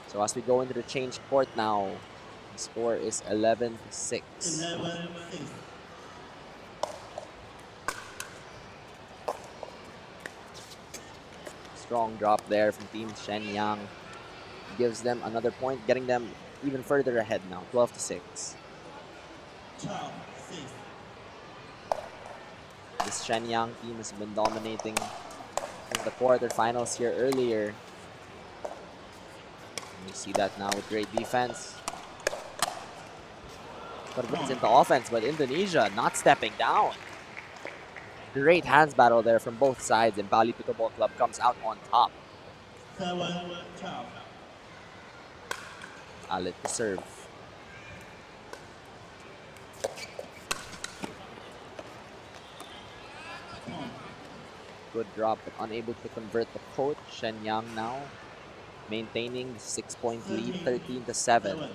So as we go into the change court now, the score is 11-6. 11-6. Strong drop there from Team Shenyang. Gives them another point, getting them even further ahead now, 12-6. 12-6. This Shenyang team has been dominating in the quarterfinals here earlier. And we see that now with great defense. Converts into offense, but Indonesia not stepping down. Great hands battle there from both sides, and Bali Pickleball Club comes out on top. 7-12. Alit to serve. Good drop, but unable to convert the coach. Shenyang now maintaining the 6-point lead, 13-7.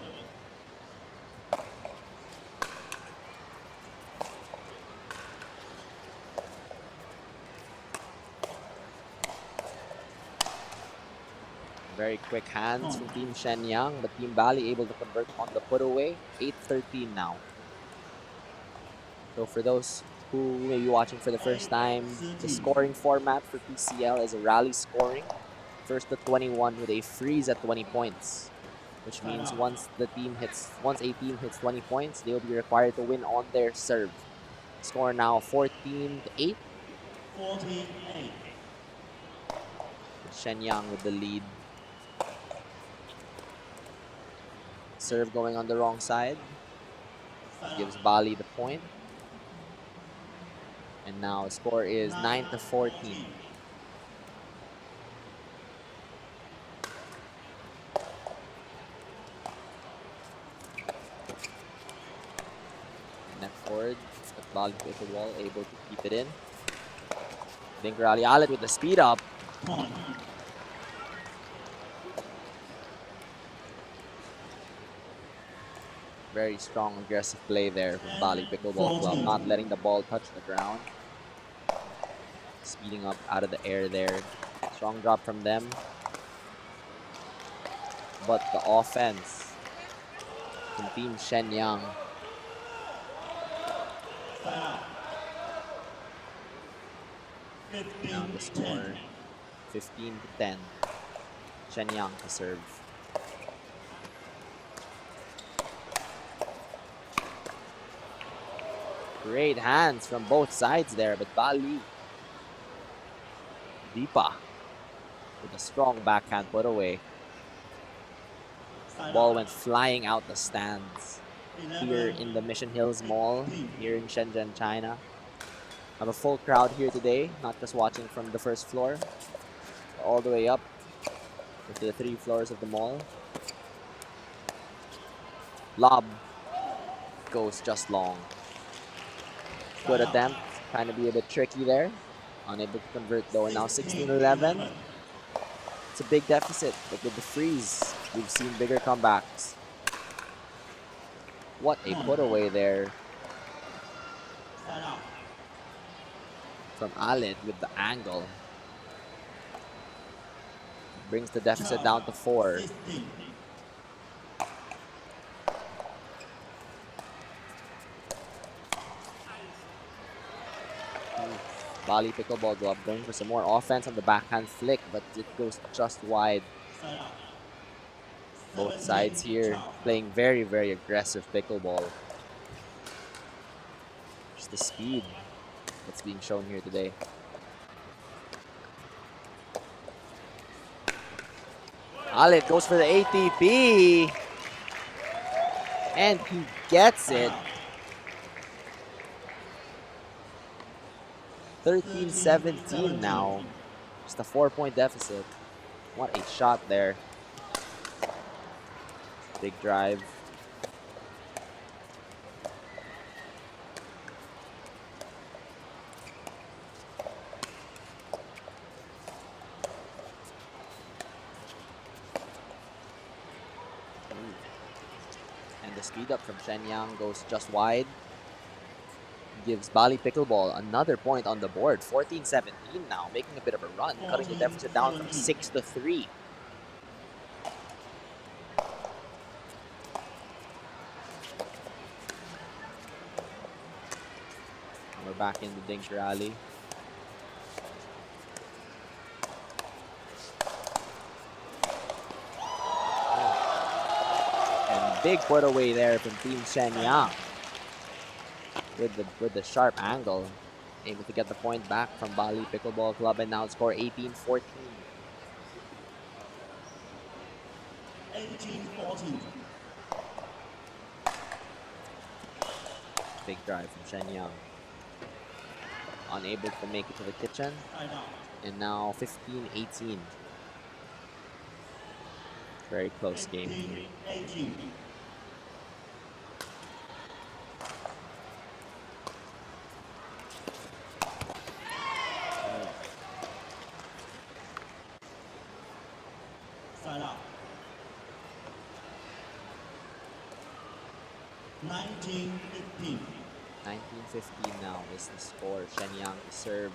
Very quick hands from Team Shenyang, but Team Bali able to convert on the put away. 8-13 now. So for those who may be watching for the first time, the scoring format for PCL is a rally scoring. First to 21 with a freeze at 20 points. Which means once a team hits 20 points, they'll be required to win on their serve. Score now 14-8. 14-8. Shenyang with the lead. Serve going on the wrong side. Gives Bali the point. And now score is 9-14. Net forward, but Bali Pickleball able to keep it in. Dinkrali Alit with the speed up. Very strong aggressive play there from Bali Pickleball Club, not letting the ball touch the ground. Speeding up out of the air there. Strong drop from them. But the offense from Team Shenyang. Now the score 15-10. Shenyang to serve. Great hands from both sides there, but Bali. Deepa with a strong backhand put away. Ball went flying out the stands here in the Mission Hills Mall here in Shenzhen, China. Have a full crowd here today, not just watching from the first floor, all the way up to the 3 floors of the mall. Lob goes just long. Good attempt, trying to be a bit tricky there. Unable to convert though, and now 16-11. It's a big deficit, but with the freeze, we've seen bigger comebacks. What a put away there from Alit with the angle. Brings the deficit down to 4. Bali Pickleball Club going for some more offense on the backhand flick, but it goes just wide. Both sides here playing very, very aggressive pickleball. Just the speed that's being shown here today. Alit goes for the ATP. And he gets it. 13-17 now. Just a 4-point deficit. What a shot there. Big drive. And the speed up from Shenyang goes just wide. Gives Bali Pickleball another point on the board. 14-17 now, making a bit of a run, cutting the deficit down from 6-3. back in the dink rally. And big put away there from Team Shenyang with the sharp angle. Able to get the point back from Bali Pickleball Club and now score 18-14. 18-14. Big drive from Shenyang. Unable to make it to the kitchen. And now 15-18. Very close game. 18. Side up. 19-15. 19-15 now is the score. Shenyang to serve.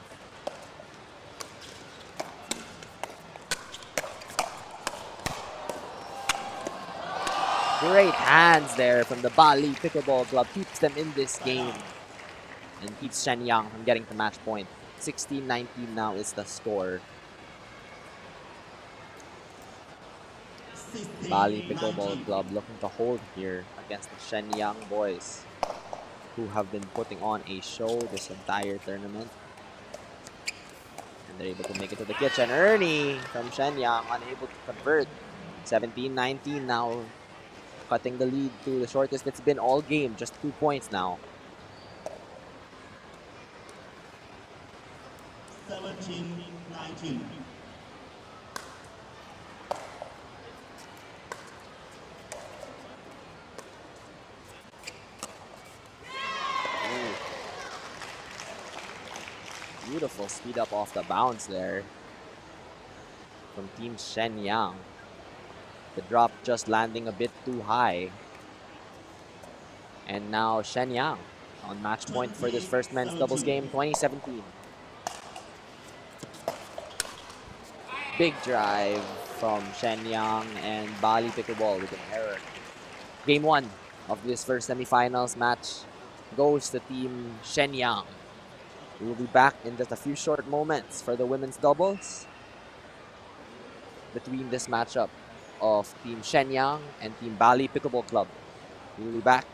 Great hands there from the Bali Pickleball Club. Keeps them in this game. And keeps Shenyang from getting to match point. 16-19 now is the score. Bali Pickleball Club looking to hold here against the Shenyang boys, who have been putting on a show this entire tournament. And they're able to make it to the kitchen. Ernie from Shenyang unable to convert. 17-19 now, cutting the lead to the shortest it's been all game. Just 2 points now. 17-19. Beautiful speed up off the bounce there from Team Shenyang. The drop just landing a bit too high. And now Shenyang on match point for this first men's doubles game, 2017. Big drive from Shenyang and Bali Pickleball with an error. Game 1 of this first semifinals match goes to Team Shenyang. We will be back in just a few short moments for the women's doubles between this matchup of Team Shenyang and Team Bali Pickleball Club. We will be back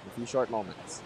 in a few short moments.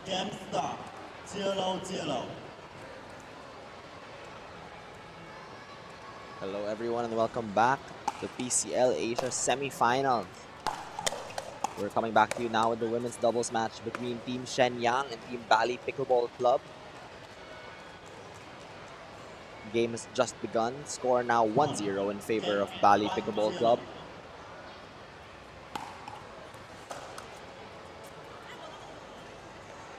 Game start. 0-0. Hello everyone and welcome back to PCL Asia semifinals. We're coming back to you now with the women's doubles match between Team Shenyang and Team Bali Pickleball Club. Game has just begun. Score now 1-0 in favor of Bali Pickleball Club.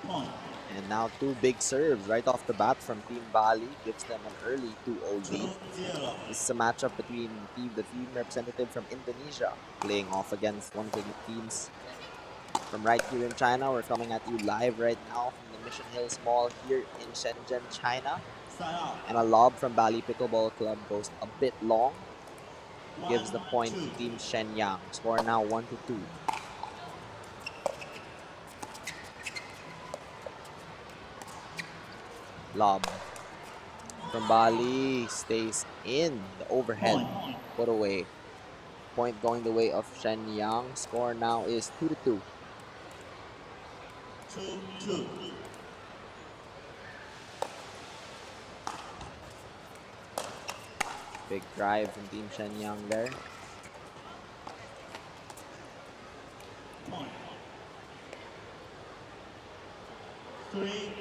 Point. And now two big serves right off the bat from Team Bali gives them an early 2-0 lead. 2-0. This is a matchup between the team representative from Indonesia playing off against one of the teams from right here in China. We're coming at you live right now from the Mission Hills Mall here in Shenzhen, China. Side out. And a lob from Bali Pickleball Club goes a bit long. Gives the point to 1-2. Team Shenyang. Score now 1-2. Lob from Bali stays in the overhead. Point. Put away. Point going the way of Shenyang. Score now is 2-2. 2-2. Big drive from Team Shenyang there. Point. 3-2.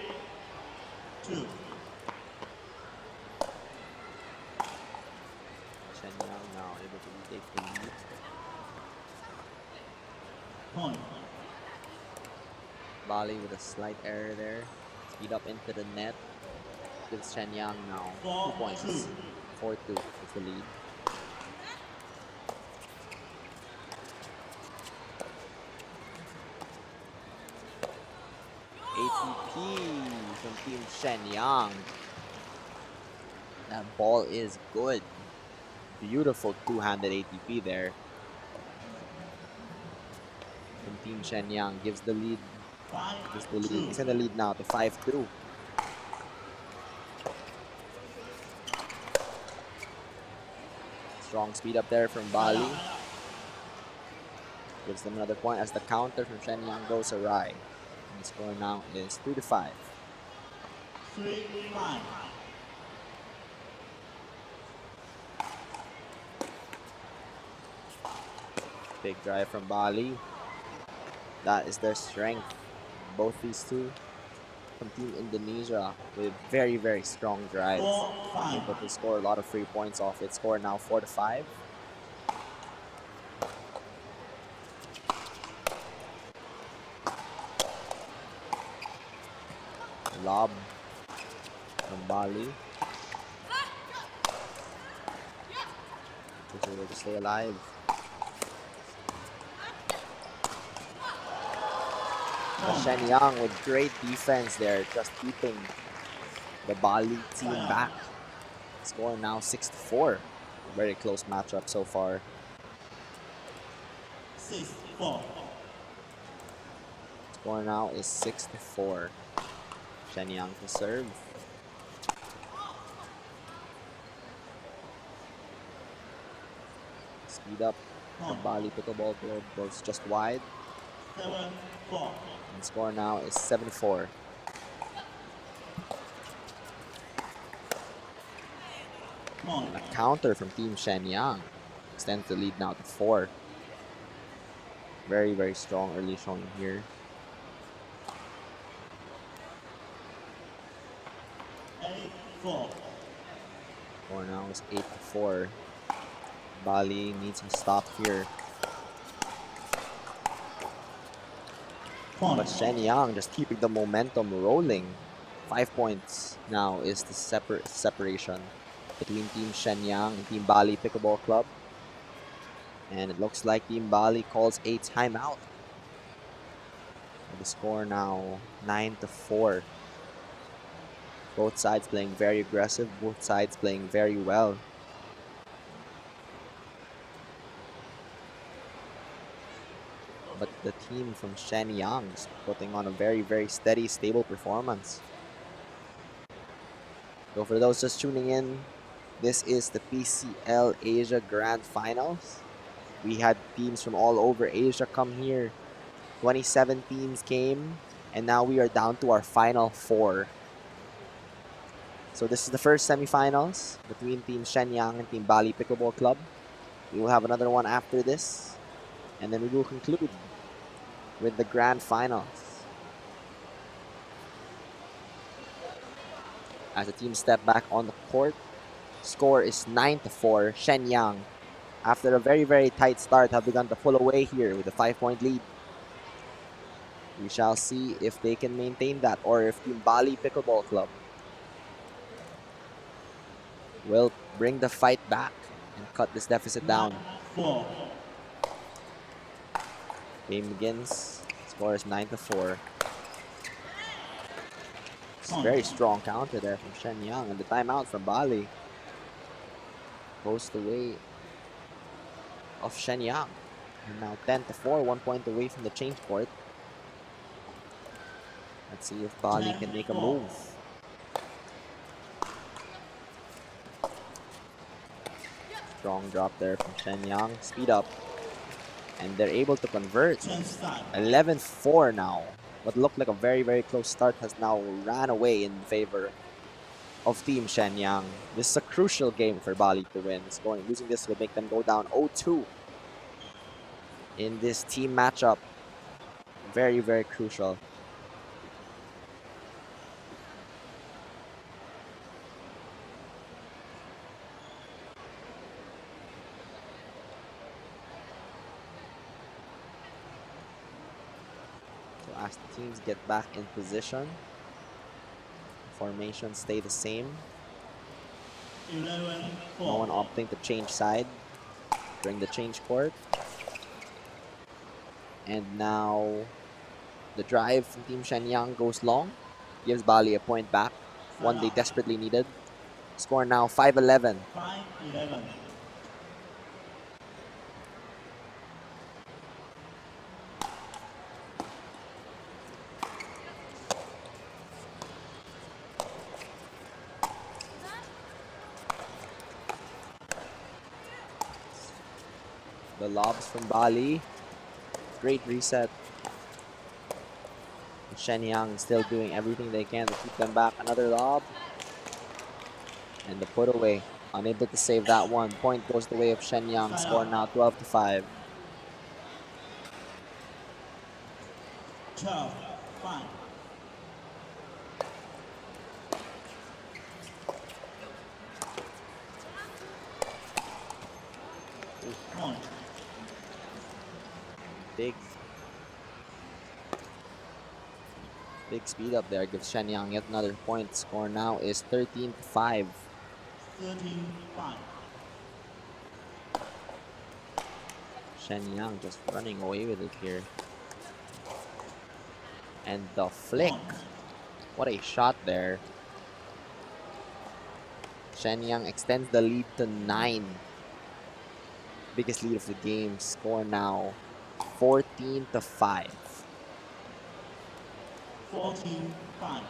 Shenyang now able to retake the lead. Point. Bali with a slight error there. Speed up into the net. Gives Shenyang now 2 points. 4-2. 4-2 is the lead. ATP from Team Shenyang. That ball is good. Beautiful two-handed ATP there. From Team Shenyang gives the lead. It's in the lead now to 5-2. Strong speed up there from Bali. Gives them another point as the counter from Shenyang goes awry. And the score now is 3-5. 3-5. Big drive from Bali. That is their strength. Both these two from Team Indonesia with very, very strong drives. 4-5. Able to score a lot of free points off it. Score now 4-5. Lob from Bali. Is able to stay alive. Shenyang with great defense there, just keeping the Bali team back. Score now 6-4. Very close matchup so far. 6-4. Score now is 6-4. Shenyang to serve. Speed up from Bali Pickleball Club goes just wide. 7-4. And score now is 7-4. And a counter from Team Shenyang extends the lead now to 4. Very, very strong early showing here. 8-4. Score now is 8-4. Bali needs a stop here. But Shenyang just keeping the momentum rolling. 5 points now is the separation between Team Shenyang and Team Bali Pickleball Club. And it looks like Team Bali calls a timeout. The score now 9-4. Both sides playing very aggressive, both sides playing very well. But the team from Shenyang is putting on a very, very steady, stable performance. So for those just tuning in, this is the PCL Asia Grand Finals. We had teams from all over Asia come here. 27 teams came, and now we are down to our final 4. So this is the first semifinals between Team Shenyang and Team Bali Pickleball Club. We will have another one after this, and then we will conclude with the grand finals. As the team step back on the court, score is 9-4. Shenyang, after a very, very tight start, have begun to pull away here with a 5-point lead. We shall see if they can maintain that, or if Team Bali Pickleball Club will bring the fight back and cut this deficit down. 4. Game begins. Score is 9-4. It's a very strong counter there from Shenyang, and the timeout from Bali goes the way of Shenyang. And now 10-4, 1 point away from the change court. Let's see if Bali can make a move. Strong drop there from Shenyang. Speed up. And they're able to convert. 11-4 now. What looked like a very, very close start has now ran away in favor of Team Shenyang. This is a crucial game for Bali to win. Losing this would make them go down 0-2 in this team matchup. Very, very crucial. as the teams get back in position. Formations stay the same. 11, No 4. one opting to change side during the change court. And now the drive from Team Shenyang goes long, gives Bali a point back, one they desperately needed. Score now 5-11. 5-11. The lobs from Bali. Great reset. Shenyang still doing everything they can to keep them back. Another lob. And the put away. Unable to save that one. Point goes the way of Shenyang. Score now 12-5. 12, 5. Point. Big speed up there gives Shenyang yet another point. Score now is 13-5. 13, 5. Shenyang just running away with it here. And the flick. What a shot there. Shenyang extends the lead to 9. Biggest lead of the game. Score now 14-5. 14, 5.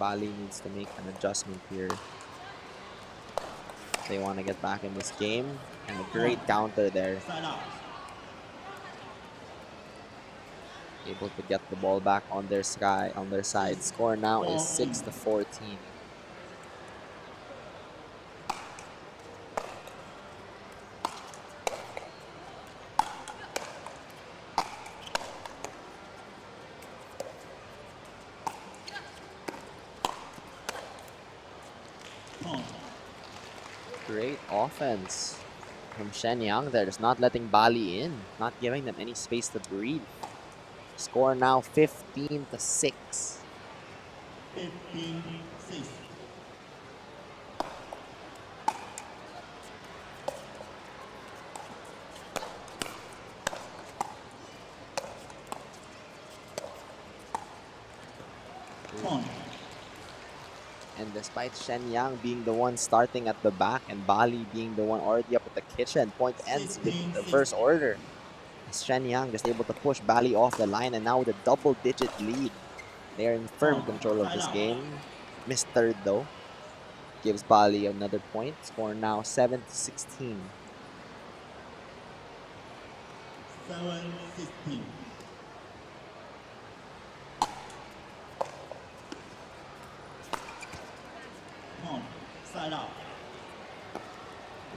Bali needs to make an adjustment here. They want to get back in this game. And a great counter there. Side out. Able to get the ball back on their side. Score now is 6-14. Point. Great offense from Shenyang there, just not letting Bali in, not giving them any space to breathe. Score now 15-6. 15, 6. Point. And despite Shenyang being the one starting at the back and Bali being the one already up at the kitchen, point ends with the first order. Shenyang just able to push Bali off the line, and now with a double-digit lead. They are in firm control of this game. Missed third though. Gives Bali another point. Score now 7-16. 7, 16. Point. Side out.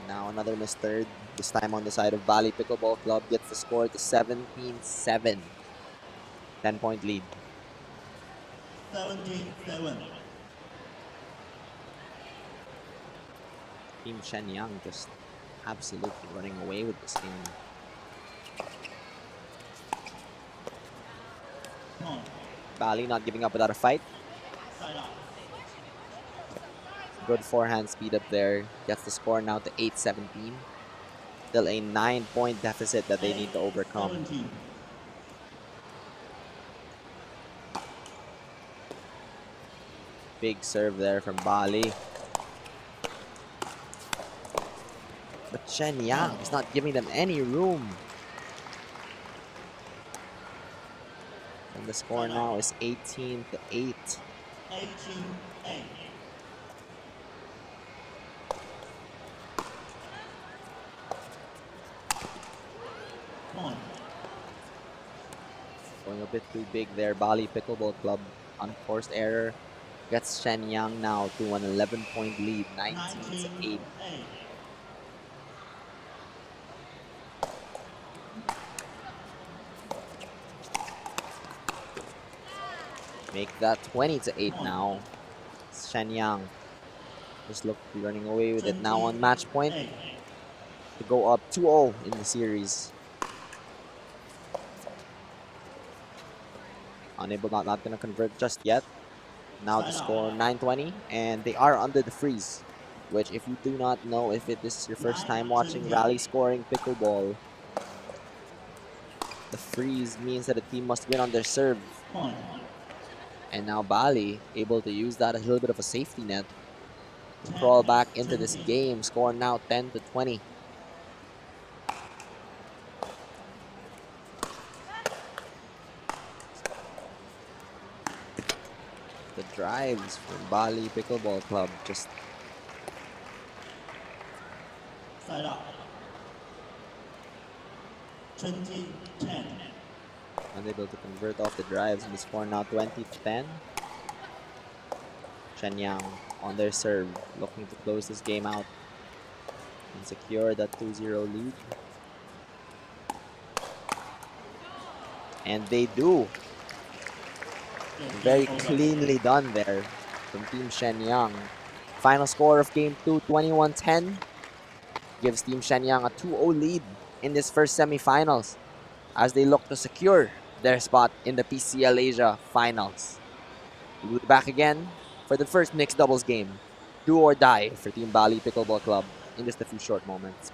Now another missed third. This time on the side of Bali Pickleball Club gets the score to 17-7. 10-point lead. 17, 7. Team Shenyang just absolutely running away with this game. Point. Bali not giving up without a fight. Side out. Good forehand speed up there. Gets the score now to 8-17. Still a 9-point deficit that they need to overcome. 17. Big serve there from Bali. But Shenyang is not giving them any room. And the score now is 18-8. 18, 8. Point. Going a bit too big there. Bali Pickleball Club, unforced error. Gets Shenyang now to an 11-point lead, 19-8. 8. Make that 20-8 now. Shenyang just look to be running away with it now on match point to go up 2-0 in the series. Unable, not going to convert just yet. Now the Side score out. 9-20, and they are under the freeze. Which, if you do not know, if this is your first time watching 9-20. rally scoring pickleball, the freeze means that the team must win on their serve. Point. And now Bali able to use that as a little bit of a safety net to 10, crawl back into this 20. game. Score now 10-20. The drives from Bali Pickleball Club just Side out. 20-10. unable to convert off the drives, and the score now 20-10. Shenyang on their serve, looking to close this game out and secure that 2-0 lead. And they do. Very cleanly done there from Team Shenyang. Final score of Game 2, 21-10. Gives Team Shenyang a 2-0 lead in this first semifinals as they look to secure their spot in the PCL Asia Finals. We'll be back again for the first mixed doubles game. Do or die for Team Bali Pickleball Club in just a few short moments.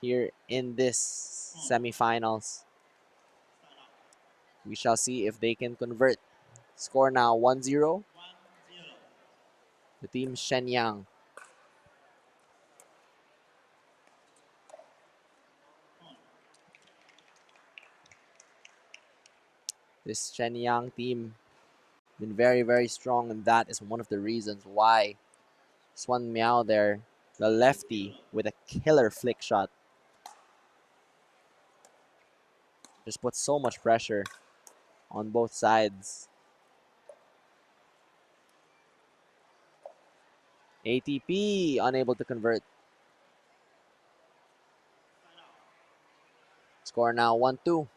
here in this semifinals. We shall see if they can convert. Score now 1-0 to Team Shenyang. This Shenyang team been very, very strong, and that is one of the reasons why Swan Miao there, the lefty with a killer flick shot, just puts so much pressure on both sides. ATP unable to convert. Score now 1-2.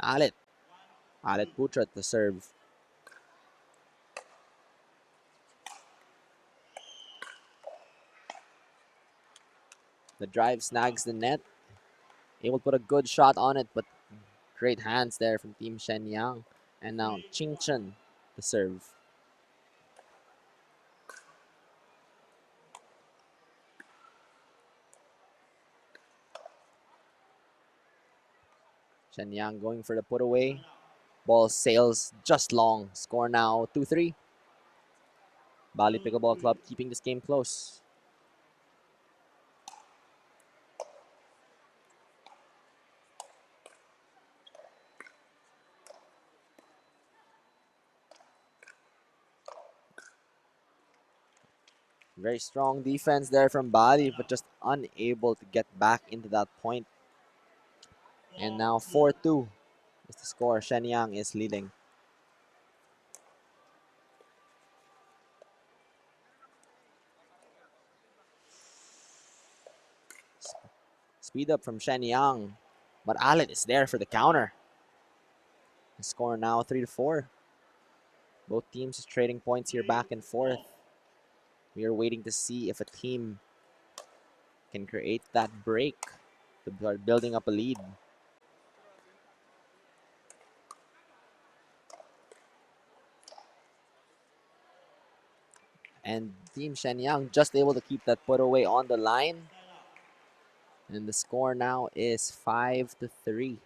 Alit. Alit Putrat to serve. The drive snags the net. Able to put a good shot on it, but great hands there from Team Shenyang. And now Ching Chen to serve. Shenyang going for the put away. Ball sails just long. Score now 2-3. Bali Pickleball Club keeping this game close. Very strong defense there from Bali, but just unable to get back into that point. And now 4-2 is the score. Shenyang is leading. Speed up from Shenyang, but Alit is there for the counter. The score now 3-4. Both teams is trading points here back and forth. We are waiting to see if a team can create that break to start building up a lead. And Team Shenyang just able to keep that put away on the line. And the score now is 5-3.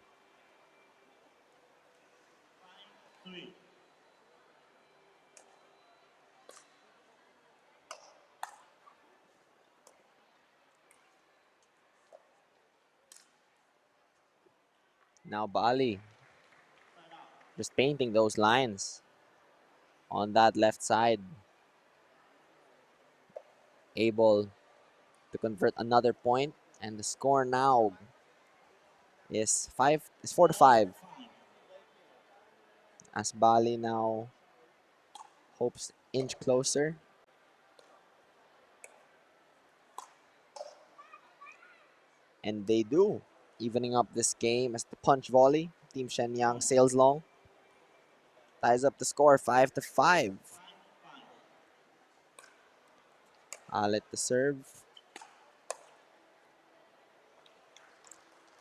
Now Bali just painting those lines on that left side. Able to convert another point, and the score now is 4-5. As Bali now hopes inch closer. And they do, evening up this game as the punch volley. Team Shenyang sails long. Ties up the score 5-5. Alit the serve.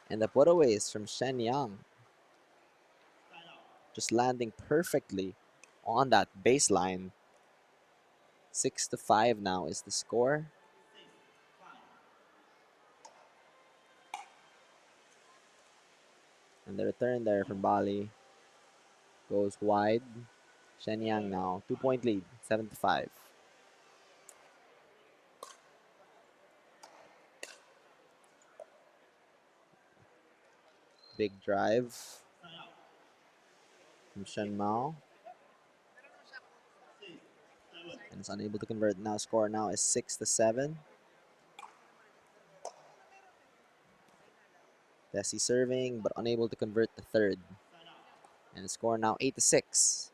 And the putaways from Shenyang. Just landing perfectly on that baseline. 6-5 now is the score. And the return there from Bali goes wide. Shenyang now 2-point lead, 7-5. Big drive from Shen Mao. And it's unable to convert now. Score now is 6-7. Desi serving, but unable to convert the third. And the score now 8-6.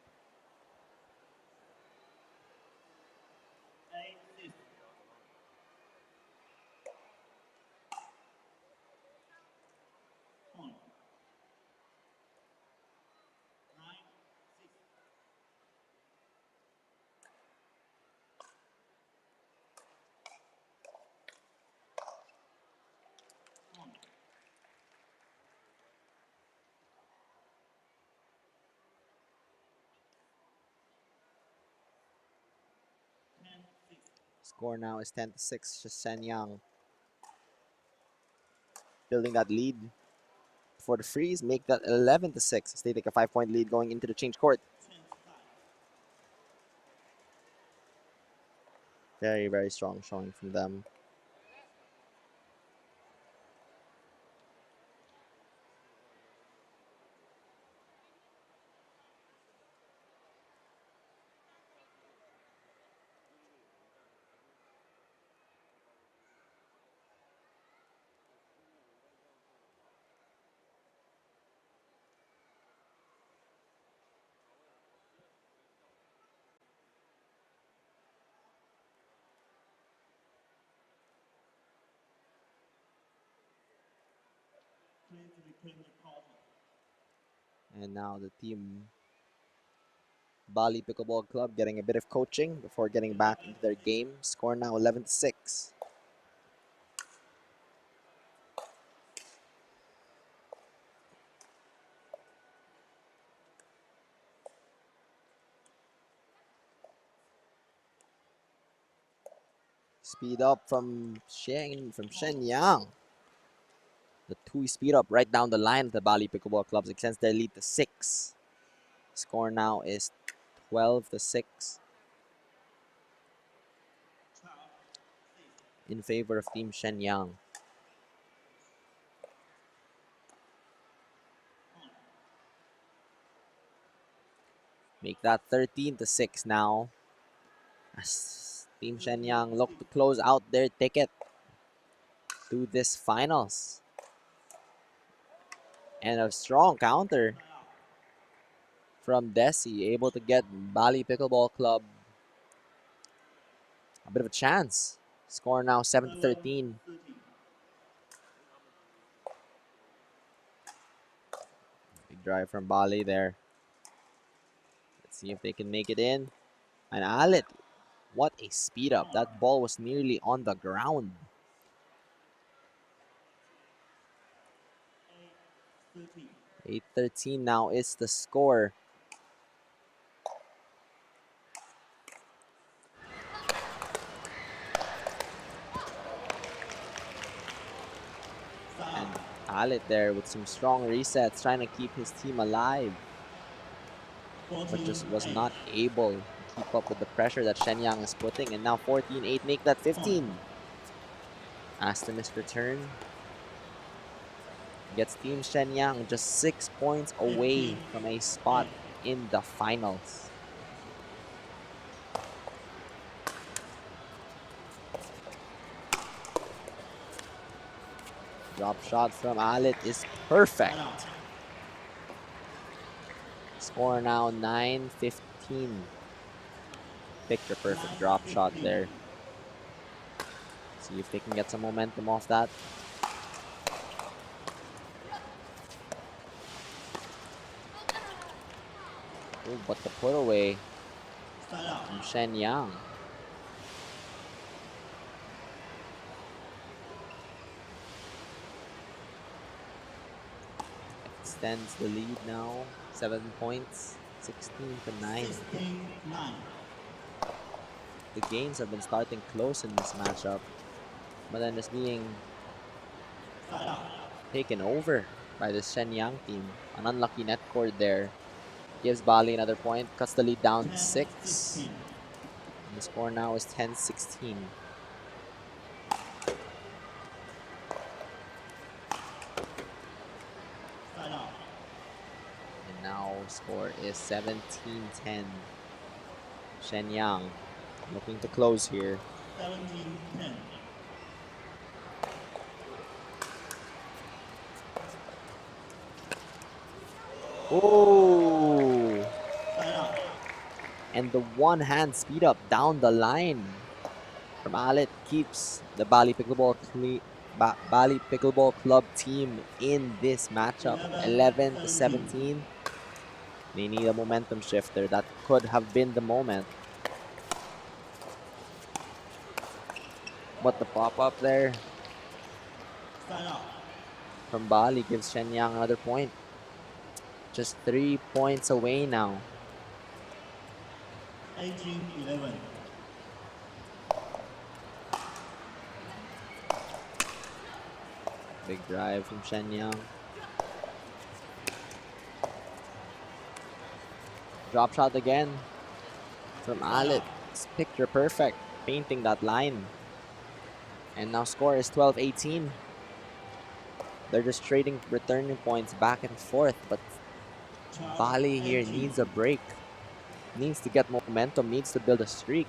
Score now is 10-6. Shenyang. building that lead for the freeze, make that 11-6 as they take a 5-point lead going into the change court. Very, very strong showing from them. And now the team Bali Pickleball Club getting a bit of coaching before getting back into their game. Score now 11-6. Speed up from Shen Yang. The two speed up right down the line of the Bali Pickleball Clubs extends their lead to 6. Score now is 12-6 in favor of Team Shenyang. Make that 13-6 now, as Team Shenyang look to close out their ticket to this finals. And a strong counter from Desi, able to get Bali Pickleball Club a bit of a chance. Score now 7-13. Big drive from Bali there. Let's see if they can make it in. And Alit, what a speed up. That ball was nearly on the ground. 8-13 now is the score. And Alit there with some strong resets, trying to keep his team alive, but just was not able to keep up with the pressure that Shenyang is putting. And now 14-8, make that 15. As the missed return gets Team Shenyang just 6 points away from a spot in the finals. Drop shot from Alit is perfect. Score now 9-15. Picture perfect drop shot there. See if they can get some momentum off that. Ooh, but the put away from Shenyang. Extends the lead now, 7 points, 16-9. The games have been starting close in this matchup, but then it's being taken over by the Shenyang team. An unlucky net cord there gives Bali another point, cuts the lead down to 6. And the score now is 10-16. And now score is 17-10. Shenyang looking to close here. 17-10. Oh! And the one-hand speed up down the line from Alit keeps the Bali Pickleball Club team in this matchup, 11-17. They need a momentum shifter. That could have been the moment. But the pop-up there from Bali gives Shenyang another point. Just 3 points away now. 18-11. Big drive from Shenyang. Drop shot again from Alit. It's picture perfect, painting that line. And now score is 12-18. They're just trading returning points back and forth, but Bali here needs a break. Needs to get momentum, needs to build a streak.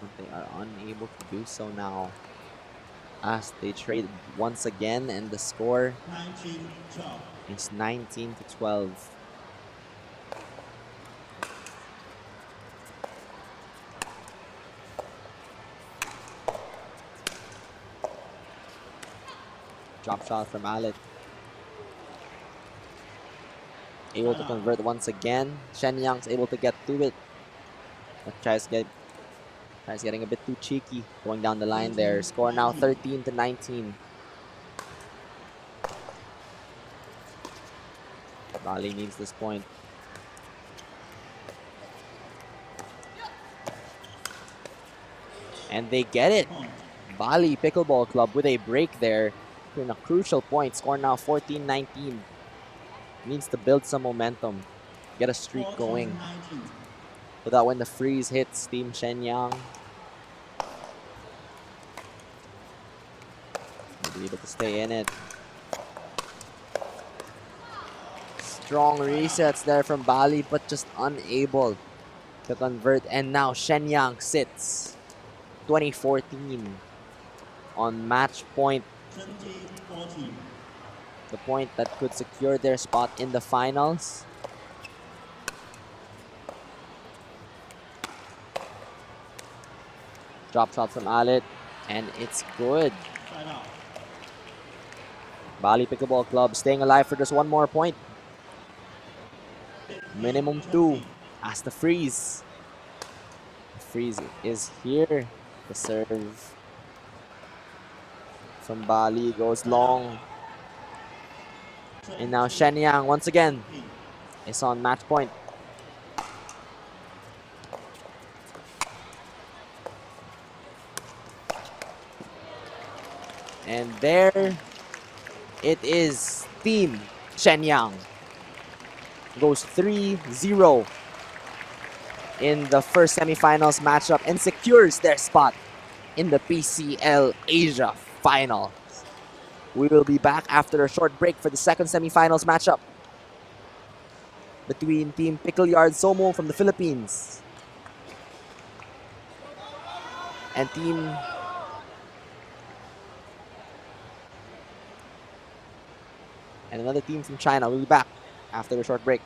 But they are unable to do so now, as they trade once again, and the score is 19-12. Drop shot from Alit. Able to convert once again. Shenyang's able to get to it, but tries getting a bit too cheeky going down the line there. Score now 13-19. Bali needs this point. And they get it. Bali Pickleball Club with a break there in a crucial point. Score now 14-19. Needs to build some momentum, get a streak going. So that when the freeze hits Team Shenyang, they'll be able to stay in it. Strong resets there from Bali, but just unable to convert. And now Shenyang sits 2014 on match point. The point that could secure their spot in the finals. Drop shot from Alit, and it's good. Bali Pickleball Club staying alive for just one more point. Minimum 2 as the freeze. The freeze is here. The serve from Bali goes long. And now Shenyang once again is on match point. And there it is. Team Shenyang goes 3-0 in the first semifinals matchup and secures their spot in the PCL Asia final. We will be back after a short break for the second semifinals matchup between Team Pickleyard Somo from the Philippines and another team from China. We'll be back after a short break.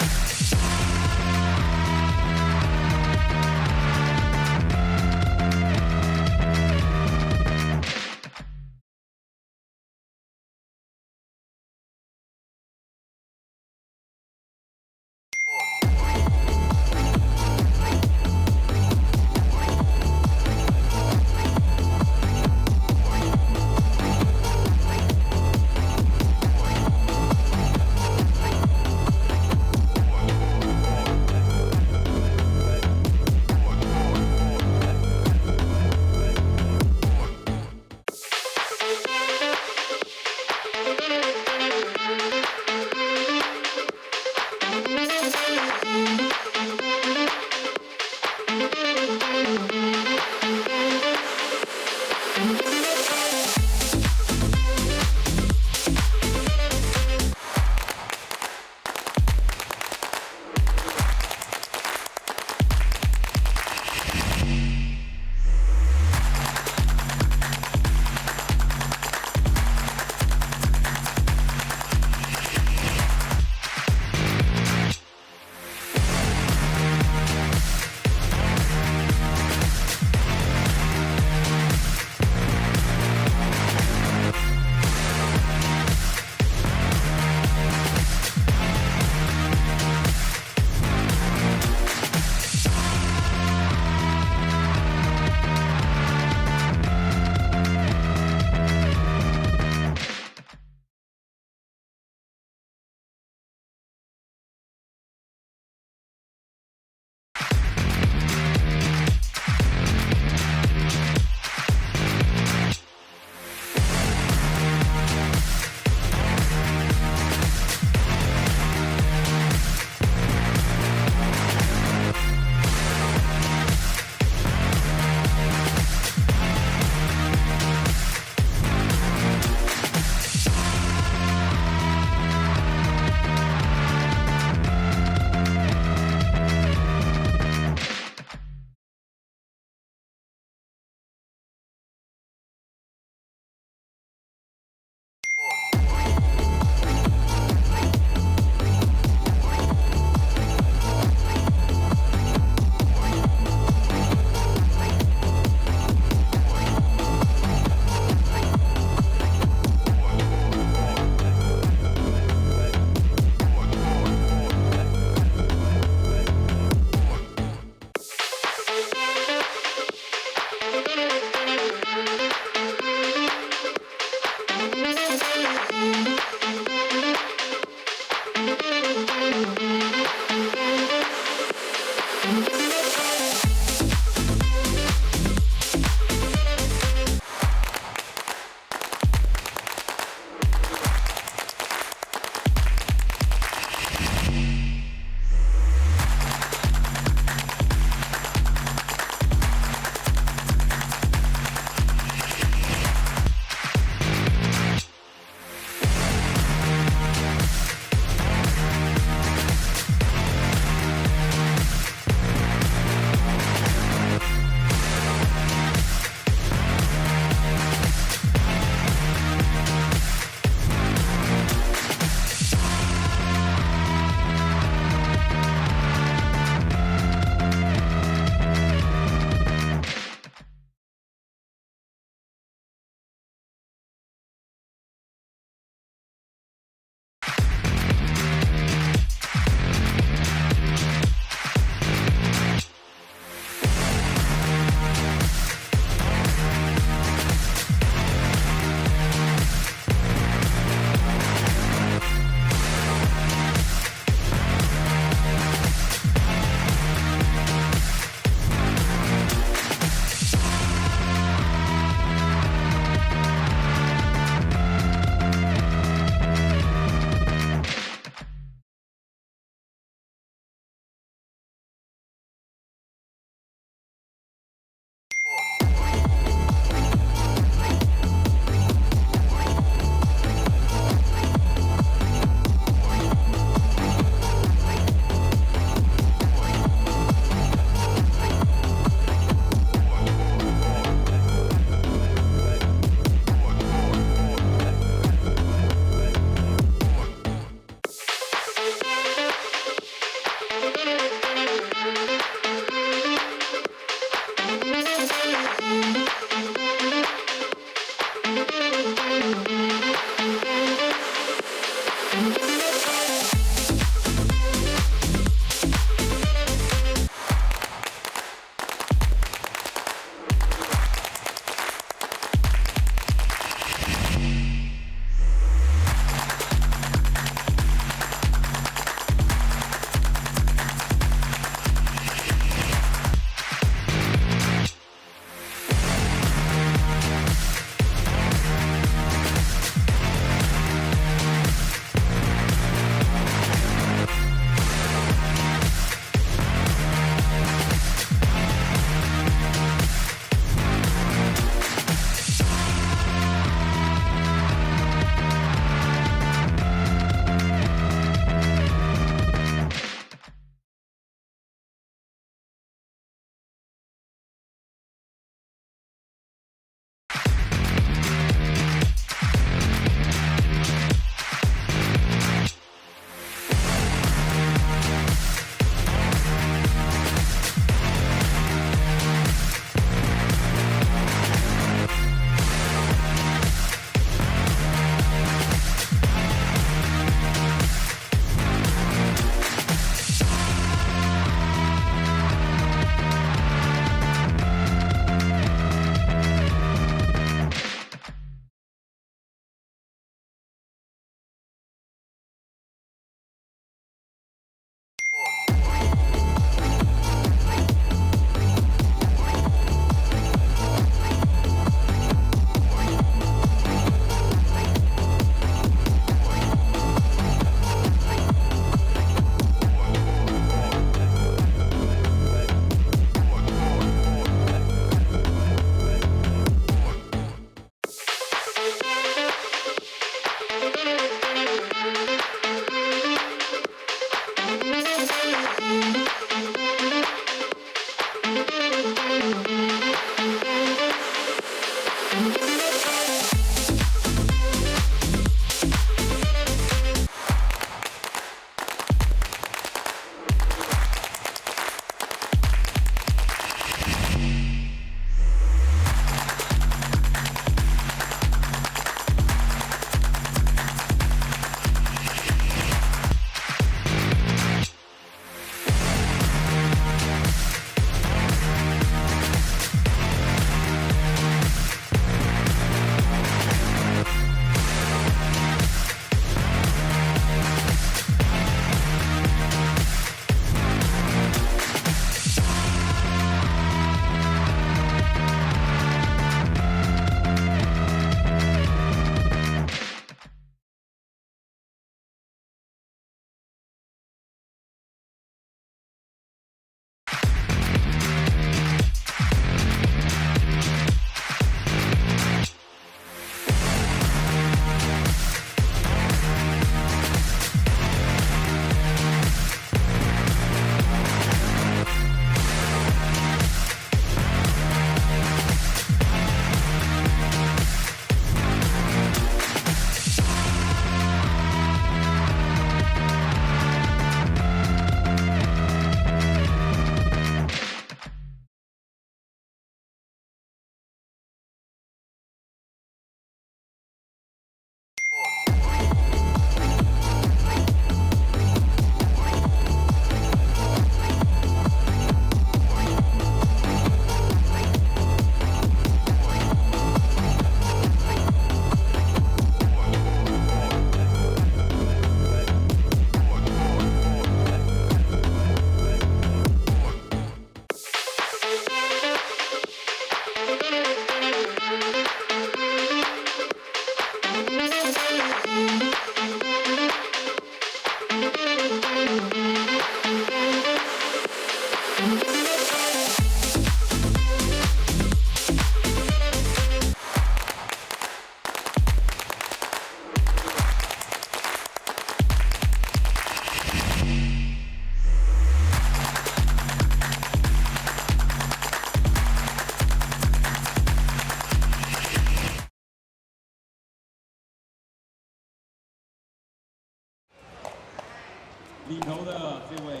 里头的这位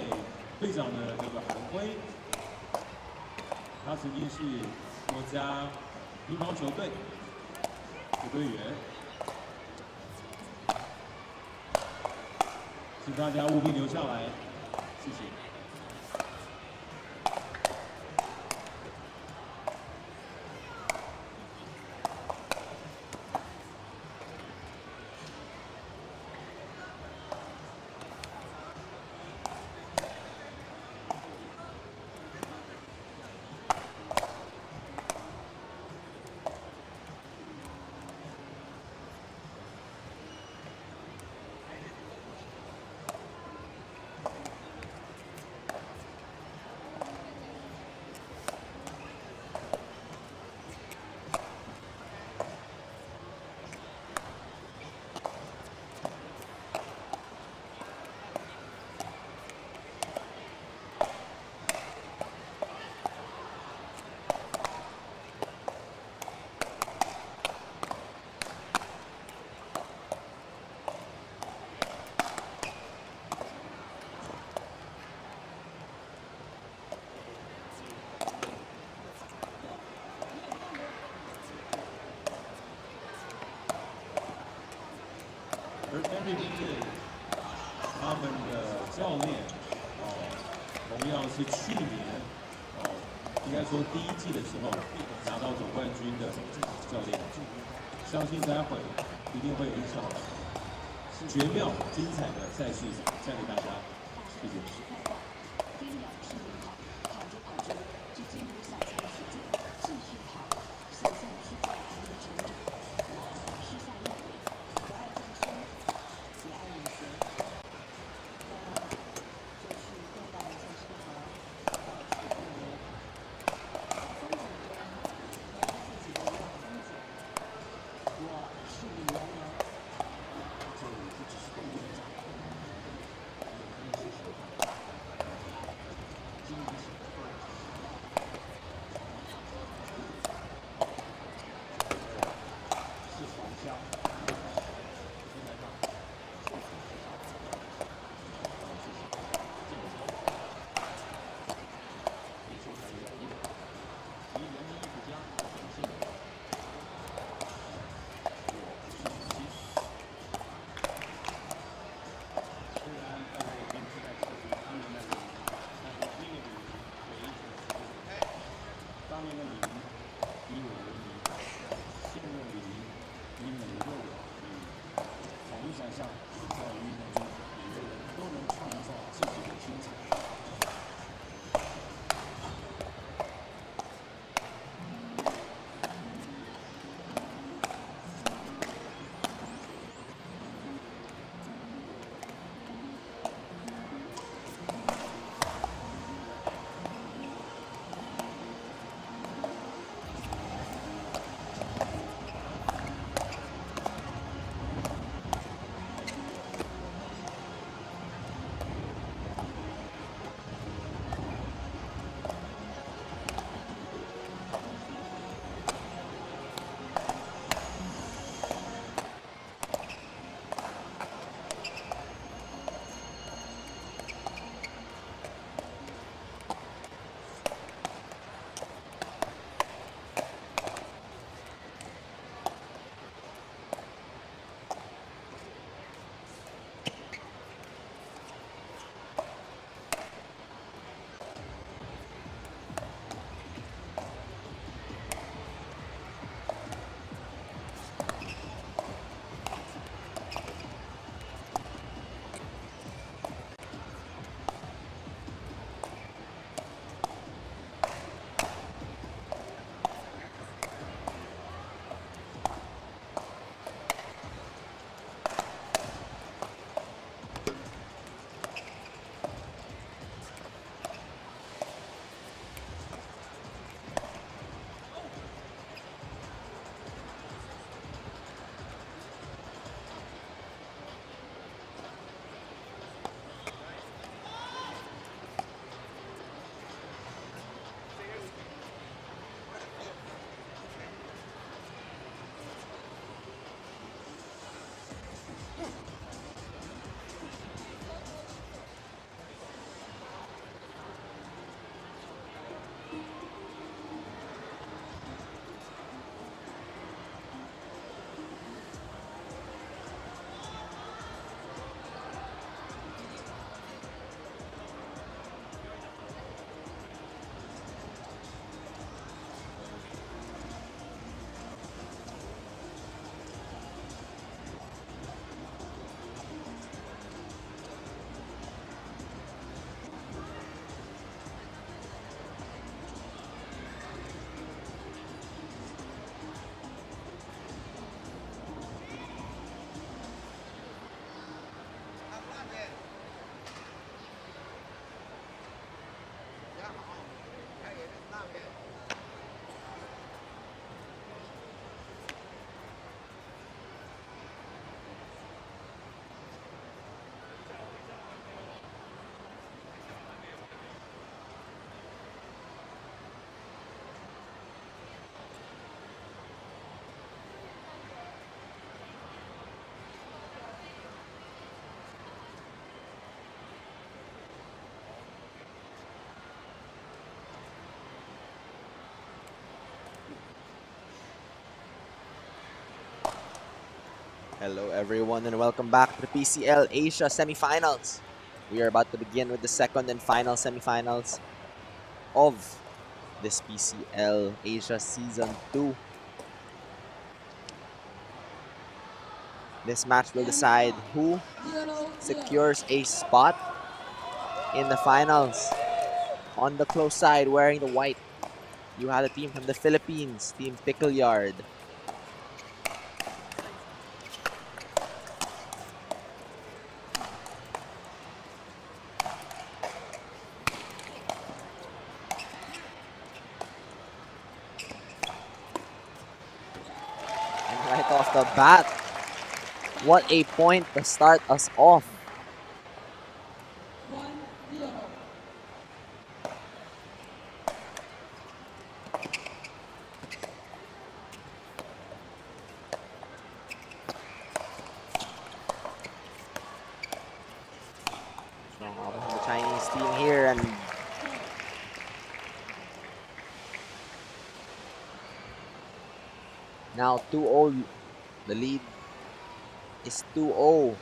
队长呢，叫做韩辉，他曾经是国家乒乓球队的队员，请大家务必留下来，谢谢。而 Intermission 他们的教练同样是去年应该说第一季的时候拿到总冠军的教练，相信待会一定会有一场绝妙精彩的赛事带给大家，谢谢。Hello everyone and welcome back to the PCL Asia semifinals. We are about to begin with the second and final semifinals of this PCL Asia Season 2. This match will decide who secures a spot in the finals. On the close side, wearing the white, you have a team from the Philippines, Team Pickleyard. And right off the bat, what a point to start us off. Strong offense from the Chinese team here, and now 2-0. The lead is 2-0.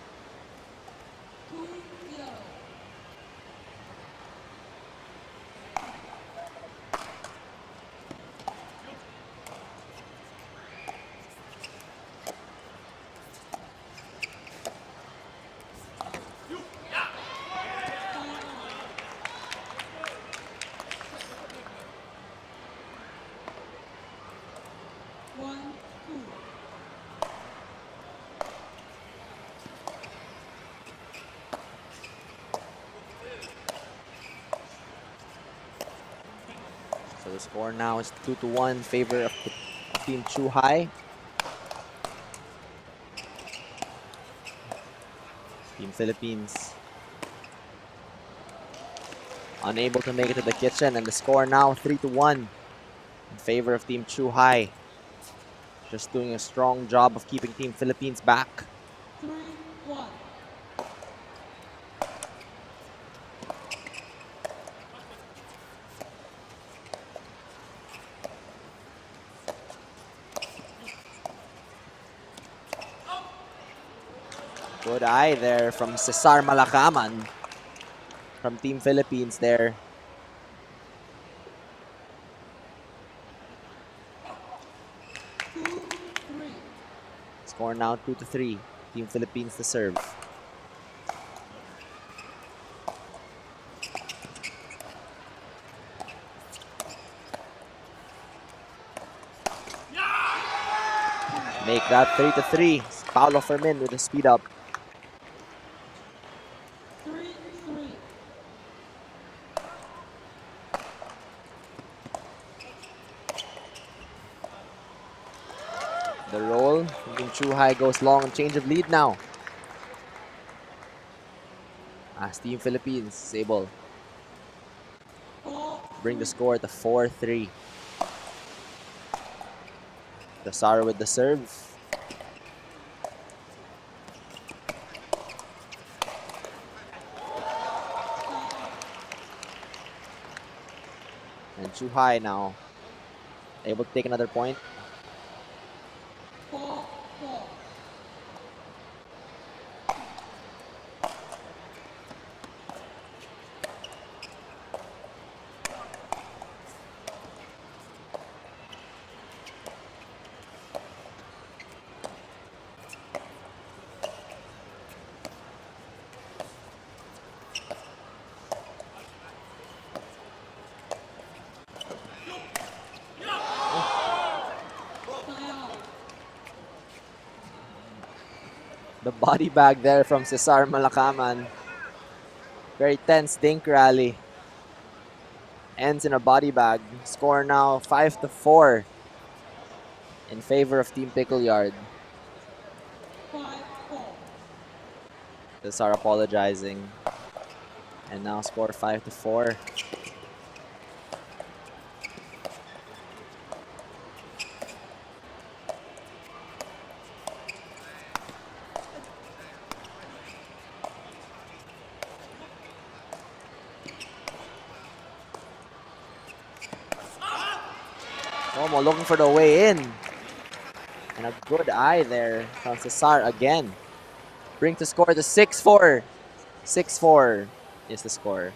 So the score now is 2-1 in favor of Team Chuhai. Team Philippines unable to make it to the kitchen, and the score now 3-1 in favor of Team Chuhai. Just doing a strong job of keeping Team Philippines back. 3-1. Good eye there from Cesar Malakaman from Team Philippines there. Score now 2-3. Team Philippines to serve. Make that 3-3. Paulo Fermin with the speed up. 3-3. The roll from Team Chuhai goes long and change of lead now. As Team Philippines is able to bring the score to 4-3. Dasara with the serve. And Chuhai now able to take another point. 4-4. The body bag there from Cesar Malakaman. Very tense dink rally. Ends in a body bag. Score now 5-4 in favor of Team Pickleyard. 5-4. Cesar apologizing. And now score 5-4. Tomo looking for the way in. And a good eye there from Cesar again. Bring to score the 6-4. 6-4 is the score.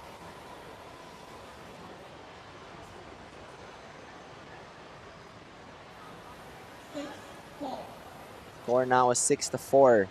Score now is 6-4.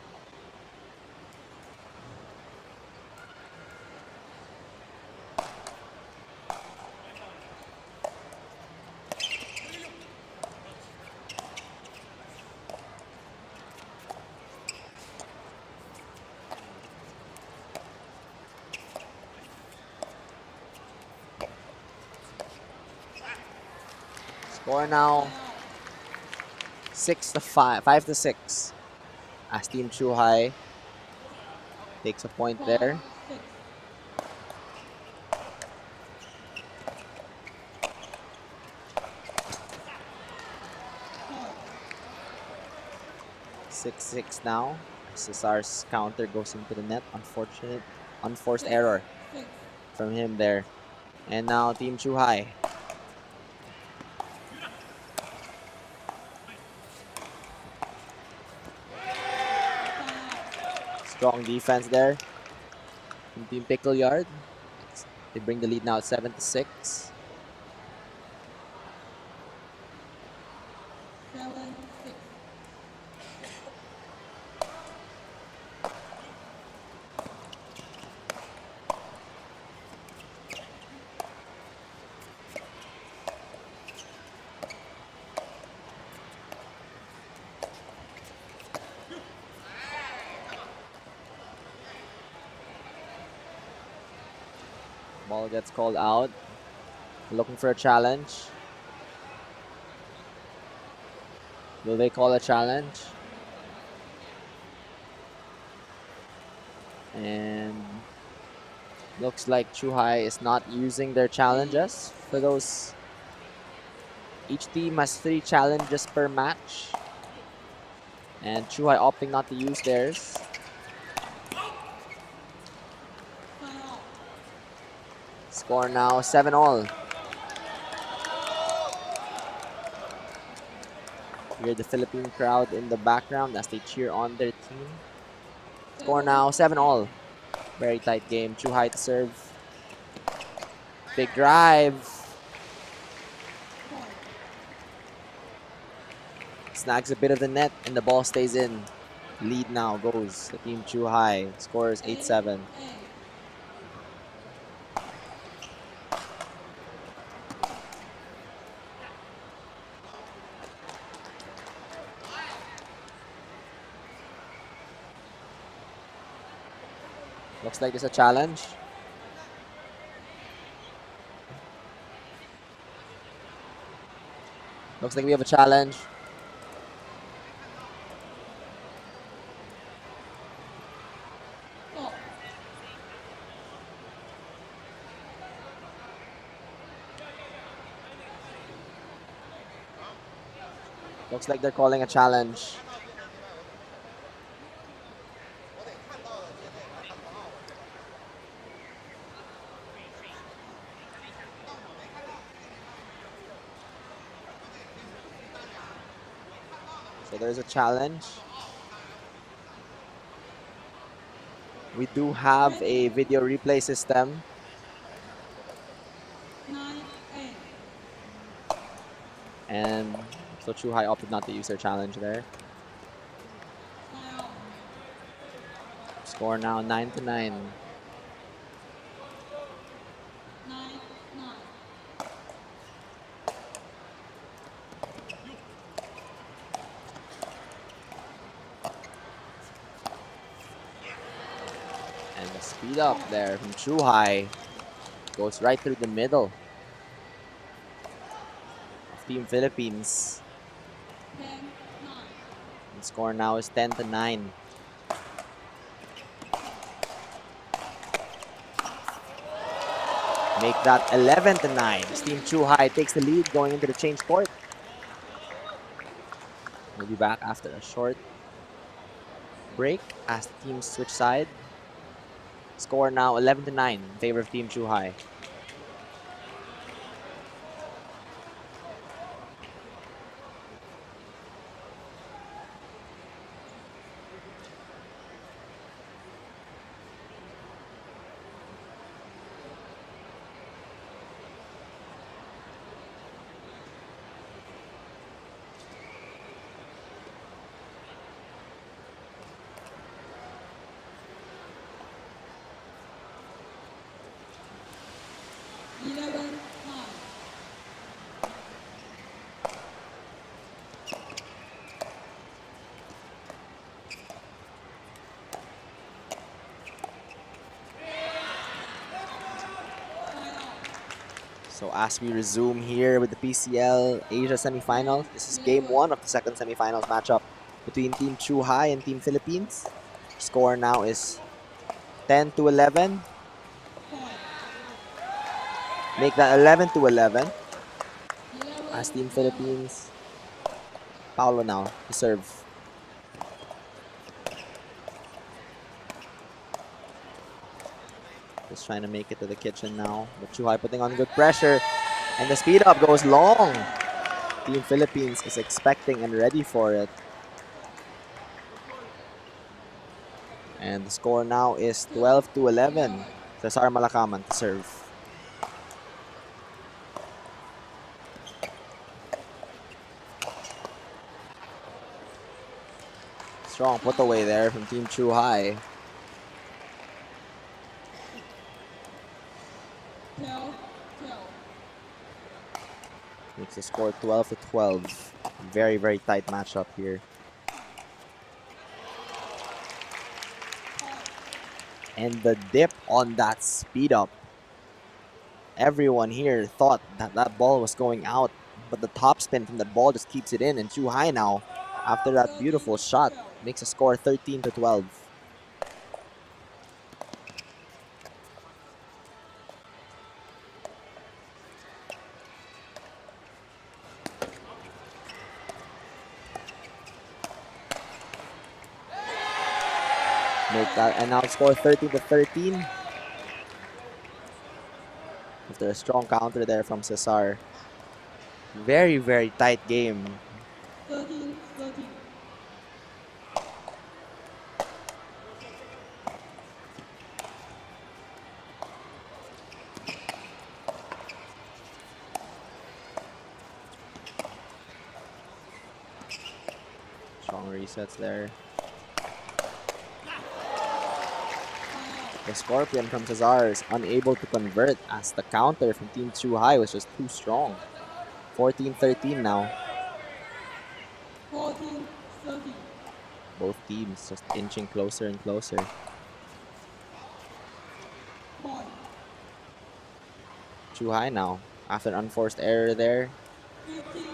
Score now 6-5, 5-6. As Team Chuhai takes a point there. Six now. Cesar's counter goes into the net. Unforced error from him there. And now Team Chuhai. Strong defense there from Team Pickle Yard. They bring the lead now at 7-6. Ball gets called out. Looking for a challenge. Will they call a challenge? And looks like Chuhai is not using their challenges. For those, each team has 3 challenges per match. And Chuhai opting not to use theirs. Score now 7-all. Hear the Philippine crowd in the background as they cheer on their team. Score now 7-all. Very tight game. Chuhai to serve. Big drive. Snags a bit of the net and the ball stays in. Lead now goes the Team Chuhai. Scores 8-7. Looks like there's a challenge. Looks like we have a challenge. Looks like they're calling a challenge. So there's a challenge. We do have a video replay system. And so Chuhai opted not to use their challenge there. Score now 9-9. And the speed up there from Chuhai goes right through the middle of Team Philippines. And score now is 10-9. Make that 11-9. Team Chuhai takes the lead going into the change court. We'll be back after a short break as the teams switch side. Score now 11-9 in favor of Team Chuhai. 11, 9. So as we resume here with the PCL Asia semifinals, this is game 1 of the second semifinals matchup between Team Chuhai and Team Philippines. Score now is 10 to 11. Make that 11 to 11 as Team Philippines. Paulo now to serve. Just trying to make it to the kitchen now. But Chuhai putting on good pressure. And the speed up goes long. Team Philippines is expecting and ready for it. And the score now is 12 to 11. Cesar Malacaman to serve. Strong put away there from Team Chuhai. 12. Makes the score 12 to 12. Very, very tight matchup here. And the dip on that speed up. Everyone here thought that that ball was going out, but the top spin from the ball just keeps it in. And Chuhai now, after that beautiful shot, makes a score 13 to 12. Make that and now score 13 to 13. After a strong counter there from Cesar. Very, very tight game. 13. Strong resets there. The Scorpion from Cesar is unable to convert as the counter from Team Chuhai was just too strong. 14-13 now. 14. Both teams just inching closer and closer. Chuhai now, after an unforced error there, 15.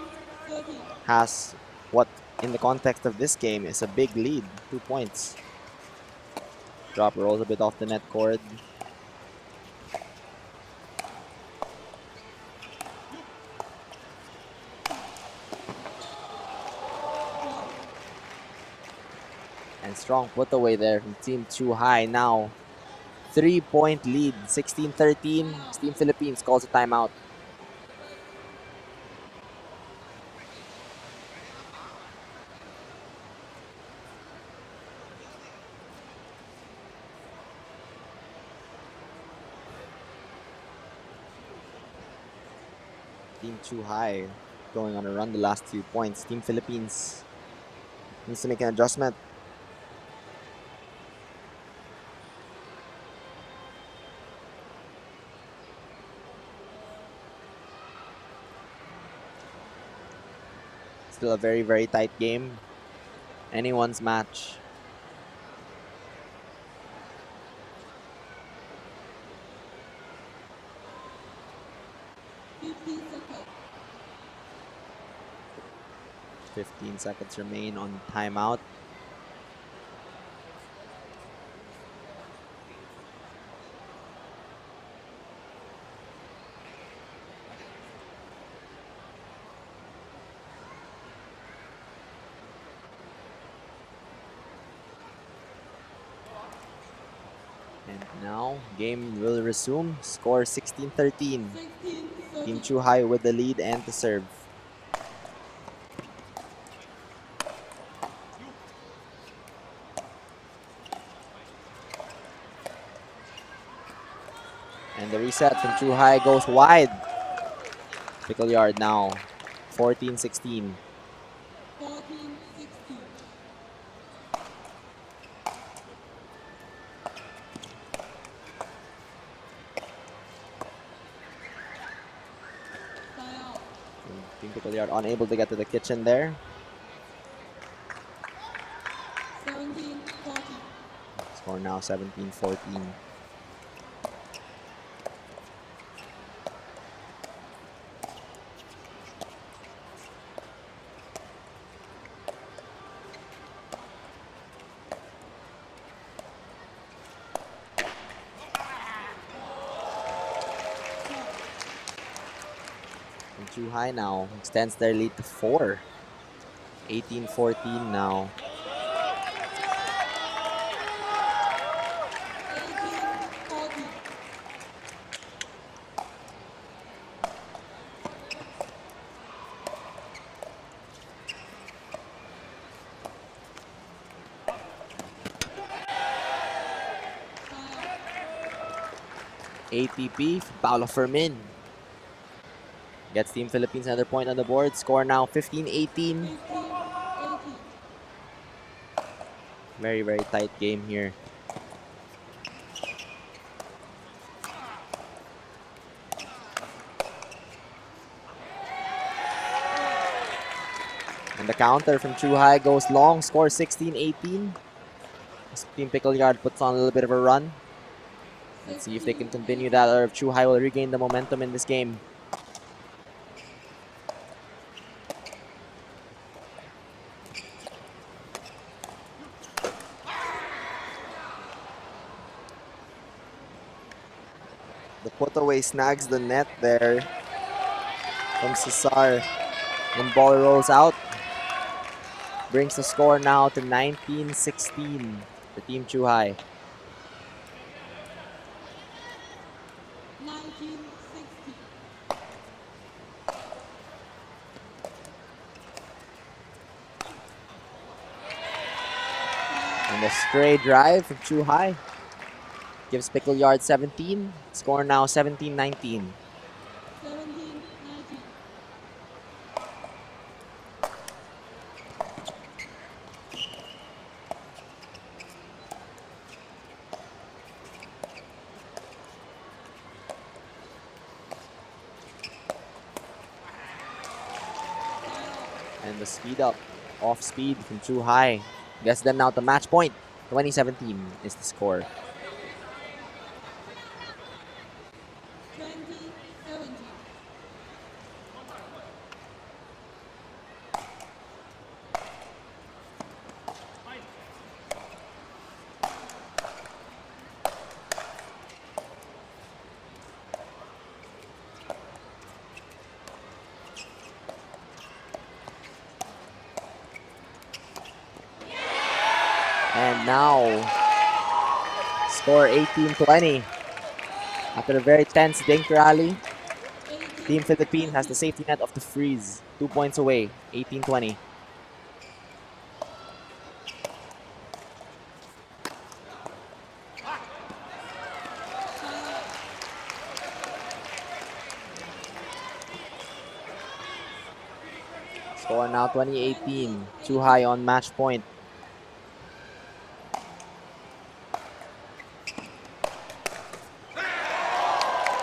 has what in the context of this game is a big lead, 2 points. Drop rolls a bit off the net cord. And strong put away there from Team Chuhai. Now 3-point lead, 16-13. Team Philippines calls a timeout. Team Chuhai going on a run the last few points. Team Philippines needs to make an adjustment. Still a very, very tight game. Anyone's match. Seconds. 15 seconds remain on timeout. And now, game will resume. Score 16-13. 16. Team Chuhai with the lead and to serve. And the reset from Chuhai goes wide. Pickle yard now. 14-16. 14. Team Pickleyard unable to get to the kitchen there. 17-14. Score now 17-14. And Too High now extends their lead to 4. 18-14 now. 18-14. ATP, Paolo Fermin. Gets Team Philippines another point on the board. Score now 15-18. 15-18. Very, very tight game here. And the counter from Too High goes long. Score 16-18. Team Pickleyard puts on a little bit of a run. Let's see if they can continue that, or if Too High will regain the momentum in this game. The put-away snags the net there from Cesar. And ball rolls out. Brings the score now to 19-16 for Team Too High. 19-16. And a stray drive from Too High gives Pickleyard 17. Score now 17-19. 17-19. And the speed up, off speed from Too High gets them now to match point. 2017 is the score. 20-17. And now, score 18-20. After a very tense dink rally, Team Philippines has the safety net of the freeze. 2 points away, 18-20. Score now 20-18. Too High on match point.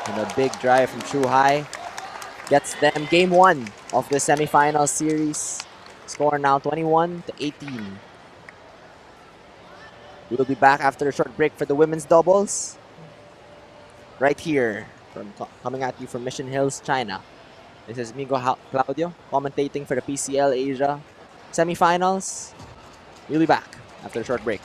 And a big drive from Too High gets them game 1 of the semifinal series. Score now 21-18. We will be back after a short break for the women's doubles. Right here, coming at you from Mission Hills, China. This is Migo Claudio commentating for the PCL Asia semifinals. We'll be back after a short break.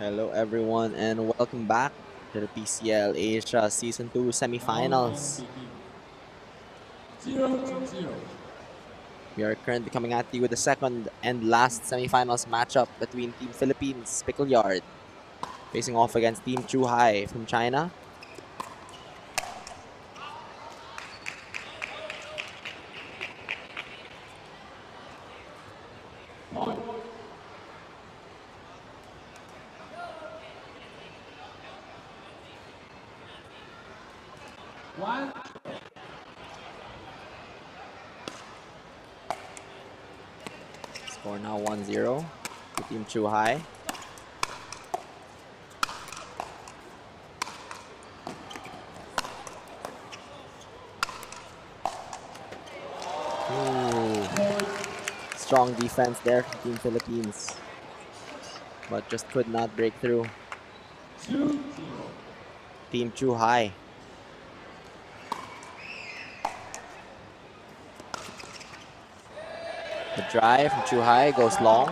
Hello, everyone, and welcome back to the PCL Asia Season 2 semifinals. 0-0. We are currently coming at you with the second and last semifinals matchup between Team Philippines Pickleyard facing off against Team Chuhai from China. Point. One. Score now 1-0 to Team Chuhai. Strong defense there from Team Philippines, but just could not break through. 2-0. Team Chuhai. The drive from Chuhai goes long.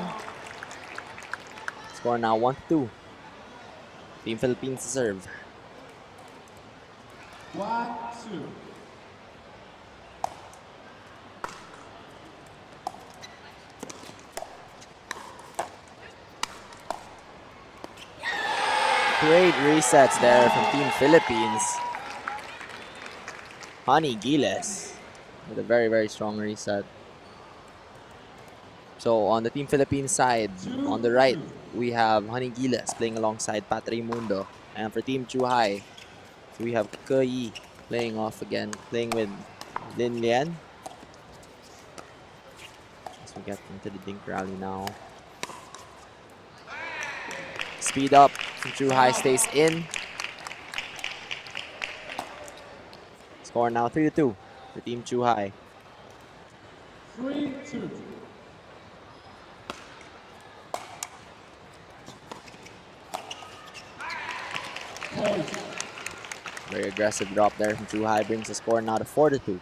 Score now 1-2. Team Philippines to serve. 1-2. Great resets there from Team Philippines. Honey Giles with a very strong reset. So on the Team Philippines side, on the right, we have Honey Giles playing alongside Pat Raimundo. And for Team Chuhai, we have Ke Yi playing with Lin Lian. As we get into the dink rally now. Speed up from Chuhai stays in. Score now 3-2 for Team Chuhai. 3-2. Point. Very aggressive drop there from Chuhai brings the score now to 4-2.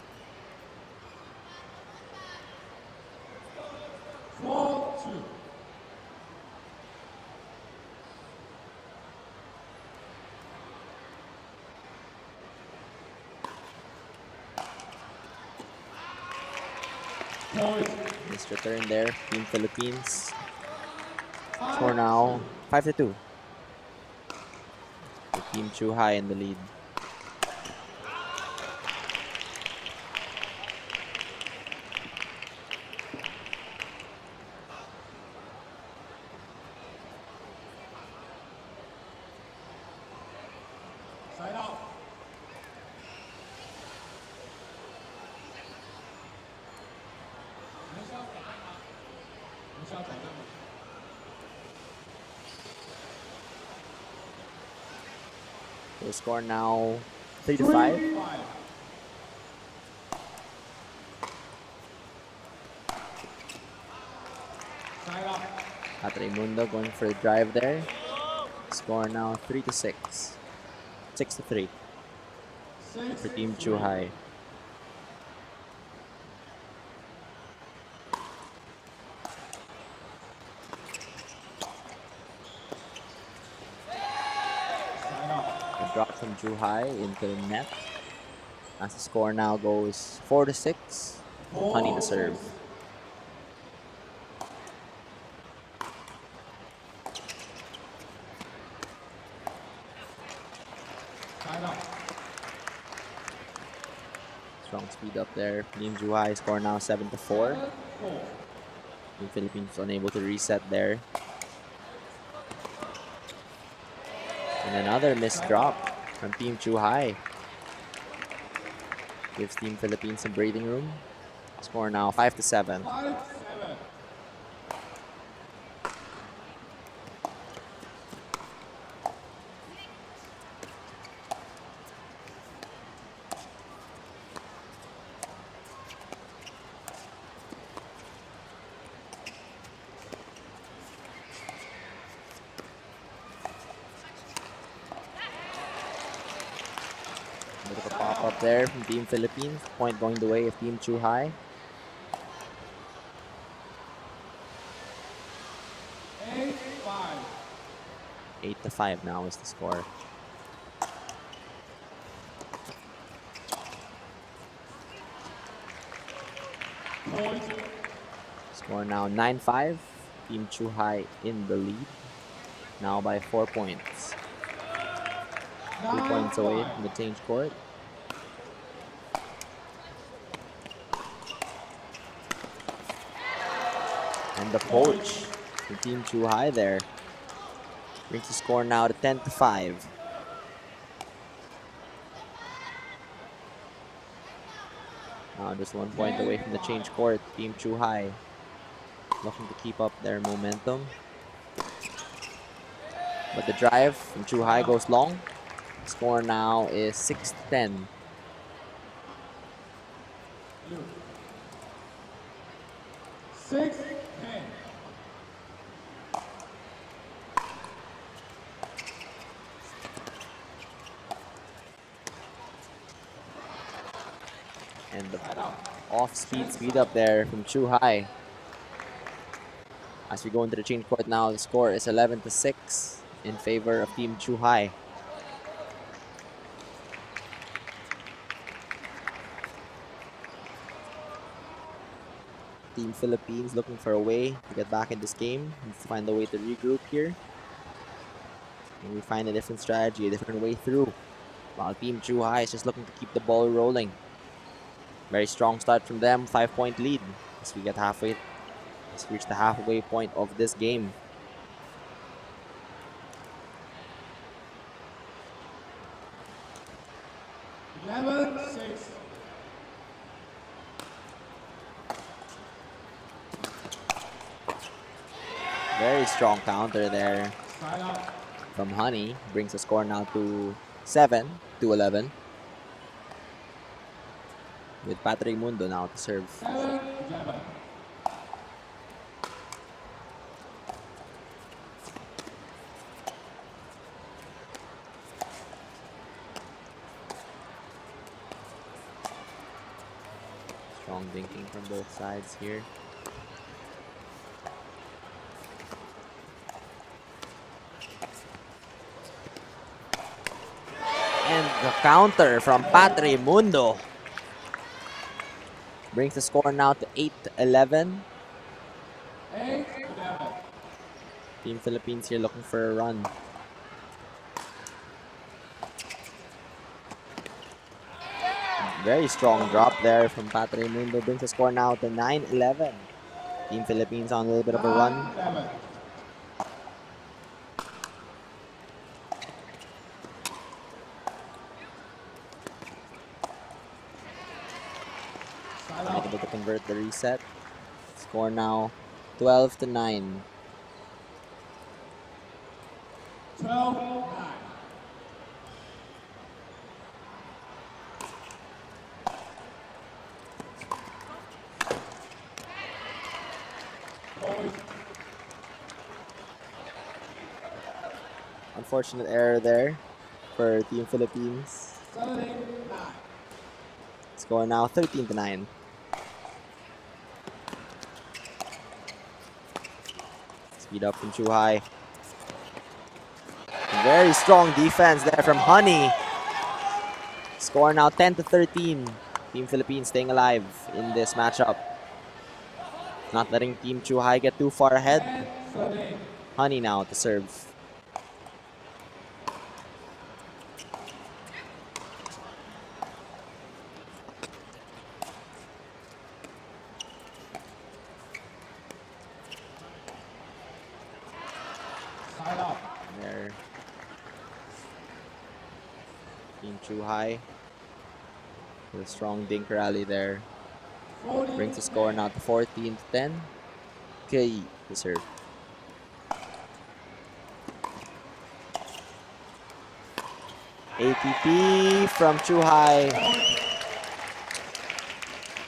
4-2. Point. Missed return there, Team Philippines. Score now 5-2. The Team Chuhai in the lead. Side out. The score now 3-5. 3-5. Side out. At Raimundo going for the drive there. Score now 3-6. 6-3 for Team Chuhai. A drop from Chuhai into the net. As the score now goes 4-6. Honey to serve. Strong speed up there. Team Chuhai score now 7-4. The Philippines unable to reset there. And another missed drop from Team Chuhai. Gives Team Philippines some breathing room. Score now 5-7. 5-7. Bit of a pop-up there from Team Philippines. Point going the way of Team Chuhai. 8-5. 8-5 now is the score. Point. Score now 9-5. Team Chuhai in the lead. Now by 4 points. 2 points away from the change court. And the poach for Team Chuhai there brings the score now to 10-5. Now just 1 point away from the change court. Team Chuhai looking to keep up their momentum. But the drive from Chuhai goes long. Score now is 6-10. Six, 10. And the off-speed speed up there from Chuhai. As we go into the change court now, the score is 11-6 in favor of Team Chuhai. Team Philippines looking for a way to get back in this game. Needs to find a way to regroup here. And we find a different strategy, a different way through. While Team Chuhai is just looking to keep the ball rolling. Very strong start from them, 5-point lead. As we get halfway, let's reach the halfway point of this game. Six. Very strong counter there Side up. from Honey. Brings the score now to 7-11. With Patrick Mundo now to serve. 7-11. Strong dinking from both sides here. And the counter from Patrick Mundo brings the score now to 8-11. 8-11. Team Philippines here looking for a run. Very strong drop there from Patrick Mundo. Brings the score now to 9-11. Team Philippines on a little bit of a run. 9-11. Side up. Able to convert the reset. Score now 12-9. 12-9. Point. Unfortunate error there for Team Philippines. 7-9. Score now 13-9. Speed up from Chuhai. Very strong defense there from Honey. Score now 10-13. Team Philippines staying alive in this matchup. Not letting Team Chuhai get too far ahead. 10-13. Honey now to serve. Side up. There. Team Chuhai with a strong dink rally there. 40. Brings the score now to 14-10. KE to serve. ATP from Chuhai.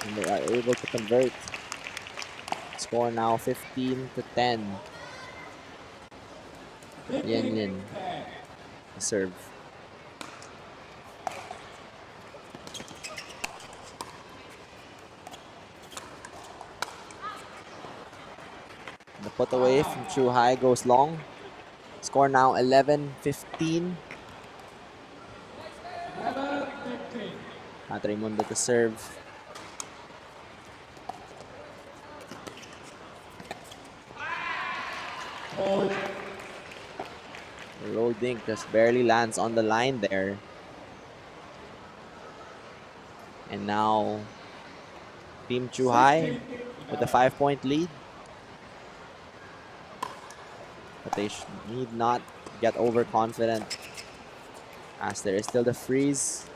And they are able to convert. Score now 15-10. Yen Yin to serve. The put away from Chuhai goes long. Score now 11-15. 11-15. Raimundo to serve. Hold. Roll dink just barely lands on the line there. And now Team Chuhai with a 5-point lead. But they need not get overconfident as there is still the freeze.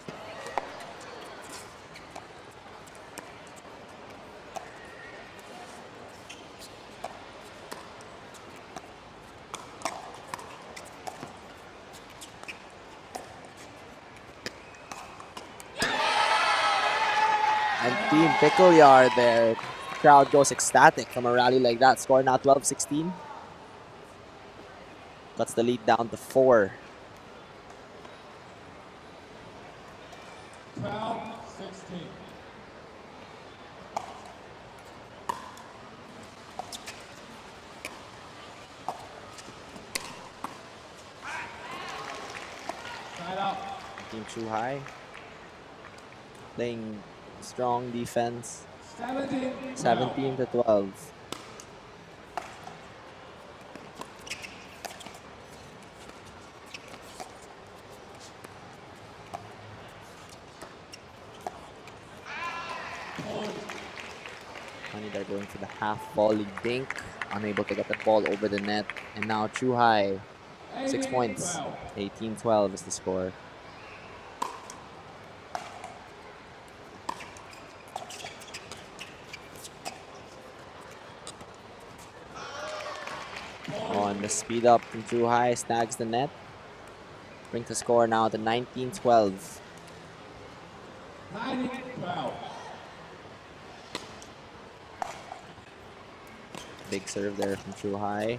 And Team Pickleball there. Crowd goes ecstatic from a rally like that. Score now 12-16. Cuts the lead down to 4. 12-16. Side out. Team Chuhai playing strong defense. 17-12. Funny, they're going for the half volley dink. Unable to get the ball over the net. And now Chuhai, 6 points. 18-12 is the score. On the speed up from Chuhai, snags the net. Brings the score now to 19-12. 19-12. Big serve there from Chuhai.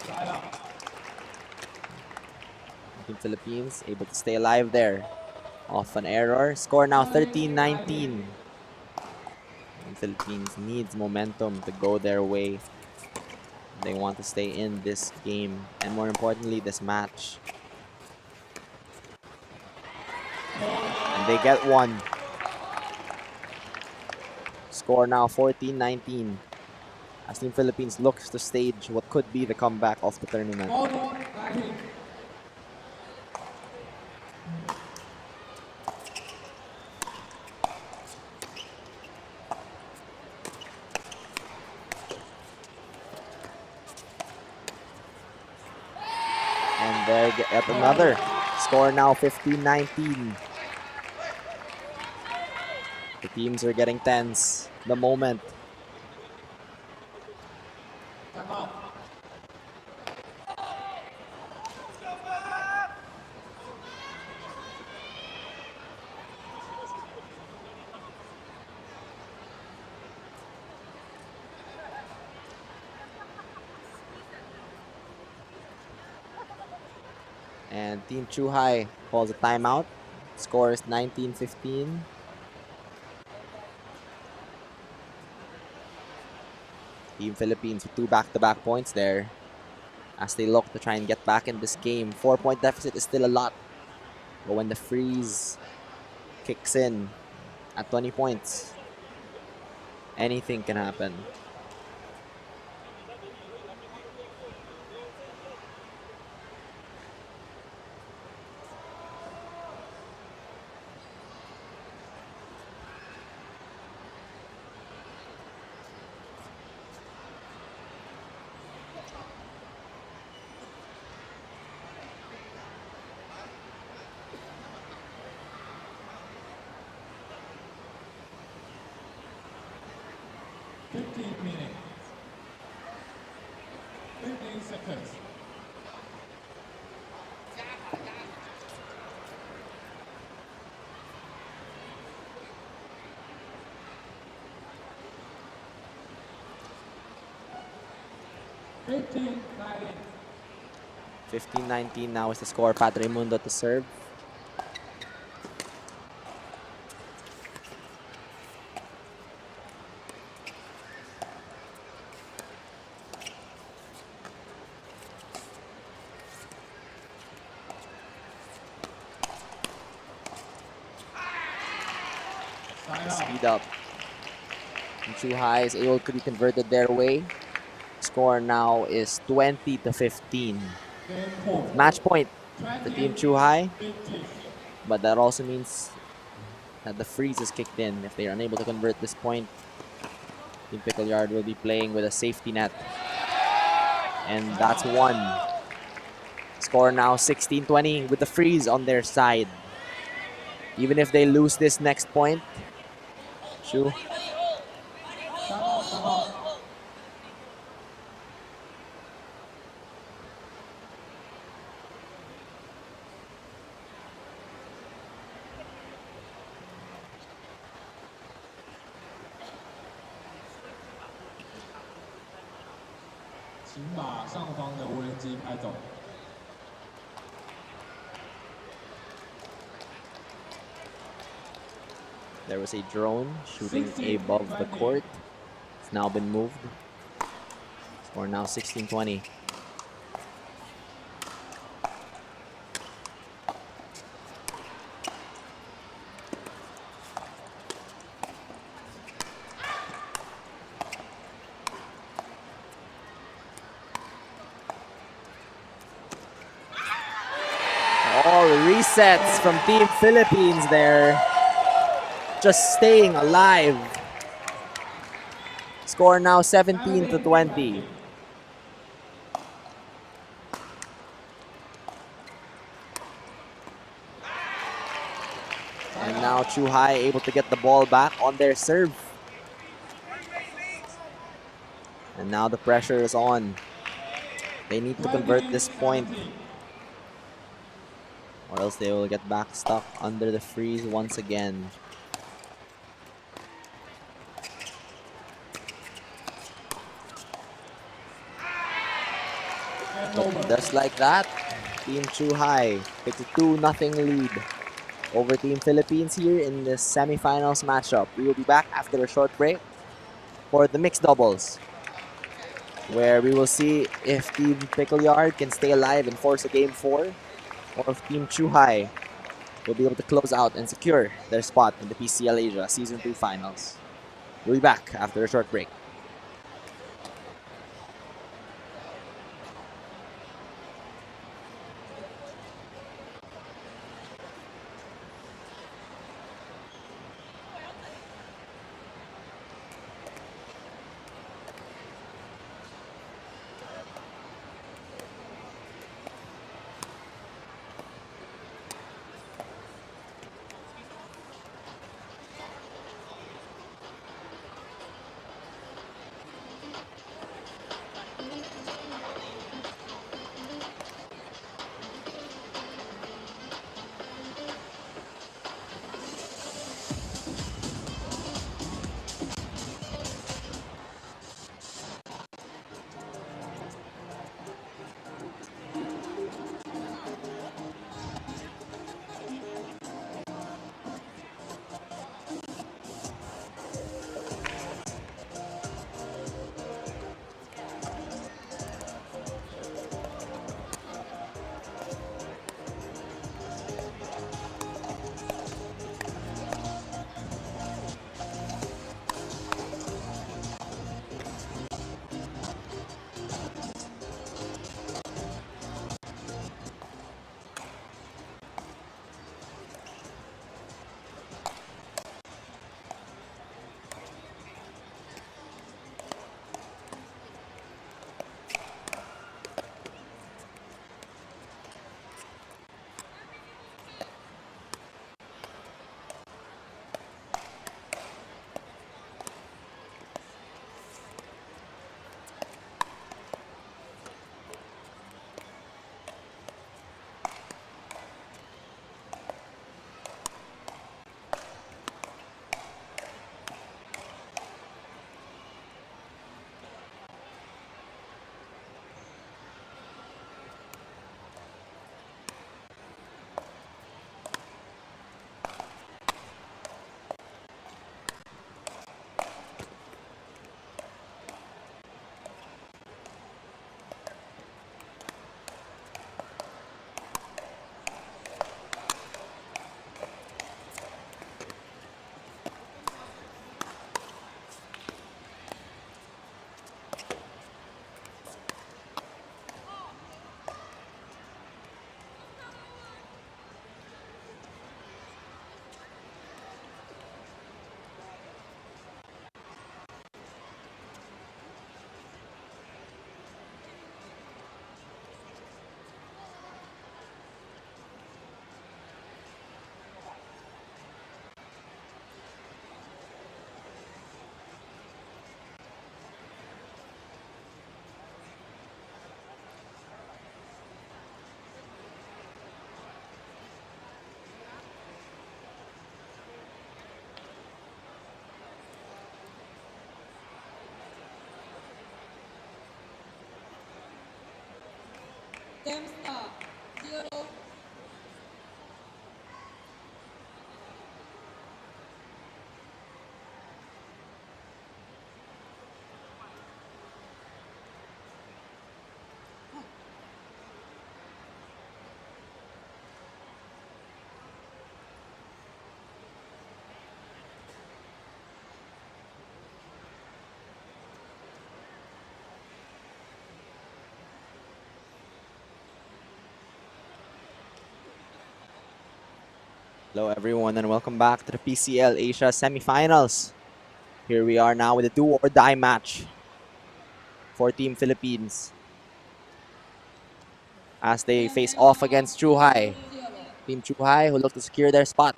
Side out. Team Philippines able to stay alive there. Off an error. Score now 13-19. Team Philippines needs momentum to go their way. They want to stay in this game and more importantly this match. And they get one. Score now 14-19 as Team Philippines looks to stage what could be the comeback of the tournament. And there get another. Score now 15-19. The teams are getting tense. The moment. And Team Chuhai calls a timeout. Score is 19-15. Team Philippines with 2 back-to-back points there as they look to try and get back in this game. 4-point deficit is still a lot. But when the freeze kicks in at 20 points, anything can happen. Minutes. 15 seconds. $15-19. 15-19 now is the score. Raimundo to serve. Lead up. And Chuhai is able to be converted their way. Score now is 20-15. Game point. Match point for Team Chuhai, Vintage. but that also means that the freeze is kicked in. If they are unable to convert this point, Team Pickleyard will be playing with a safety net. And that's one. Score now 16-20 with the freeze on their side. Even if they lose this next point, Chu, there was a drone shooting above the court. It's now been moved. Score now 16-20. All resets from Team Philippines there. Just staying alive. Score now 17-20. And now Chuhai able to get the ball back on their serve. And now the pressure is on. They need to convert this point, or else they will get back stuck under the freeze once again. But just like that, Team Chuhai takes a 2-0 lead over Team Philippines here in the semifinals matchup. We will be back after a short break for the mixed doubles, where we will see if Team Pickleyard can stay alive and force a Game 4, or if Team Chuhai will be able to close out and secure their spot in the PCL Asia Season 2 Finals. We'll be back after a short break. Game start. 0. Hello, everyone, and welcome back to the PCL Asia semifinals. Here we are now with a do or die match for Team Philippines as they face off against Chuhai. 0. Team Chuhai, who look to secure their spot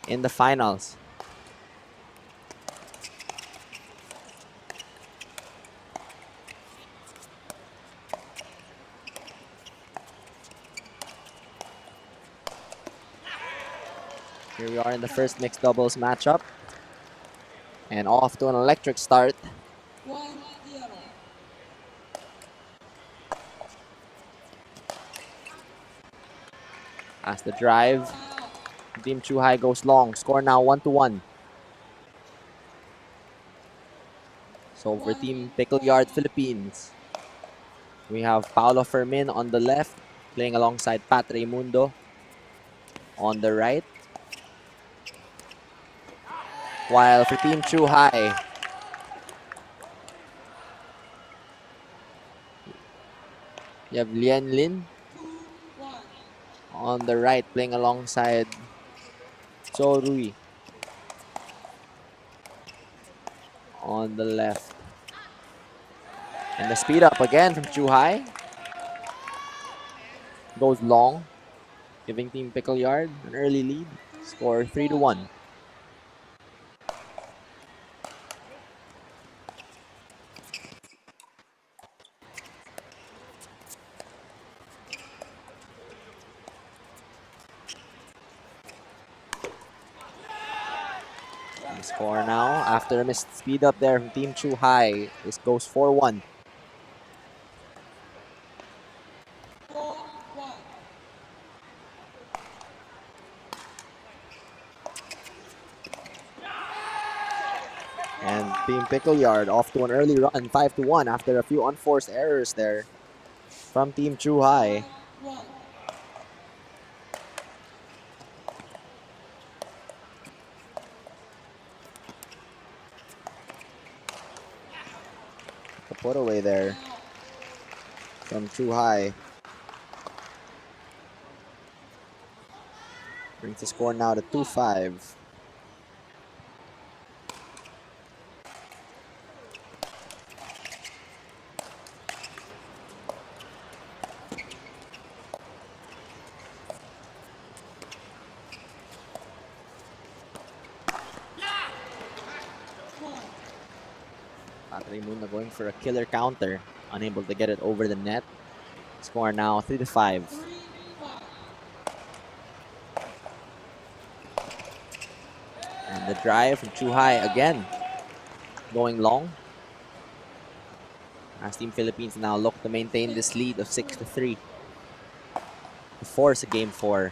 in the finals. Here we are in the first mixed doubles matchup. And off to an electric start. 1. 0. As the drive, Out. Team Chuhai goes long. Score now 1-1. So for Team Pickle Yard Philippines, we have Paolo Fermin on the left, playing alongside Pat Raimundo on the right. While for Team Chuhai, you have Lian Lin 2. 1. on the right, playing alongside Cho Rui on the left. And the speed up again from Chuhai goes long, giving Team Pickle Yard an early lead. Score 3-1. The score now, after a missed speed up there from Team Chuhai, this goes 4-1. 4. 1. And Team Pickle Yard off to an early run, 5-1 after a few unforced errors there from Team Chuhai. 1. The put away there from Chuhai brings the score now to 2-5. Raimundo going for a killer counter, unable to get it over the net. Score now 3-5. 3. 5. And the drive from Chuhai again, going long. As Team Philippines now look to maintain this lead of 6-3 to force a game 4.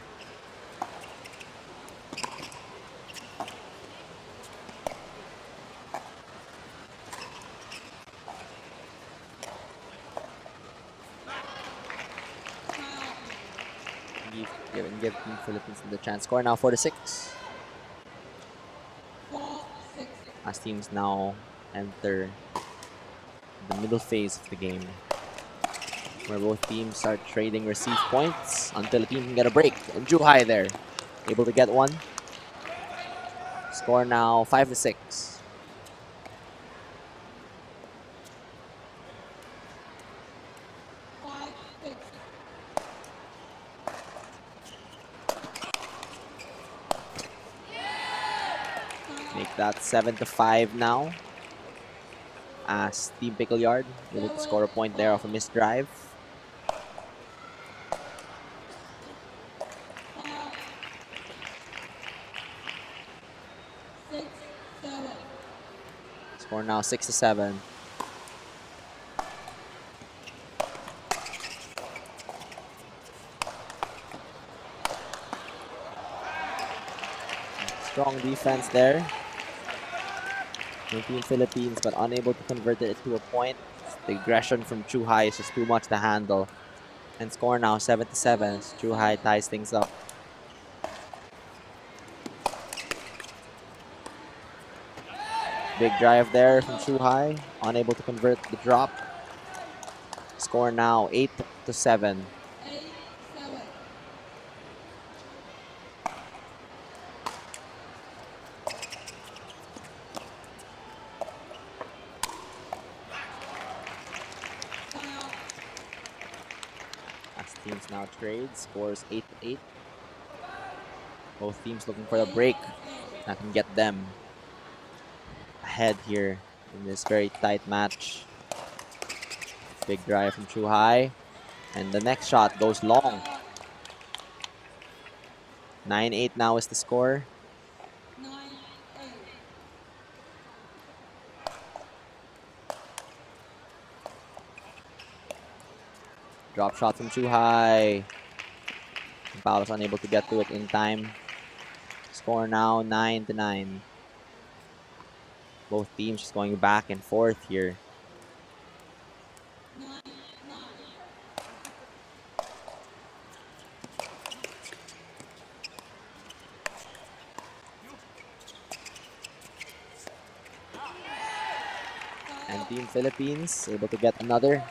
Give Team Philippines the chance. Score now 4-6. 4. 6. As teams now enter the middle phase of the game, where both teams start trading receive points until a team can get a break. And Chuhai there, able to get one. Score now 5-6. 5. 6. Make that 7-5 now. As Team Pickle Yard able to score a point there off a missed drive. 6. 7. Score now 6-7. Strong defense there. The Team Philippines, but unable to convert it into a point. The aggression from Chuhai is just too much to handle. And score now 7-7 as Chuhai ties things up. Big drive there from Chuhai, unable to convert the drop. Score now 8-7. 8-7. As teams now trade, scores 8-8. Both teams looking for a break that can get them ahead here in this very tight match. Big drive from Chuhai. And the next shot goes long. 9-8 now is the score. 9-8. Drop shot from Chuhai. Paolo's unable to get to it in time. Score now 9-9. Both teams just going back and forth here. 9-9. And Team Philippines able to get another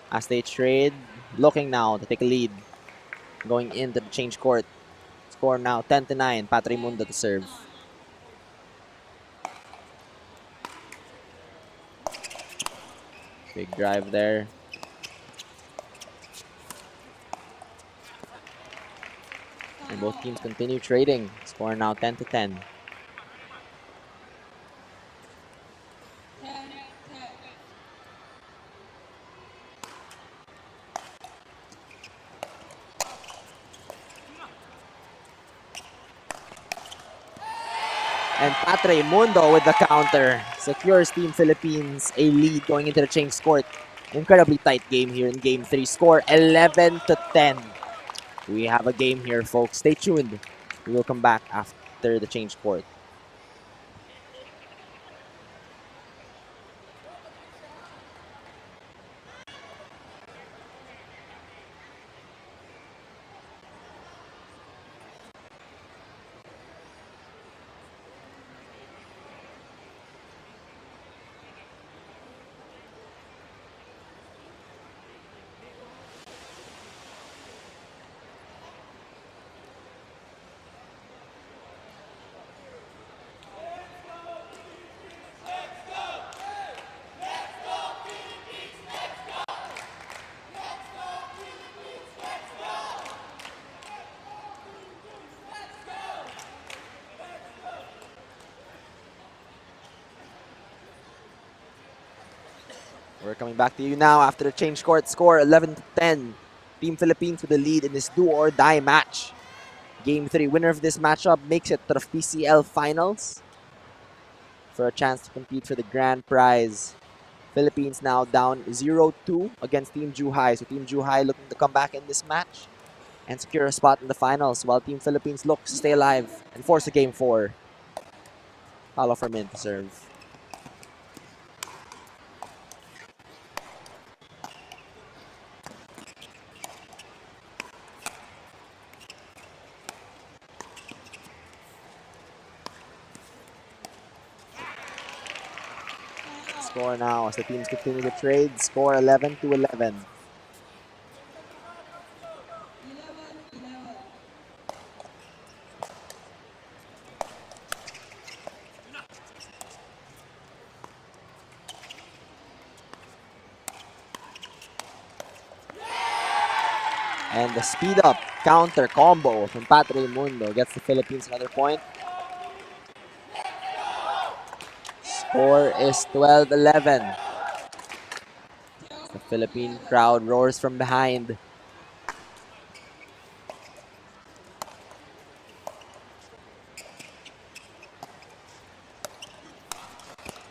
as they trade. Looking now to take a lead. Going into the change court. Score now 10-9. Patrimundo to serve. Big drive there. And both teams continue trading. Score now 10-10. 10-10. And Patrimundo with the counter secures Team Philippines a lead going into the change court. Incredibly tight game here in Game 3. Score 11-10. We have a game here, folks. Stay tuned. We will come back after the change court. We're coming back to you now after the change court. Score 11-10. Team Philippines with the lead in this do or die match. Game 3 winner of this matchup makes it to the PCL finals for a chance to compete for the grand prize. Philippines now down 0-2 against Team Juhai. So Team Juhai looking to come back in this match and secure a spot in the finals, while Team Philippines looks to stay alive and force a Game 4. Paolo Fermin to serve. Score now as the teams continue to trade. Score 11-11. 11-11. And the speed up counter combo from Patrimundo gets the Philippines another point. Score is 12-11. The Philippine crowd roars from behind.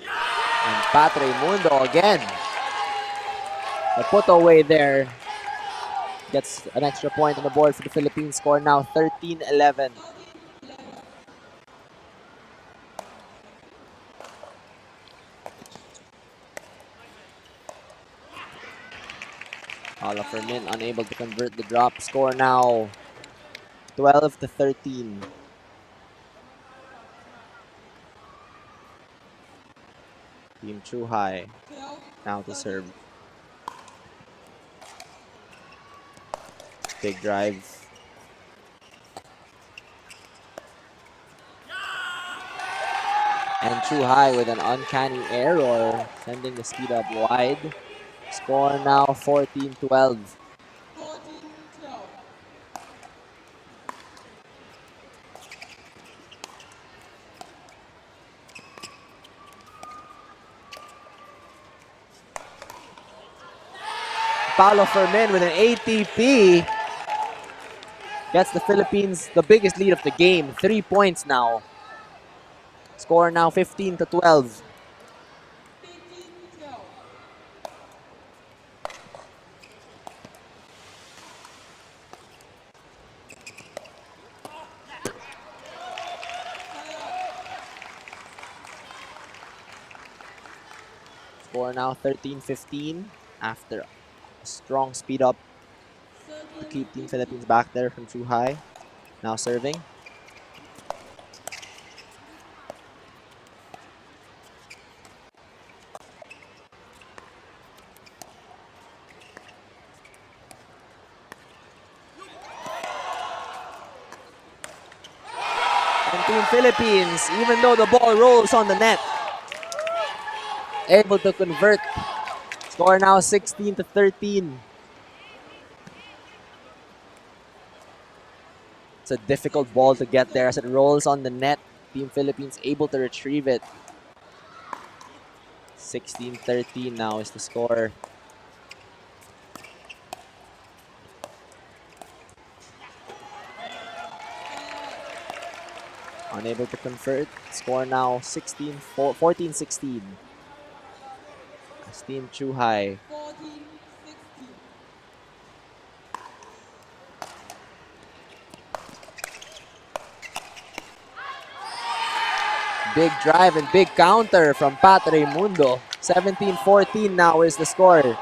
And Patrimundo again. The put away there gets an extra point on the board for the Philippines. Score now 13-11. Paula Fermin unable to convert the drop. Score now 12-13. Team Chuhai 12, now to 13. serve. Big drive. And Chuhai with an uncanny error, sending the speed up wide. Score now 14-12. 14, 12. Paulo Fermin with an ATP gets the Philippines the biggest lead of the game. 3 points now. Score now 15-12. 15, 12. Score now 13-15 after a strong speed up to 13, keep Team 15. Philippines back there from Chuhai. Now serving. And Team Philippines, even though the ball rolls on the net, able to convert. Score now 16-13. It's a difficult ball to get there as it rolls on the net. Team Philippines able to retrieve it. 16-13 now is the score. Unable to convert. Score now 14-16. As Team Chuhai 14, 16. big drive and big counter from Pat Raimundo. 17-14 now is the score. 17,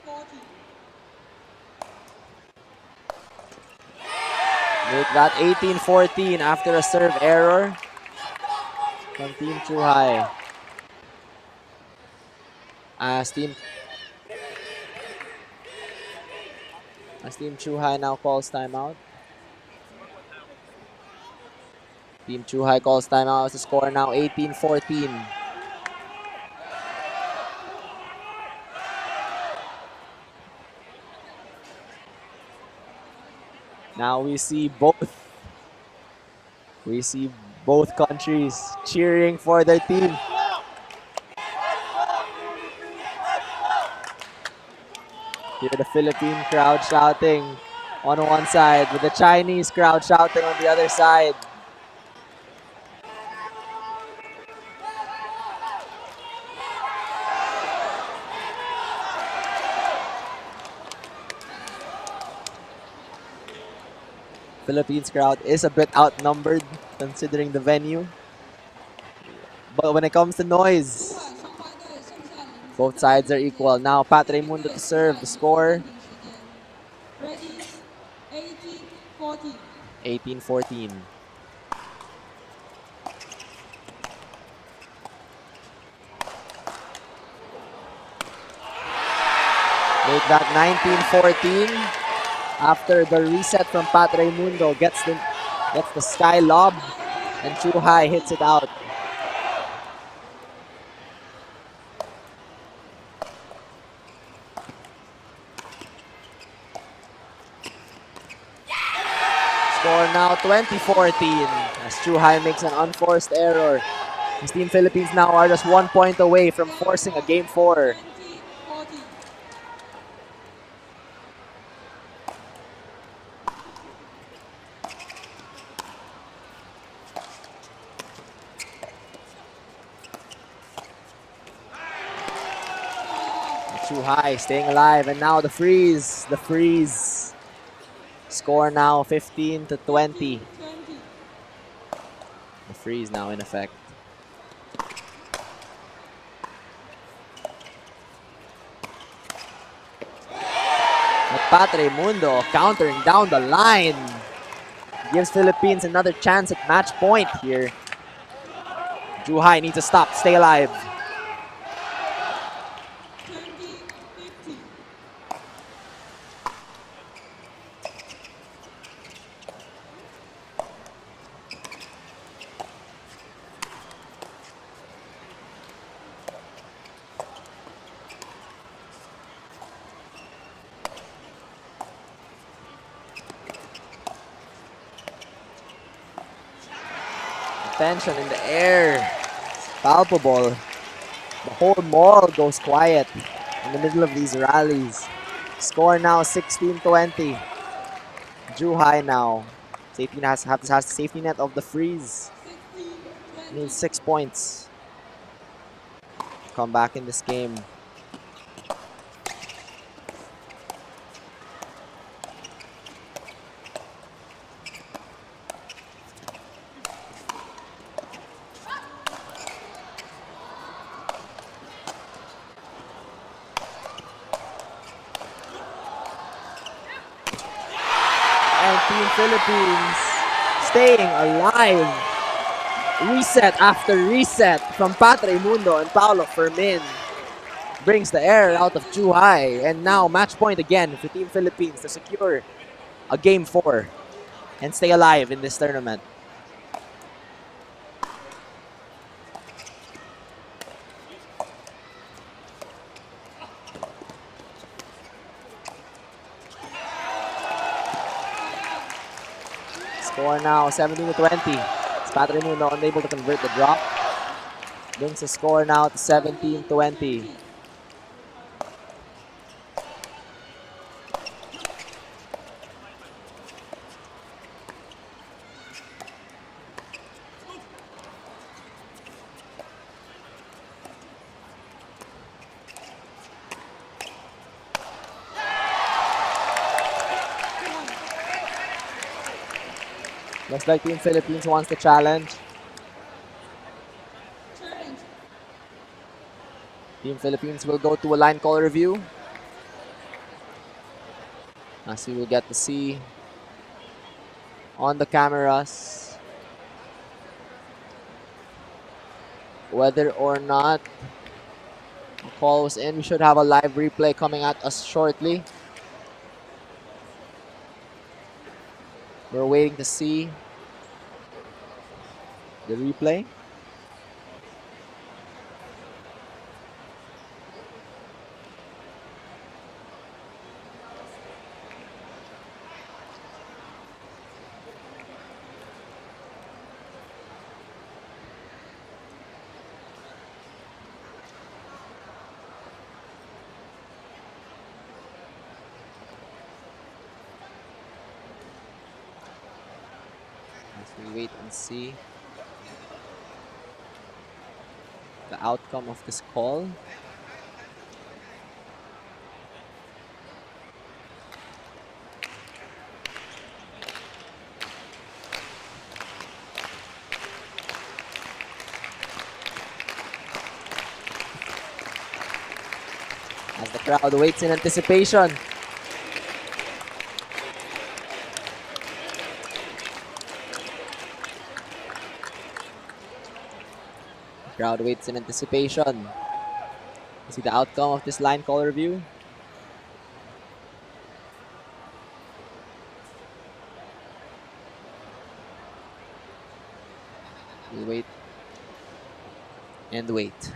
14. Make that 18-14 after a serve error from Team Chuhai. As Team Chuhai now calls timeout. Team Chuhai calls timeout as the score now 18-14. Now we see both countries cheering for their team. Here the Philippine crowd shouting on one side with the Chinese crowd shouting on the other side. Philippines crowd is a bit outnumbered considering the venue. But when it comes to noise, 出海双方队剩下0 both sides are equal. Now Pat Raimundo to serve. The score 暂停时间 Ready, 18, 14. 18-14. Make that 19-14 after the reset from Pat Raimundo gets the sky lob and Chuhai hits it out. Score now 20-14 as Chuhai makes an unforced error. His Team Philippines now are just 1 point away from forcing a game 4. 20, 14. Chuhai staying alive, and now the freeze. Score now 15-20. 20. The freeze now in effect. Patre Mundo countering down the line. Gives Philippines another chance at match point here. Zhuhai needs to stop, stay alive. 20-50. Tension in the air. Palpable. The whole mall goes quiet in the middle of these rallies. Score now 16-20. Zhuhai now. Safety has the safety net of the freeze. 60-20. Needs 6 points. Come back in this game. And Team Philippines staying alive. Reset after reset from Patre Mundo and Paulo Fermin. Brings the air out of Zhuhai. And now match point again for Team Philippines to secure a game 4 and stay alive in this tournament. Score now 17-20. Patre Mundo unable to convert the drop. Brings the score now to 17-20. Looks like Team Philippines wants the challenge. Challenge. Team Philippines will go to a line call review. As we will get to see on the cameras whether or not the call was in. We should have a live replay coming at us shortly. We're waiting to see the replay. We wait and see the outcome of this call. As the crowd waits in anticipation. Crowd waits in anticipation to see the outcome of this line call review. We wait and wait.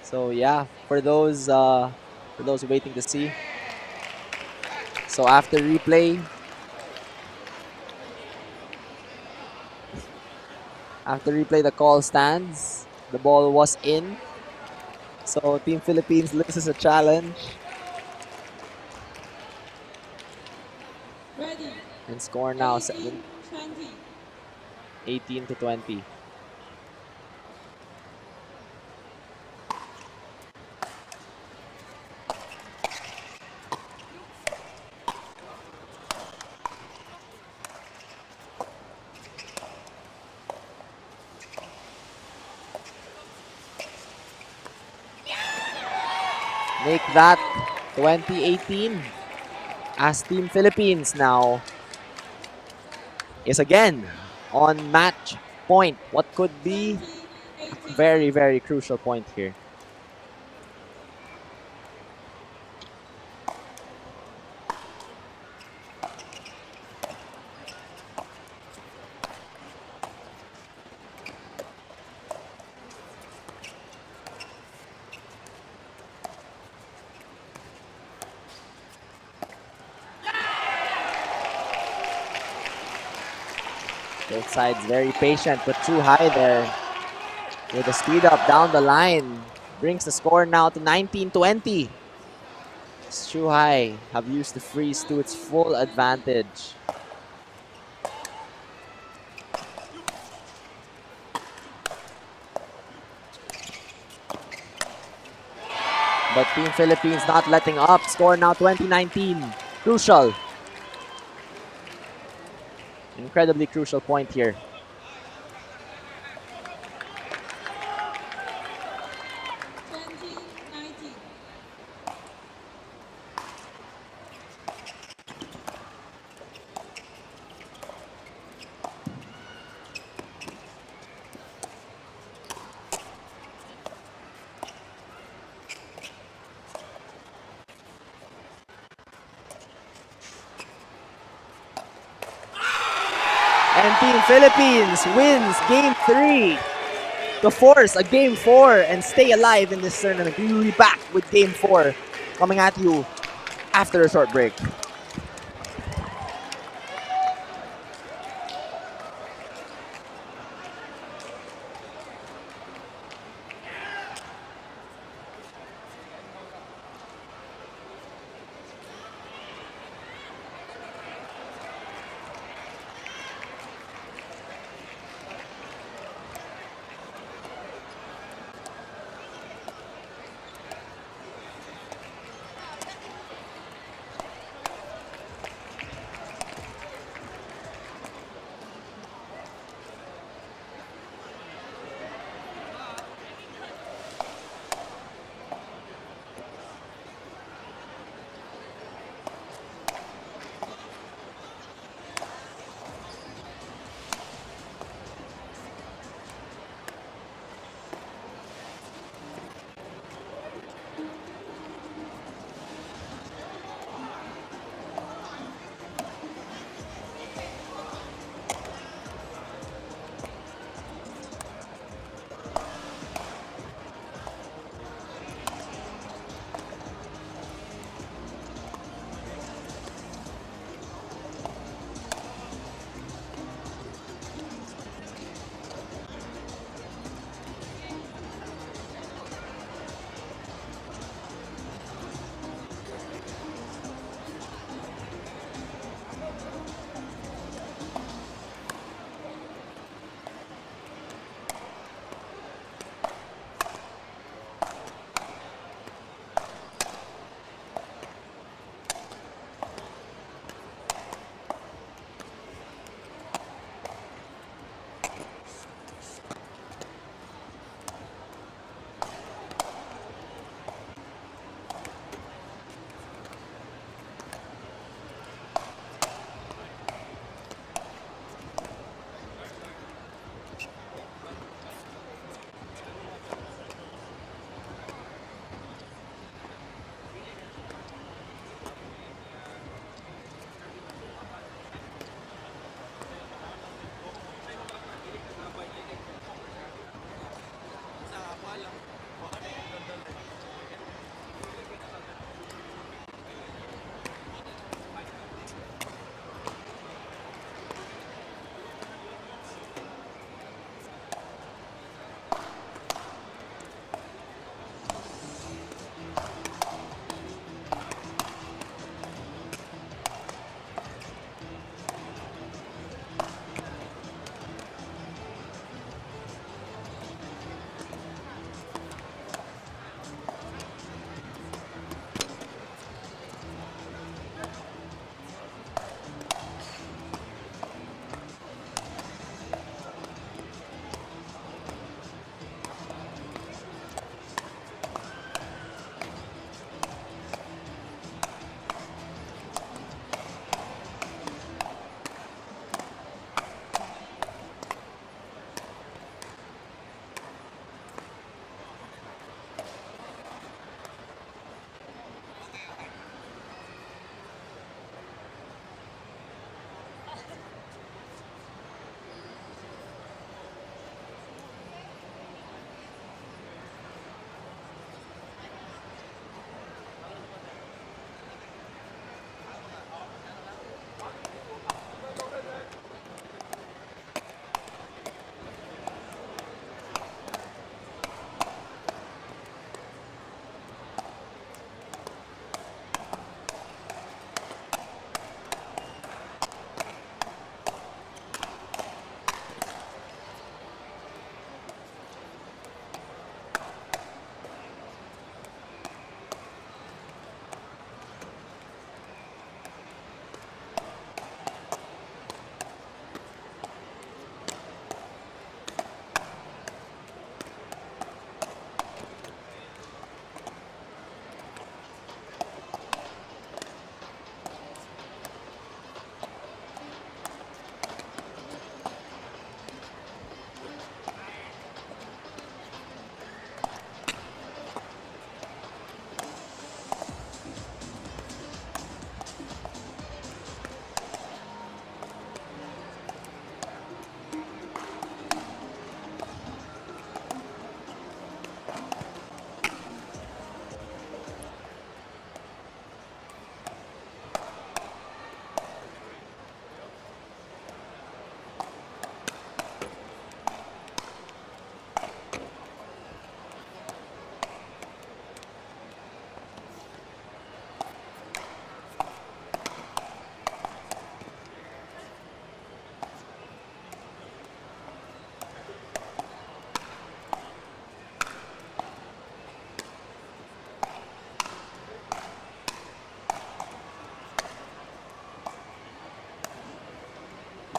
So yeah, for those waiting to see. So after replay, the call stands. The ball was in. So Team Philippines loses a challenge. Ready. And score now 18-20. 18-20. make that 2018 as Team Philippines now is again on match point. What could be 2018. very, very crucial point here. Both sides very patient, but too high there. With a speed up down the line. Brings the score now to 19-20. High have used the freeze to its full advantage. But Team Philippines not letting up. Score now 2019. Crucial. Incredibly crucial point here. 2019. And Team Philippines wins Game 3 to force a Game 4 and stay alive in this tournament. We will be back with Game 4 coming at you after a short break.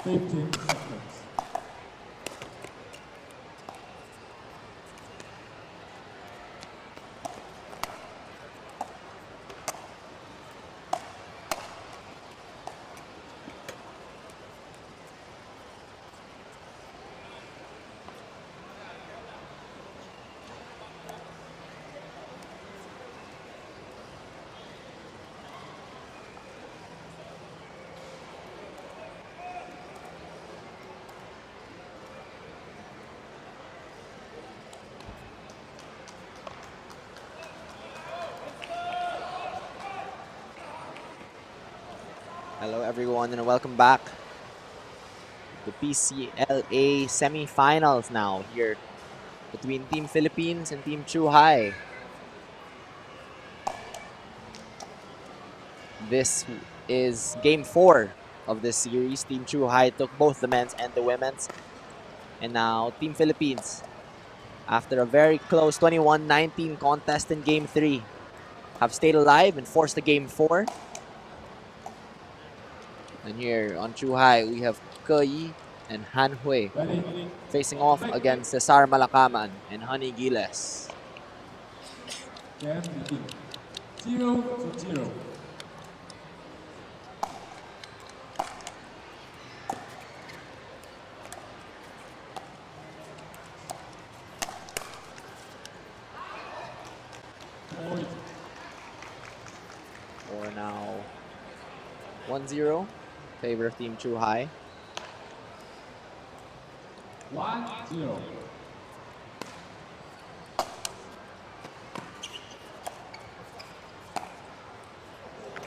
15 seconds. Hello everyone and welcome back. The PCLA semifinals now here between Team Philippines and Team Chuhai. This is game 4 of this series. Team Chuhai took both the men's and the women's. And now Team Philippines, after a very close 21-19 contest in game 3, have stayed alive and forced a game 4. And here on Chuhai, we have Ke and Han Hui facing off against Cesar Malakaman and Honey Giles. Game begin. 0-0. Point. Or now 1-0 favor of Team Chuhai. 1-0.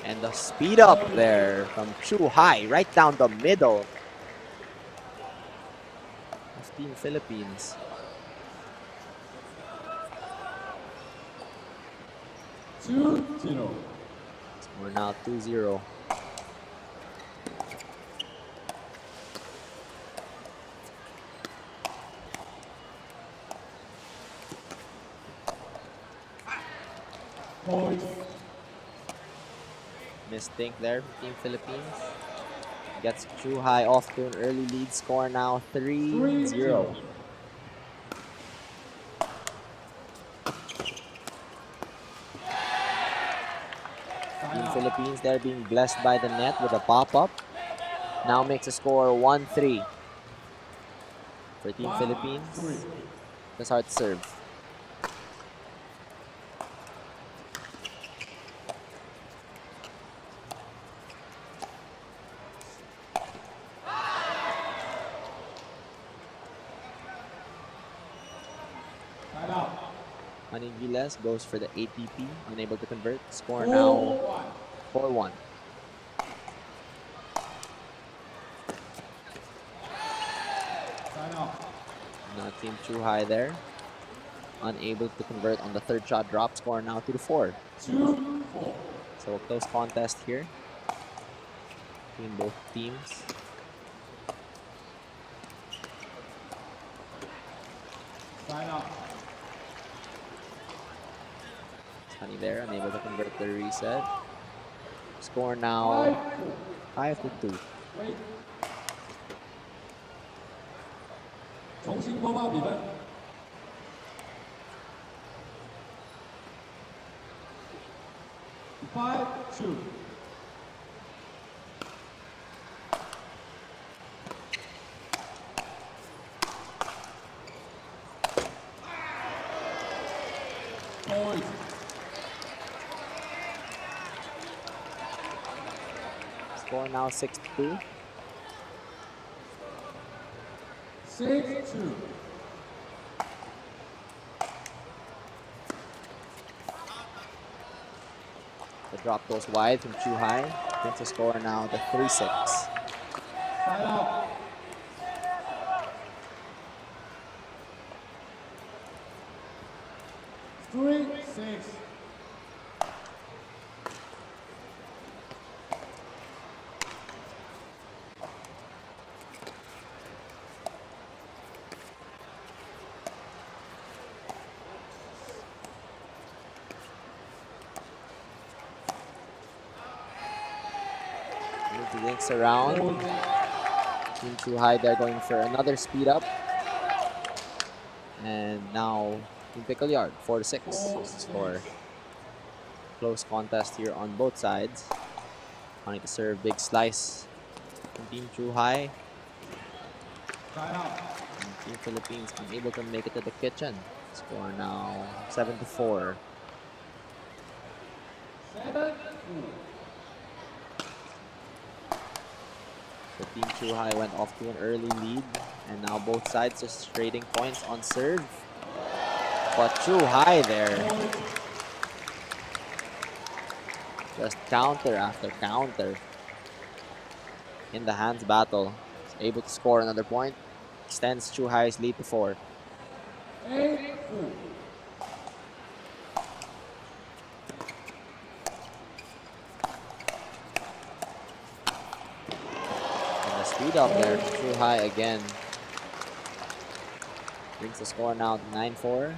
And the speed up there from Chuhai right down the middle of Team Philippines. We're now 2-0. Point. Mistake there for Team Philippines. Gets Chuhai off to an early lead. Score now 3-0. Team Philippines there being blessed by the net with a pop-up. Now makes a score 1-3 for Team Philippines. The start serve. Honey Giles goes for the ATP, unable to convert. Score now 4-1. Now Team Chuhai there, unable to convert on the third shot drop. Score now 2-4. So a close contest here between both teams. Honey there, unable to convert the reset. Score now 5-2. Point. Score now 6-2. 6-2. The drop goes wide from Chuhai. Brings the score now to 3-6. Side out. 3-6. Move the links around. Team Chuhai, they're going for another speed up. And now Team Pickleyard, 4-6 score. Close contest here on both sides. Trying to serve big slice from Team Chuhai. And Team Philippines unable to make it to the kitchen. Score now 7-4. So Team Chuhai went off to an early lead, and now both sides just trading points on serve. But Chuhai there, just counter after counter in the hands battle. Is able to score another point, extends Chuhai's lead to 4. Speed up there to Chuhai again. Brings the score now to 9-4.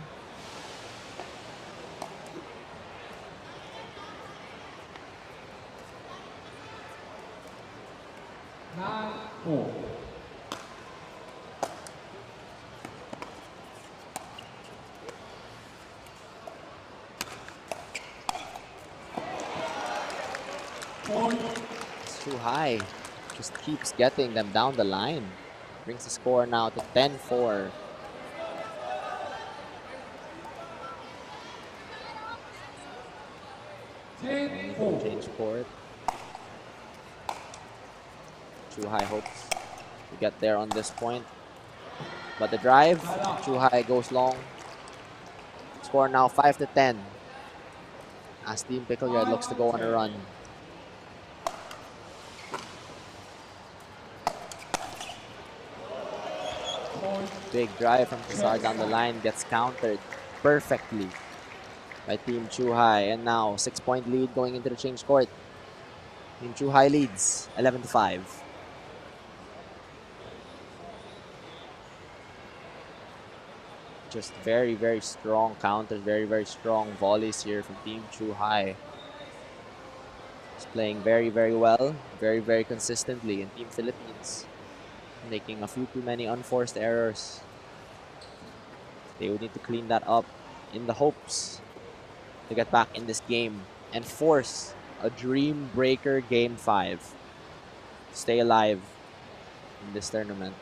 It's Chuhai. Just keeps getting them down the line. Brings the score now to 10-4. Change court. Chuhai hopes to get there on this point. But the drive, Chuhai goes long. Score now 5-10. As Team Pickleyard looks to go on a run. Big drive from Casar down the line, gets countered perfectly by Team Chuhai. And now 6-point lead going into the change court. Team Chuhai leads 11-5. Just very, very strong counters, very, very strong volleys here from Team Chuhai. Just playing very, very well, very, very consistently. And Team Philippines making a few too many unforced errors. They would need to clean that up in the hopes to get back in this game and force a dream breaker game 5 to stay alive in this tournament.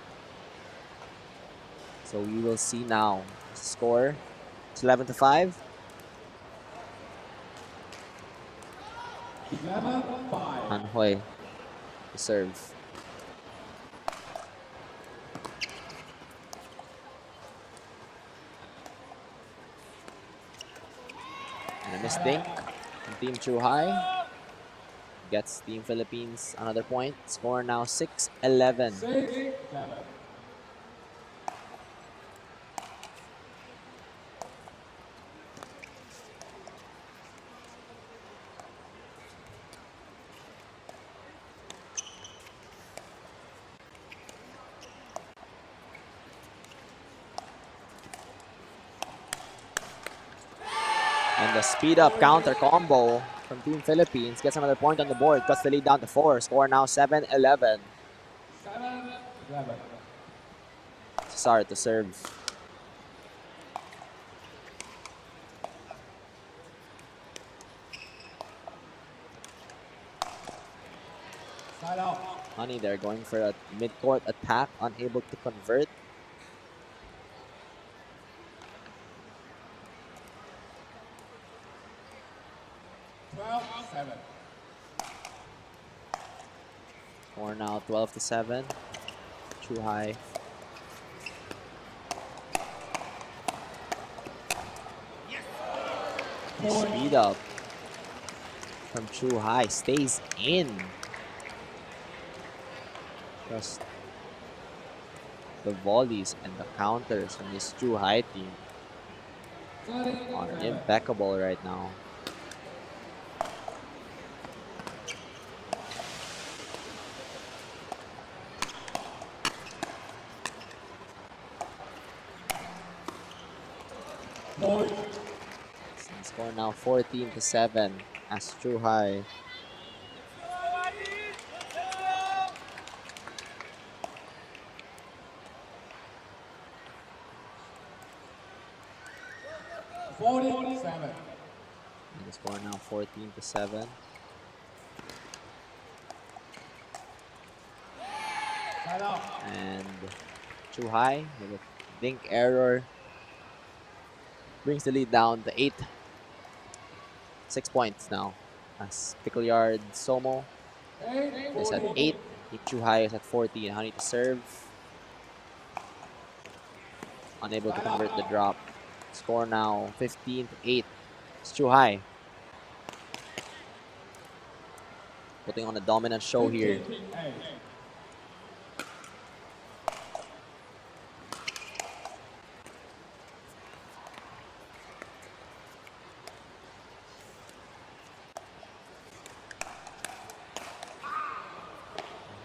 So we will see now. The score, it's 11-5. 11-5. Hanhoy to serve. And a mistake from Team Chuhai. Gets Team Philippines another point. Score now 6-11. 6-11. And the speed up counter combo from Team Philippines gets another point on the board. Cuts the lead down to 4. Score now 7-11. 7-11. Start to serve. Side out. Honey, they're going for a mid-court attack, unable to convert. Score now 12-7. Chuhai. Speed up from Chuhai stays in. Just the volleys and the counters from this Chuhai team are impeccable right now. Score now 14-7 as Chuhai 47. And the score now 14-7. Side out. And Chuhai with a dink error brings the lead down to 8. 6 points now. As Pickle Yard Somo is at 8. Team Chuhai is at 14. Honey to serve. Unable to convert the drop. Score now 15-8. It's Chuhai putting on a dominant show here.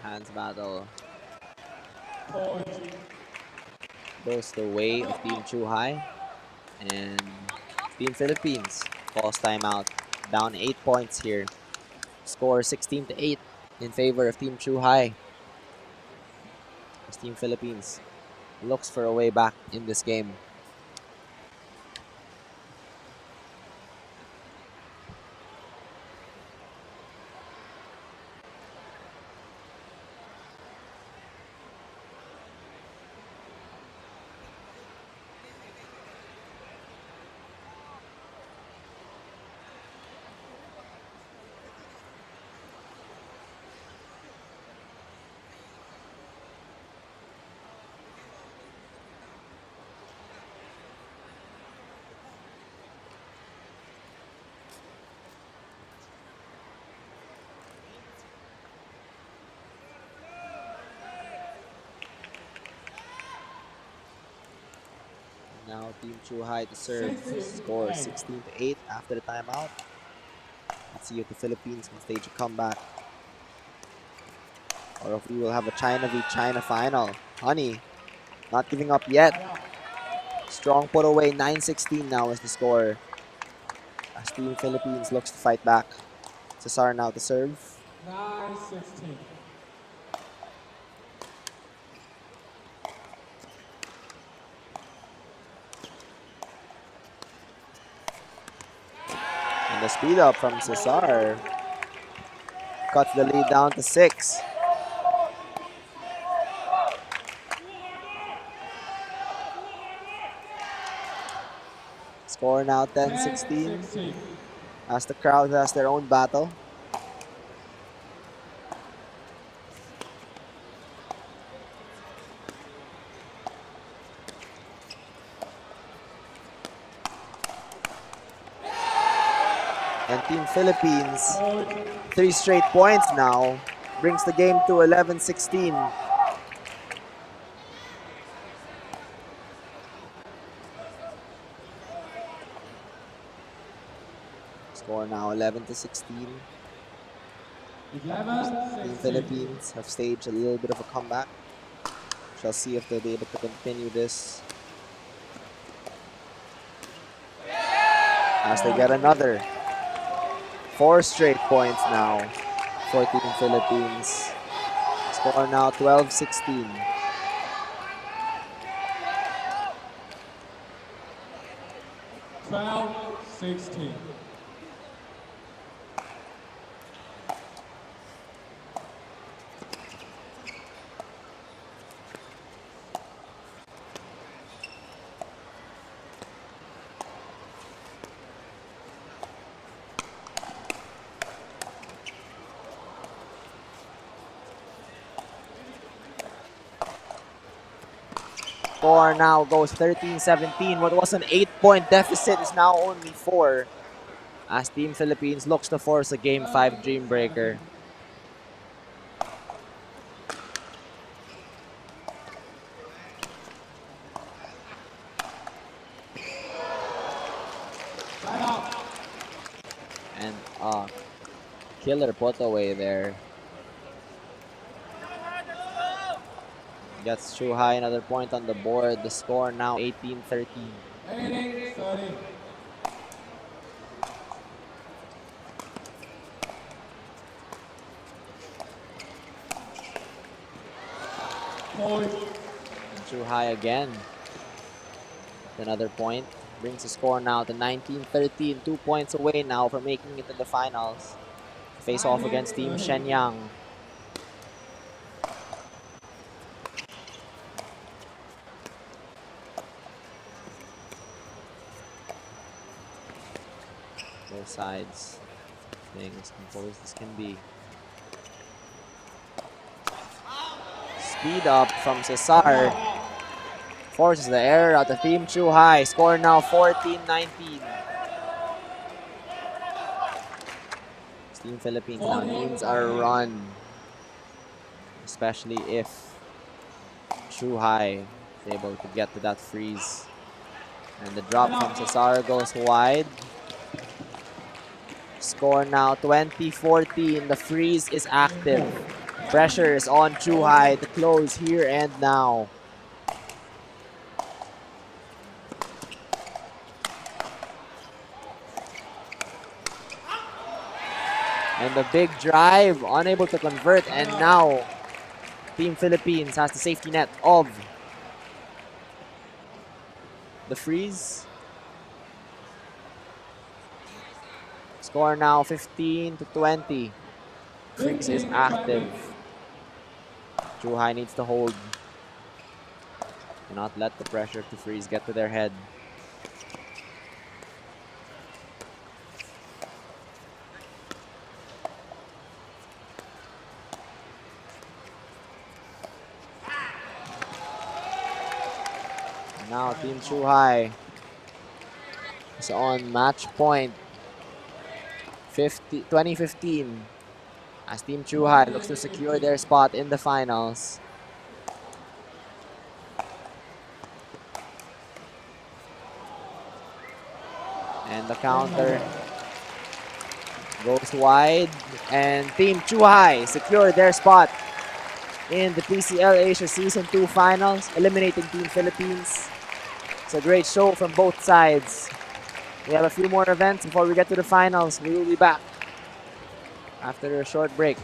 Hands battle goes the way of Team Chuhai, and Team Philippines calls timeout. Down 8 points here. Score 16-8 in favor of Team Chuhai. As Team Philippines looks for a way back in this game. Now Team Chuhai to serve. Score 16-8 after the timeout. Let's see if the Philippines can stage a comeback, or if we will have a China v China final. Honey not giving up yet. Strong put away. 9-16 now is the score, as Team Philippines looks to fight back. Cesar now to serve. 9-16. And the speed up from Cesar cuts the lead down to 6. Score now 10-16 as the crowd has their own battle. And Team Philippines, 3 straight points now, brings the game to 11-16. Score now 11-16. Team Philippines have staged a little bit of a comeback. Shall see if they'll be able to continue this, as they get another 4 straight points now for Team Philippines. Score now 12-16. (12-16). Score now goes 13-17. What was an 8-point deficit is now only 4, as Team Philippines looks to force a Game 5 dream breaker. And killer put away there. Gets Chuhai another point on the board. The score now 18-13. 18-13. Chuhai again. Another point. brings the score now to 19-13. 2 points away now from making it to the finals. Face off against Team Shenyang. Both sides staying as composed as can be. Speed up from Cesar. Forces the error out of Team Chuhai. Score now 14-19. Team Philippines now needs a run. Especially if Chuhai is able to get to that freeze. And the drop from Cesar goes wide. Score now 20-14. The freeze is active. Pressure is on Chuhai to close here and now. And the big drive, unable to convert, and now Team Philippines has the safety net of the freeze. Score now 15-20. Freeze is active. Chuhai needs to hold. Cannot let the pressure to freeze get to their head. Now Team Chuhai is on match point 2015 as Team Chuhai looks to secure their spot in the finals. And the counter goes wide, and Team Chuhai secure their spot in the PCL Asia Season 2 finals, eliminating Team Philippines. It's a great show from both sides. We have a few more events before we get to the finals. We will be back after a short break.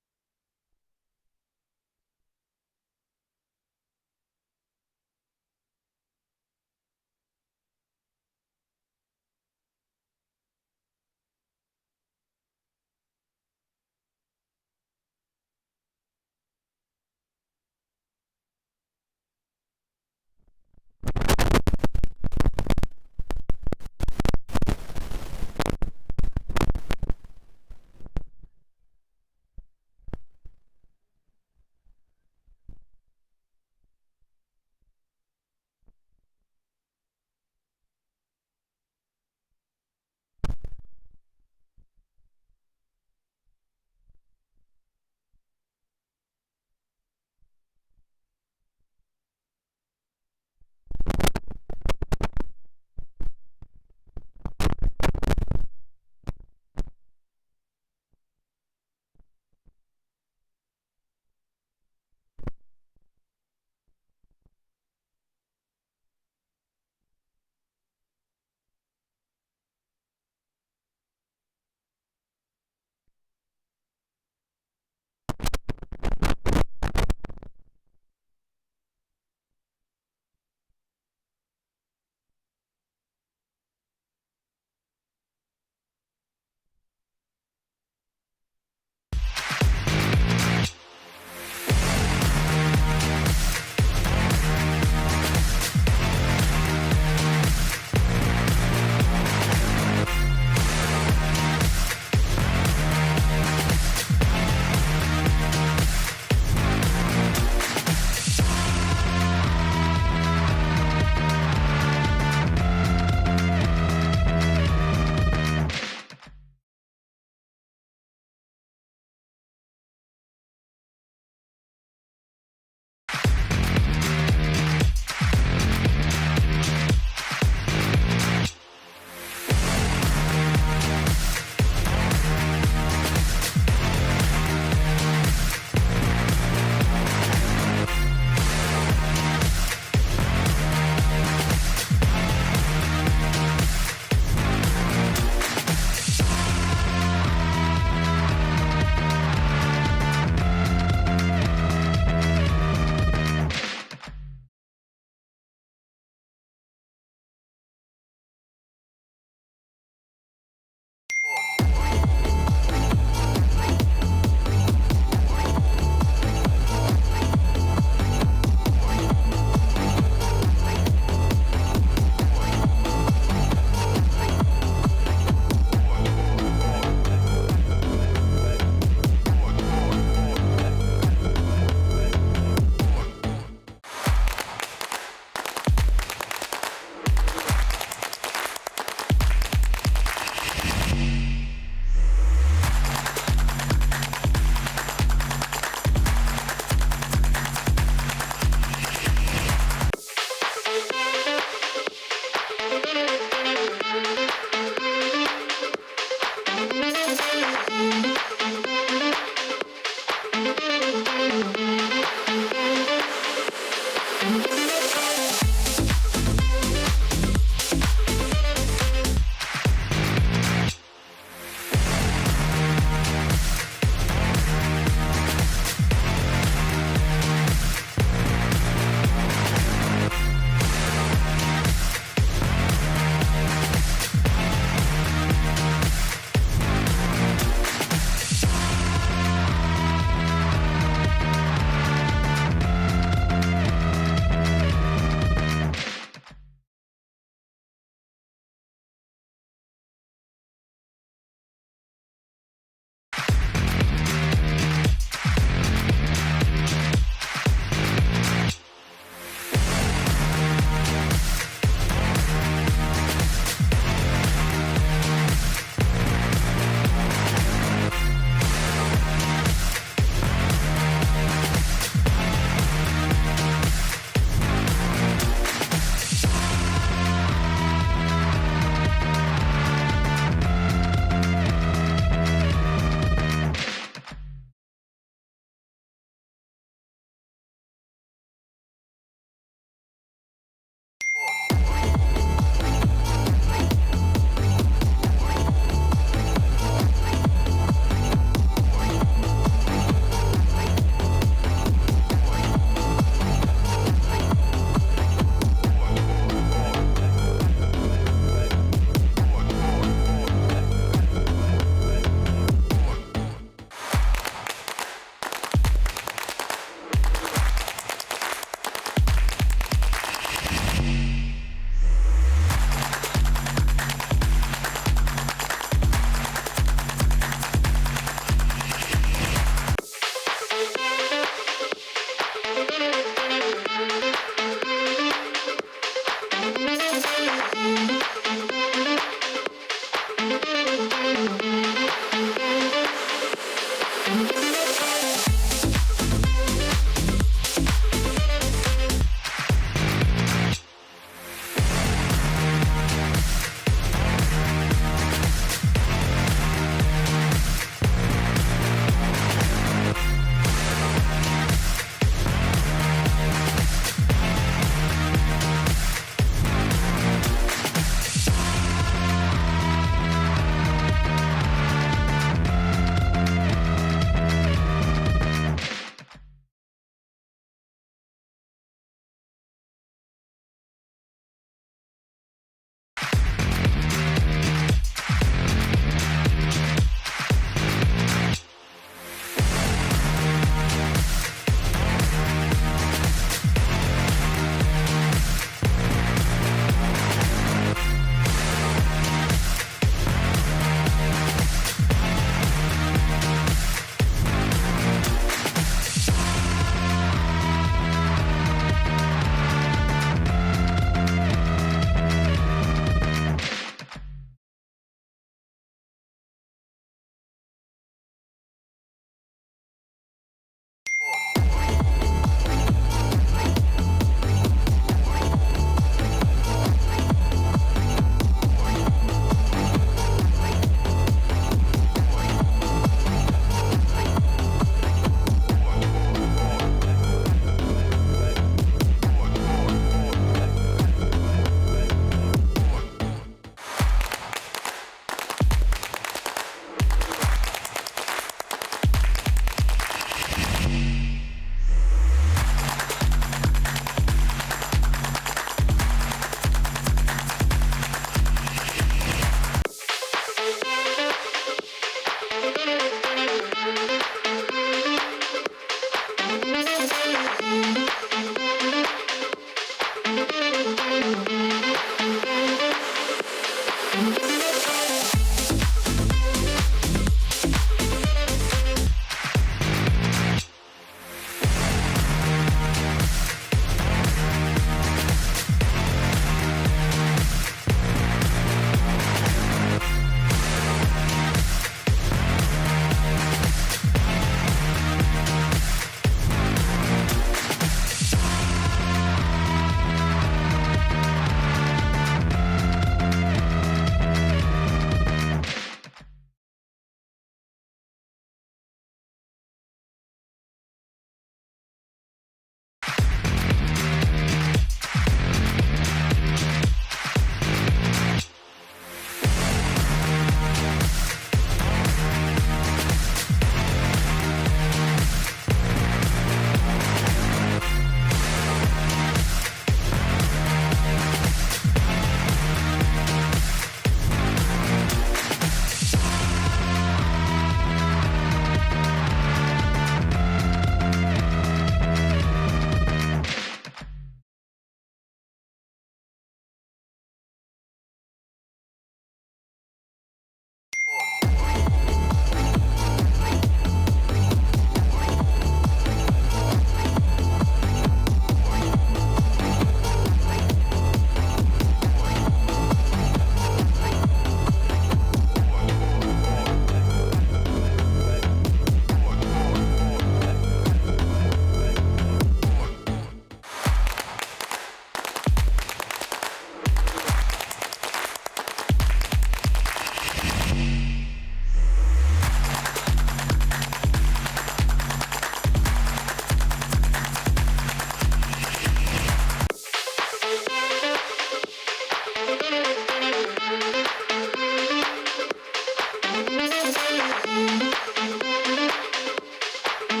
0-0，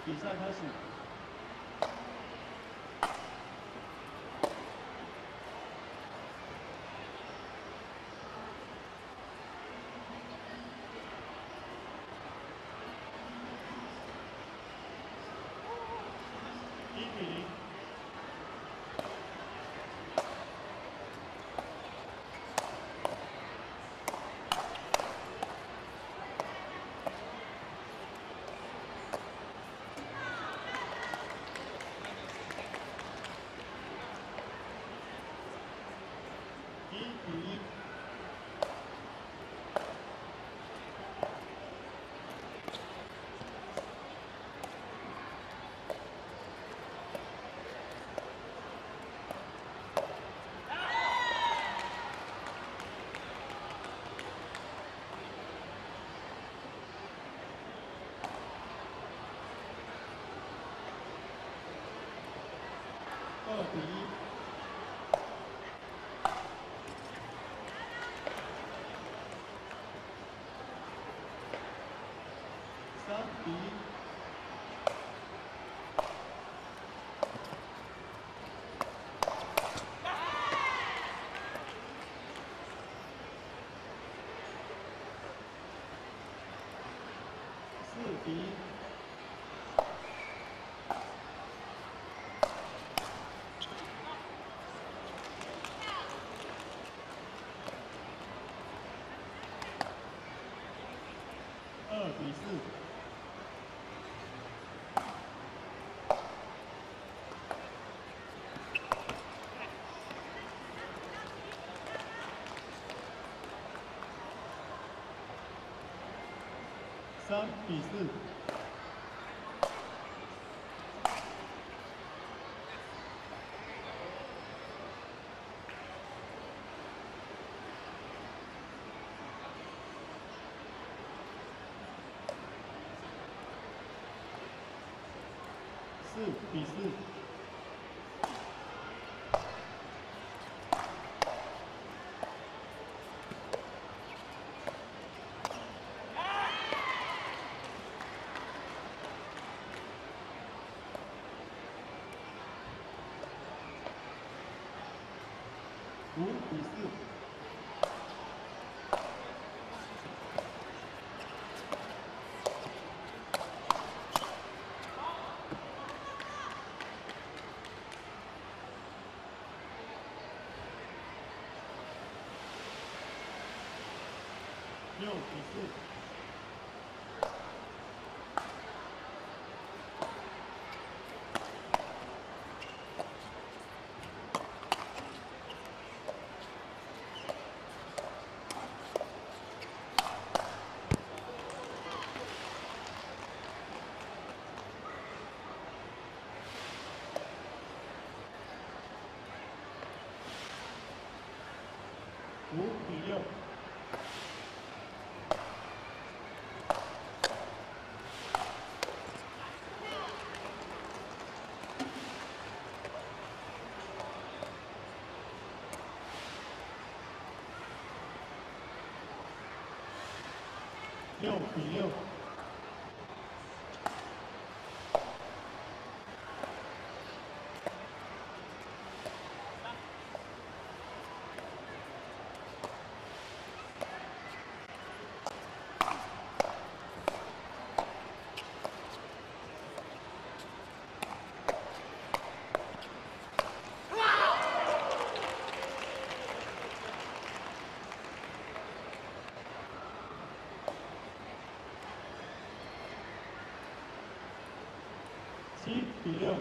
比赛开始。1-0。1-1。2-1。3-1。4-1。2-4。3-4。4-4。5-4。6-4。5-6。6-6。比6。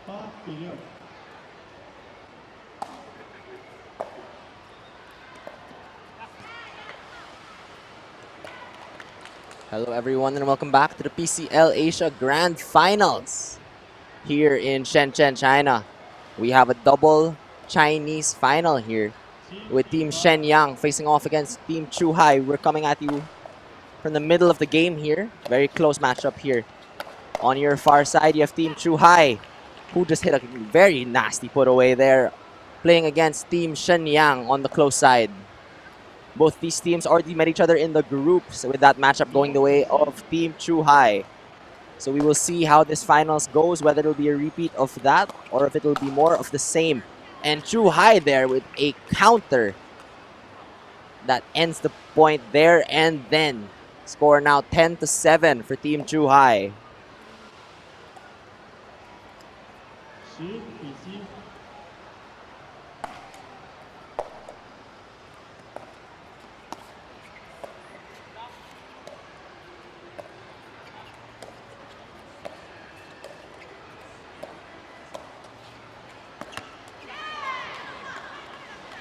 8比6。Hello everyone and welcome back to the PCL Asia Grand Finals here in Shenzhen, China. We have a double Chinese final here with Team Shenyang facing off against Team Chuhai. We're coming at you from the middle of the game here. Very close matchup here. On your far side, you have Team Chuhai, who just hit a very nasty put away there, playing against Team Shenyang on the close side. Both these teams already met each other in the groups, with that matchup going the way of Team Chuhai. So we will see how this finals goes, whether it will be a repeat of that or if it will be more of the same. And Chuhai there with a counter that ends the point there and then. Score now 10-7 for Team Chuhai. 10比7。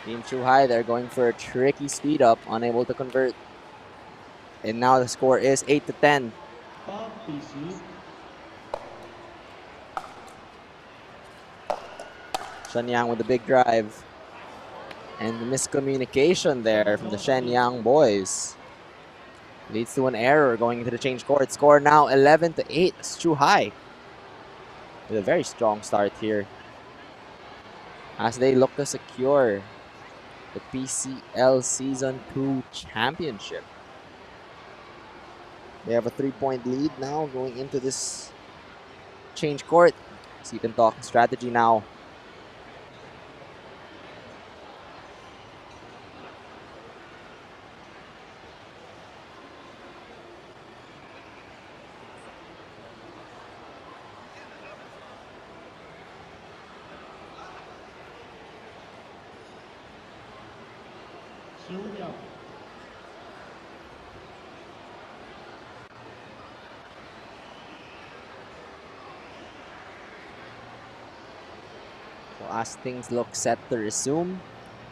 Team Chuhai, they're going for a tricky speed up, unable to convert. And now the score is 8-10. 8比10。Shenyang with the big drive. And the miscommunication there from the Shenyang boys leads to an error going into the change court. Score now 11-8. It's Chuhai with a very strong start here as they look to secure the PCL Season 2 championship. They have a 3-point lead now going into this change court. So you can talk strategy now.15秒。So as things look set to resume,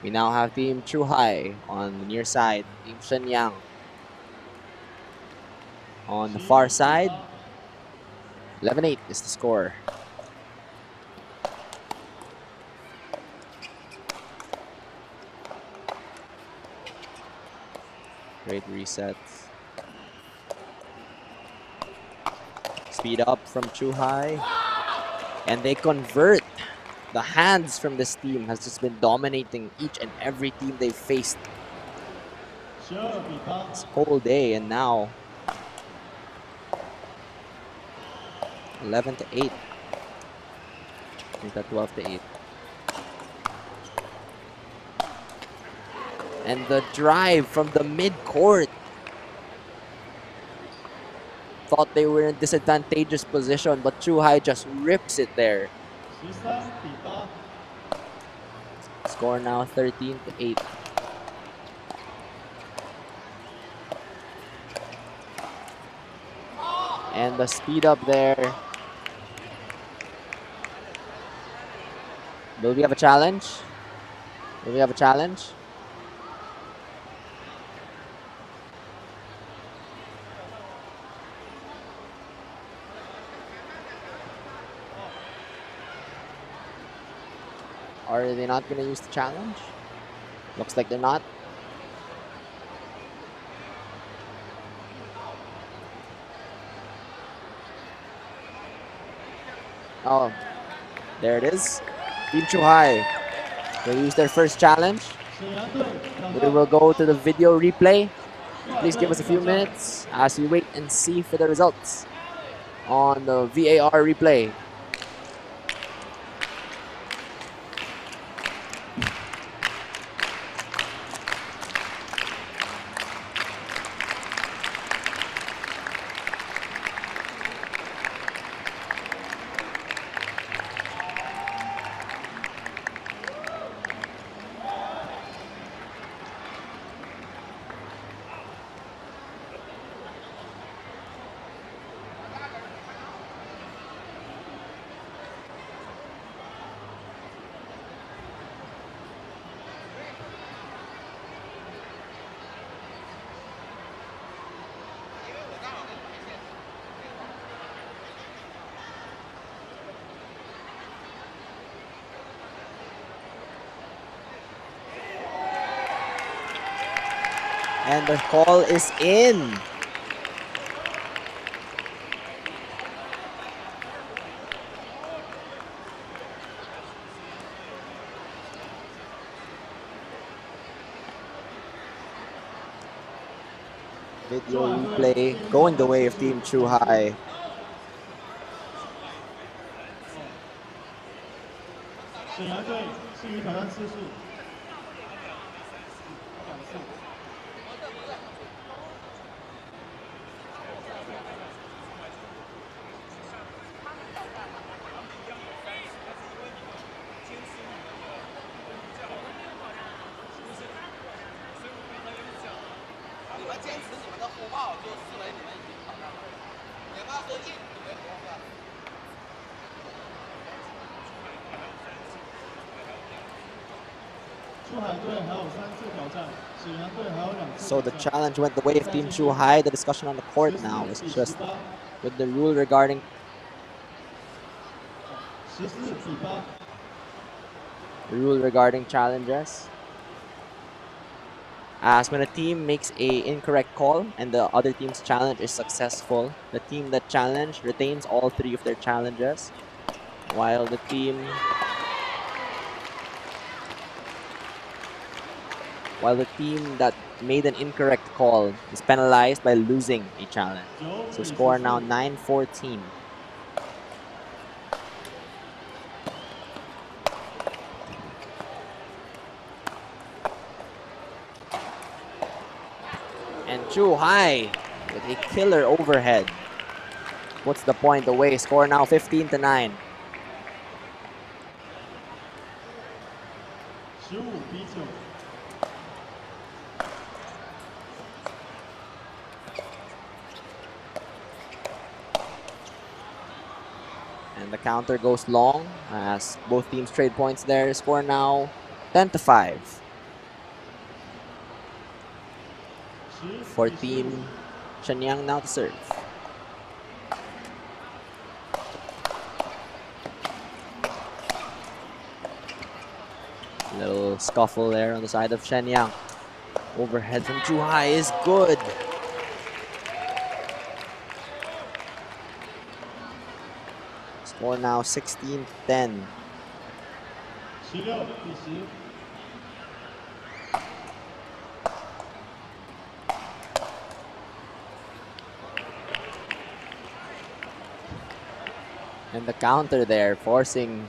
we now have Team Chuhai on the near side, Team Shenyang on the far side. 11-8 is the score. Great reset. Speed up from Chuhai. And they convert. The hands from this team has just been dominating each and every team they've faced 12比8。 this whole day. And now 11-8. I think that 12-8. And the drive from the mid-court. Thought they were in a disadvantageous position, but Chuhai just rips it there. 13比8。 Score now 13-8. And the speed up there. Will we have a challenge? Will we have a challenge? Are they not going to use the challenge? Looks like they're not. Oh, there it is. Team Chuhai will use their first challenge. 沈阳队挑 We 战 will go to the video replay. Please give us a few minutes as we wait and see for the results on the VAR replay. And the call is in. Video replay going the way of Team Chuhai. 沈阳队是于挑战次数。你们坚持你们的护号，就视为你们已经挑战了。也不要说硬，你们不用干。 So the challenge went the way of Team Chuhai. The discussion on the court now is just with the rule regarding challenges. As when a team makes a incorrect call and the other team's challenge is successful, the team that challenged retains all 3 of their challenges, while the team that made an incorrect call is penalized by losing a challenge. So score now 9-14. And Chuhai with a killer overhead puts the point away. Score now 15-9. And the counter goes long as both teams trade points there. Score now 10-5. For Team Shenyang now to serve. Little scuffle there on the side of Shenyang. Overhead from Chuhai is good. Score now 16-10. And the counter there, forcing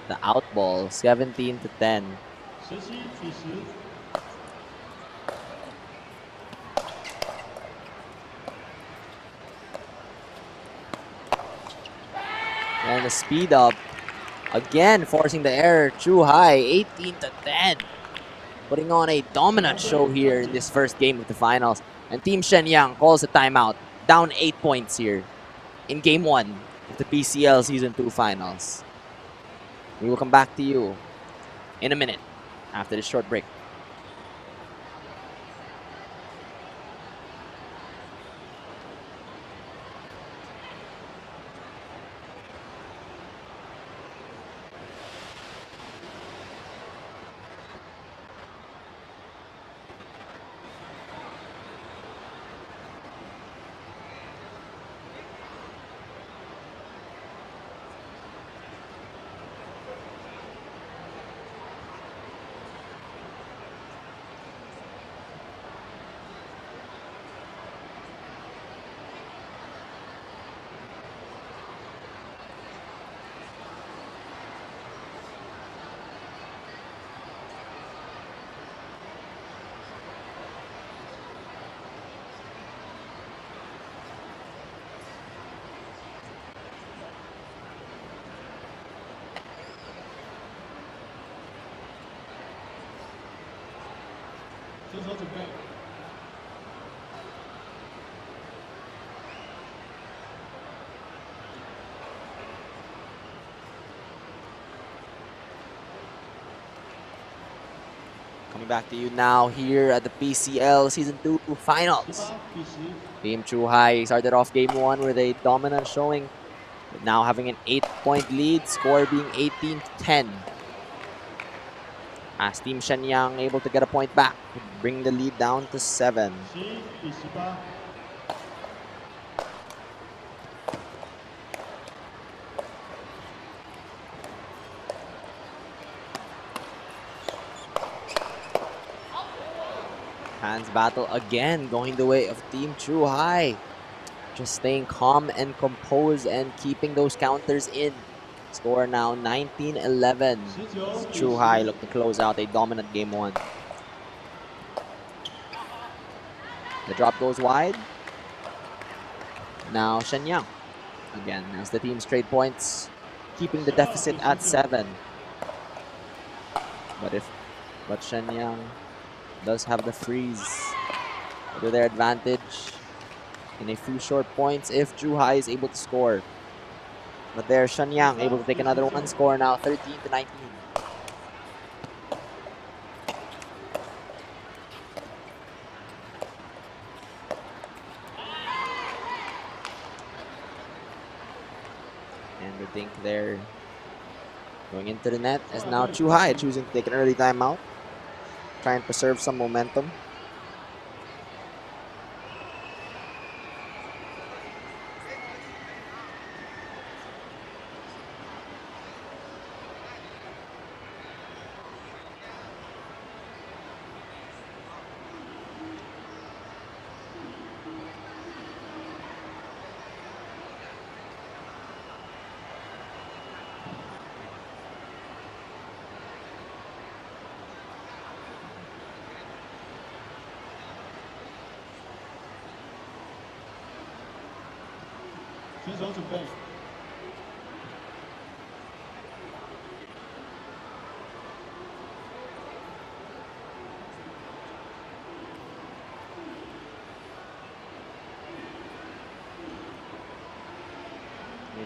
the out ball, 17-10. And the speed up, again forcing the error. Chuhai, 18-10. Putting on a dominant show here in this first game of the finals. And Team Shenyang calls a timeout, down 8 points here in Game 1 of the PCL Season 2 Finals. We will come back to you in a minute after this short break. Coming back to you now here at the PCL Season 2 Finals. Team Chuhai started off Game 1 with a dominant showing, but now having an 8-point lead, score being 18-10. As Team Shenyang able to get a point back, bring the lead down to 7. 10比18。Hands battle again, going the way of Team True High. Just staying calm and composed and keeping those counters in. Score now 19-11. True High look to close out a dominant game 1. The drop goes wide. Now Shenyang. Again, as the team's trade points, keeping the deficit at 7. But Shenyang does have the freeze to their advantage in a few short points if True High is able to score. But there, Shenyang able to take another one. Score now 13-19. And I think they're going into the net as now True High choosing to take an early timeout. Try and preserve some momentum.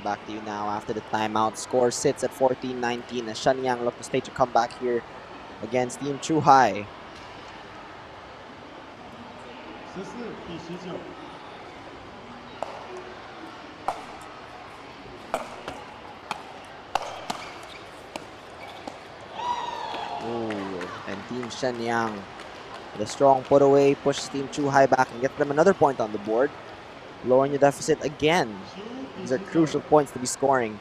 Back to you now after the timeout. Score sits at 14-19 as Shenyang look to stage a comeback here against Team True High. 14比19。And Team Shenyang, the strong put away, pushes Team True High back and gets them another point on the board, lowering the deficit again. These are crucial points to be scoring,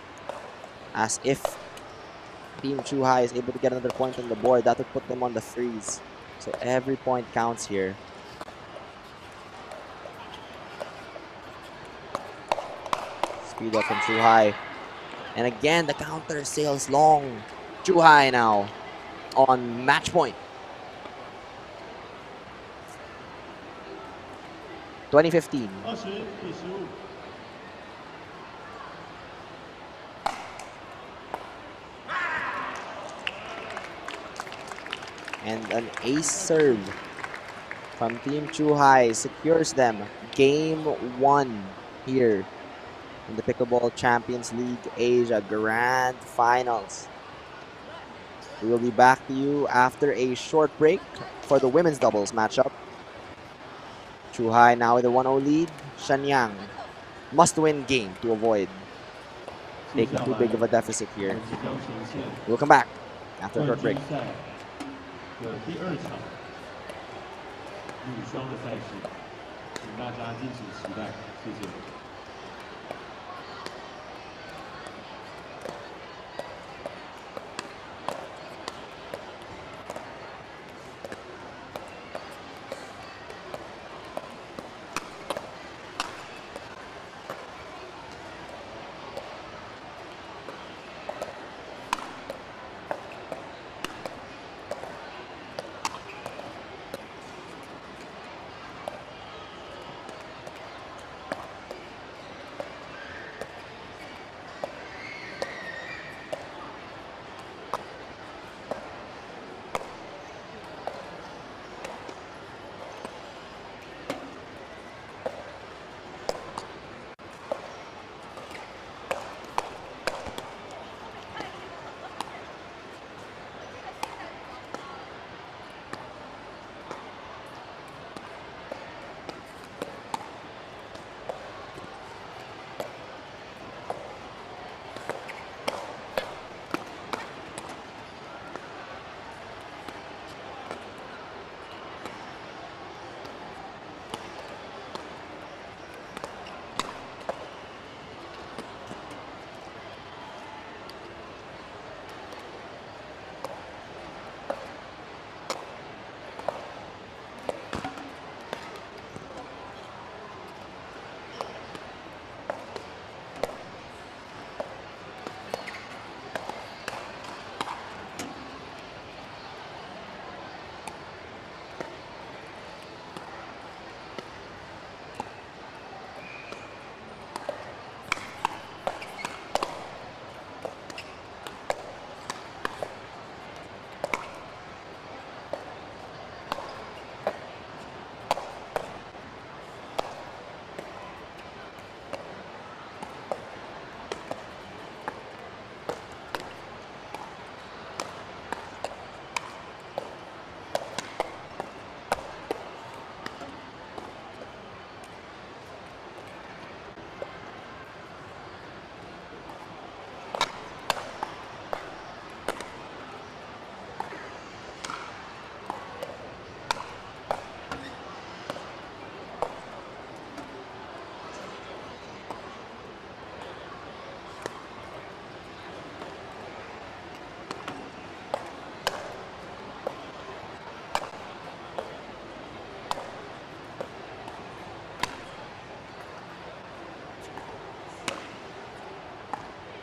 as if Team True High is able to get another point on the board, that would put them on the freeze. So every point counts here. Speed up from True High. And again, the counter sails long. True High now on match point. 2015. 20比15。And an ace serve from Team True High secures them game 1 here in the Pickleball Champions League Asia Grand Finals. We will be back to you after a short break for the women's doubles matchup. True High now with a 1-0 lead. Shenyang must win game to avoid taking too big of a deficit here. We'll come back after a short break. 的第2场女双的赛事，请大家敬请期待，谢谢。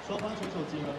双方选手集合。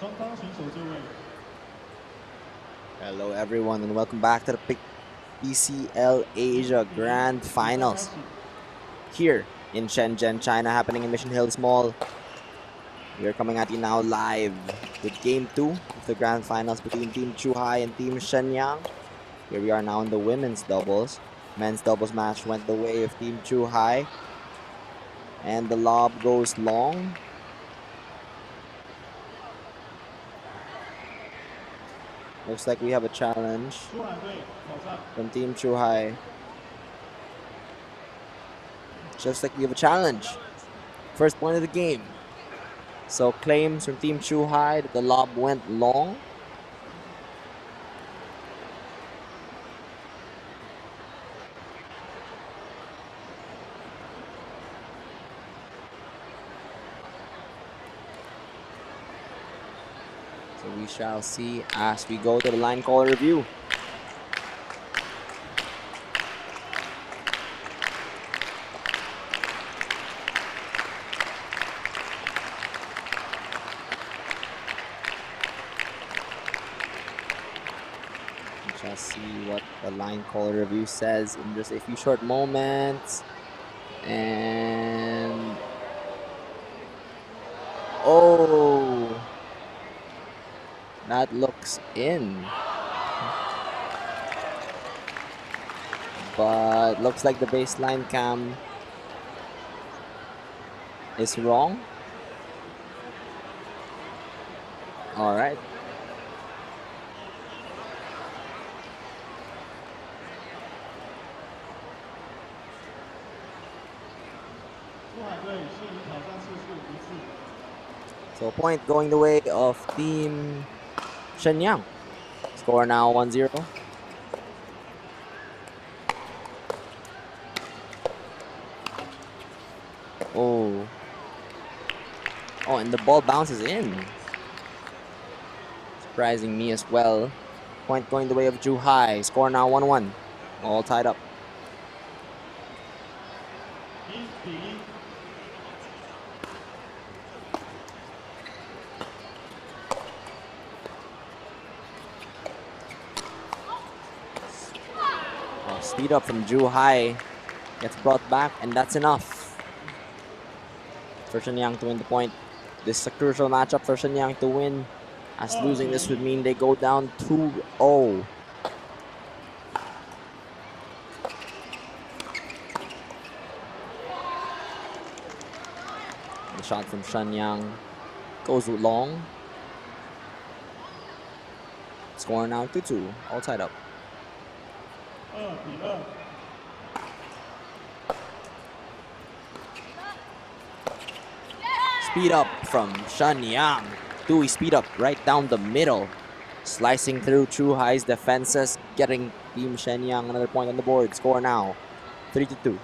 双方选手就位。Hello, everyone, and welcome back to the PCL Asia Grand Finals here in Shenzhen, China, happening in Mission Hills Mall. We are coming at you now live with Game 2 of the Grand Finals between Team Chuhai and Team Shenyang. Here we are now in the women's doubles. Men's doubles match went the way of Team Chuhai, and the lob goes long. Looks like we have a challenge from Team Chuhai. Just like we have a challenge. First point of the game. So claims from Team Chuhai that the lob went long. So we shall see as we go to the line call review. We shall see what the line call review says in just a few short moments. And oh, that looks in, but looks like the baseline cam is wrong. All right. So point going the way of Team Shenyang. Score now 1-0. Oh. Oh, and the ball bounces in. Surprising me as well. Point going the way of Chuhai. Score now 1-1. All tied up. Speed up from Chuhai. Gets brought back, and that's enough for Shenyang to win the point. This is a crucial matchup for Shenyang to win, as losing this would mean they go down 2-0. shot from Shenyang goes long. Score now 2-2, all tied up. 2-2. Speed up from Shenyang. Dewey speed up right down the middle. Slicing through Chuhai's defenses, getting Team Shenyang another point on the board. Score now 3-2. 3-2.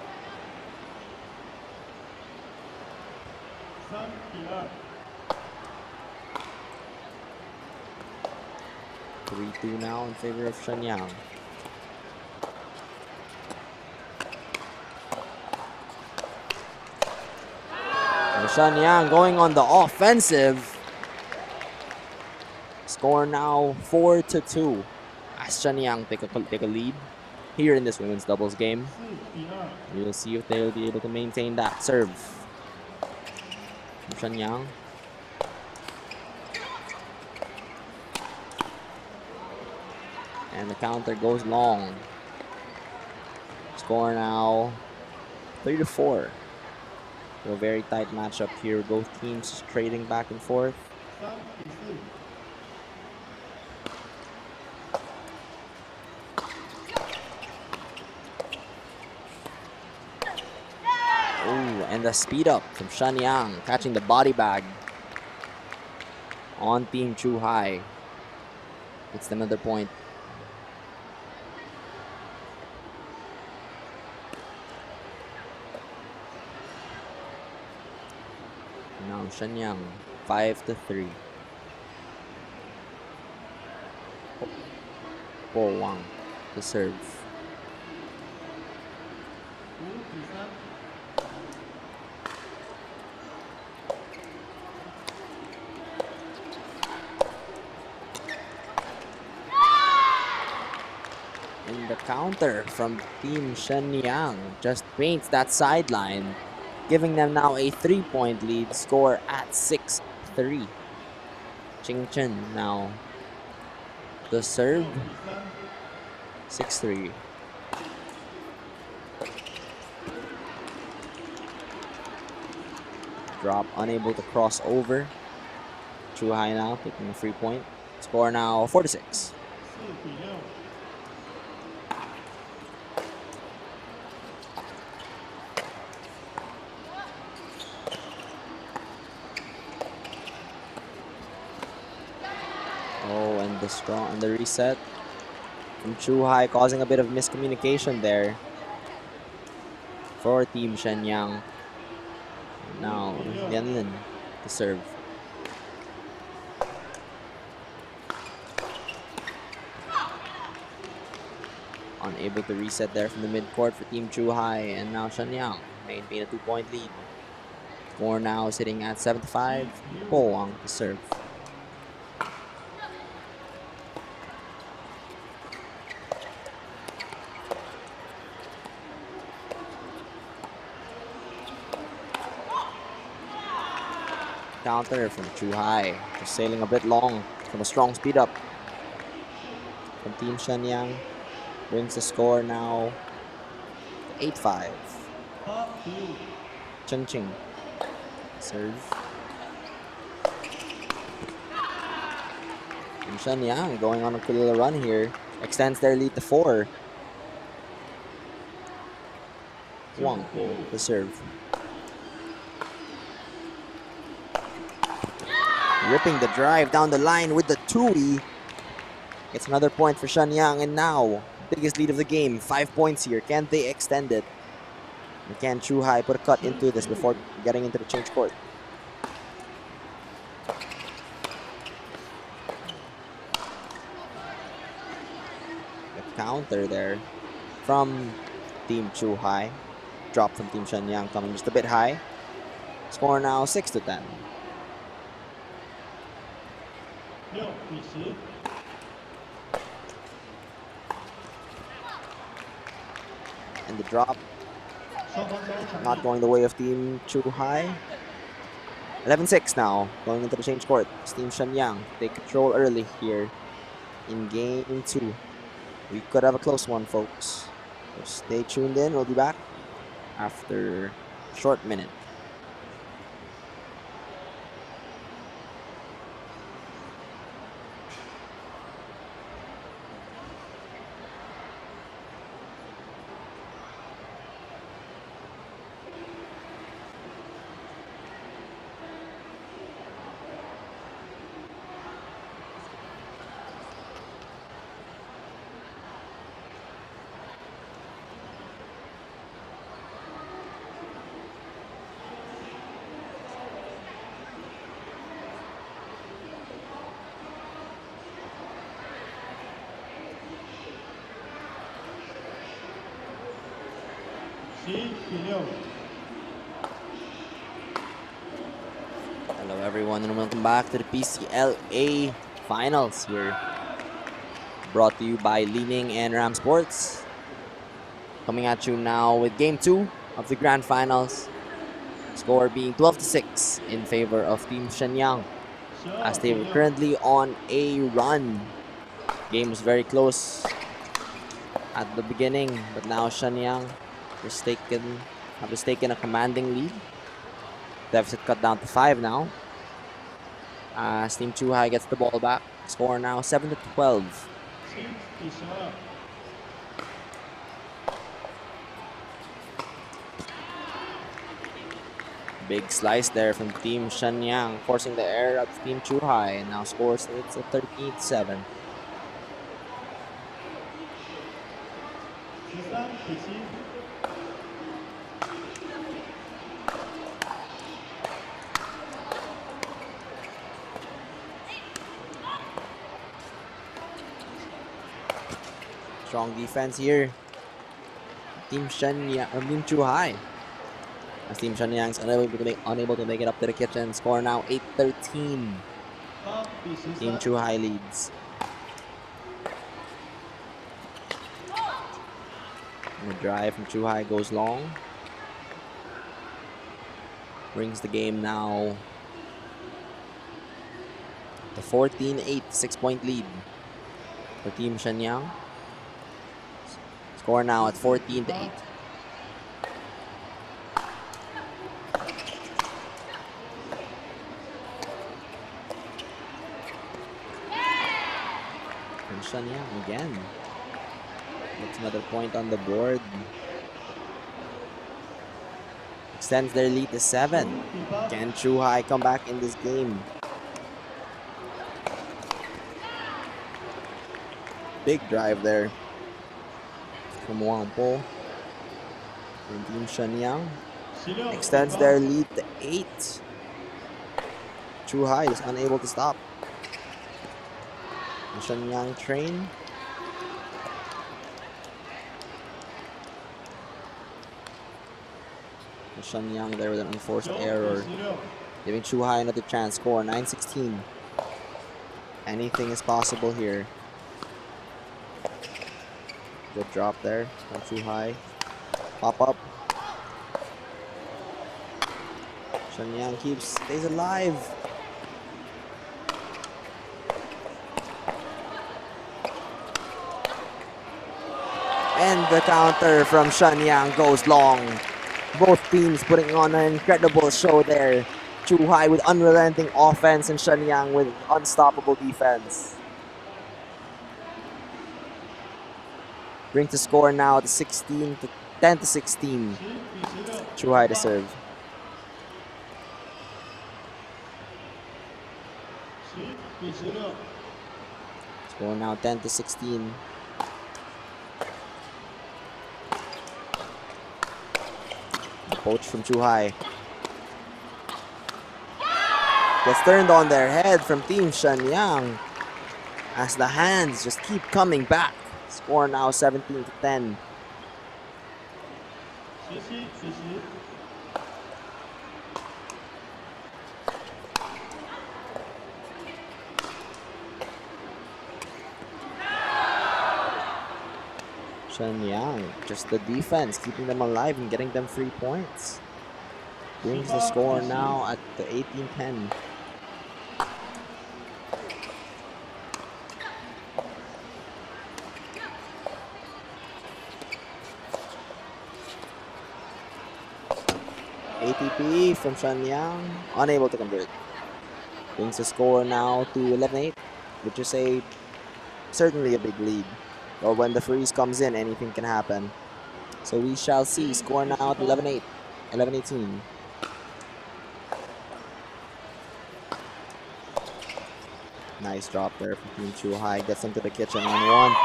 3-2 now in favor of Shenyang. And Shenyang going on the offensive. Score now 4-2 as Shenyang take a lead here in this women's doubles game. We'll see if they'll be able to maintain that serve from Shenyang. And the counter goes long. Score now 3-4. So a very tight matchup here. Both teams trading back and forth. Oh, and the speed up from Shenyang, catching the body bag on Team Chuhai. It's another point. Now Shenyang 5-3. Po Wang to serve. And the counter from Team Shenyang just paints that sideline, giving them now a 3-point lead. Score at 6-3. Ching Chen now the serve. 6-3. Drop, unable to cross over. Chuhai now taking a free point. Score now 4-6. Oh, and the reset from Chuhai causing a bit of miscommunication there for Team Shenyang. Now Yanlin to serve. Unable to reset there from the midcourt for Team Chuhai, and now Shenyang maintain a 2-point lead. Score now sitting at 7-5. Po Wang to serve. Counter from Chuhai, just sailing a bit long from a strong speed up from Team Shenyang. Brings the score now 8-5. Chen Ching serve. And Shenyang going on a quick little run here, extends their lead to 4. Wang the serve. Ripping the drive down the line with the Tui. Gets another point for Shenyang, and now biggest lead of the game, 5 points here. Can they extend it? And can Chuhai put a cut into this before getting into the change court? The counter there from Team Chuhai. Drop from Team Shenyang coming just a bit high. Score now 6-10. And the drop not going the way of Team Chuhai. 11-6 now, going into the change court. It's Team Shenyang take control early here in game 2. We could have a close one, folks. So stay tuned in. We'll be back after a short minute. 11-6。Hello everyone and welcome back to the PCLA Finals here. Brought to you by Leaning and Ram Sports. Coming at you now with Game 2 of the Grand Finals. Score being 12-6 in favor of Team Shenyang as they were currently on a run. Game was very close at the beginning, but now Shenyang have just taken a commanding lead. Deficit cut down to 5 now. As Team Chuhai gets the ball back. Score now 7-12. Big slice there from Team Shenyang, forcing the error of Team Chuhai, and now scores it's a 13-7. Strong defense here. Team Shenyang, Team Chuhai. As Team Shenyang is unable to make it up to the kitchen. Score now 8-13. Team Chuhai leads. And the drive from Chuhai goes long. Brings the game now to 14-8, 6-point lead for Team Shenyang. Score now at 14-8. And Shenyang again. That's another point on the board. Extends their lead to 7. Can Chuhai come back in this game? Big drive there from Wangpo. And Team Shenyang extends their lead to 8. Chuhai is unable to stop. And Shenyang train. And Shenyang there with an unforced error, giving Chuhai another chance. Score 9-16. Anything is possible here. Good drop there from Chuhai. Pop up. Shenyang stays alive. And the counter from Shenyang goes long. Both teams putting on an incredible show there. Chuhai with unrelenting offense and Shenyang with unstoppable defense. Brings the score now to 10-16. Chuhai to serve. Score now 10-16. Poach from Chuhai. Gets turned on their head from Team Shenyang as the hands just keep coming back. Score now 17-10. Shenyang, just the defense, keeping them alive and getting them 3 points. Brings the score now at the 18-10. ATP from Shenyang, unable to convert. Brings the score now to 11-8, which is certainly a big lead. Or when the freeze comes in, anything can happen. So we shall see. Score now at 11-8, 11-18. Nice drop there from Team Chuhai. Gets into the kitchen on 1.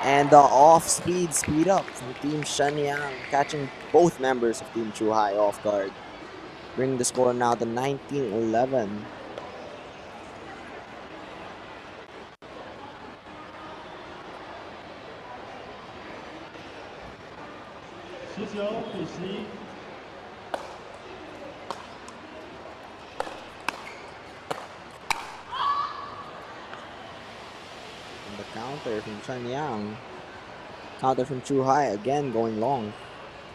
And the speed up from Team Shenyang, catching both members of Team Chuhai off guard. Bringing the score now to 19-11. 19对11。And the counter from Shenyang. Counter from Chuhai again going long.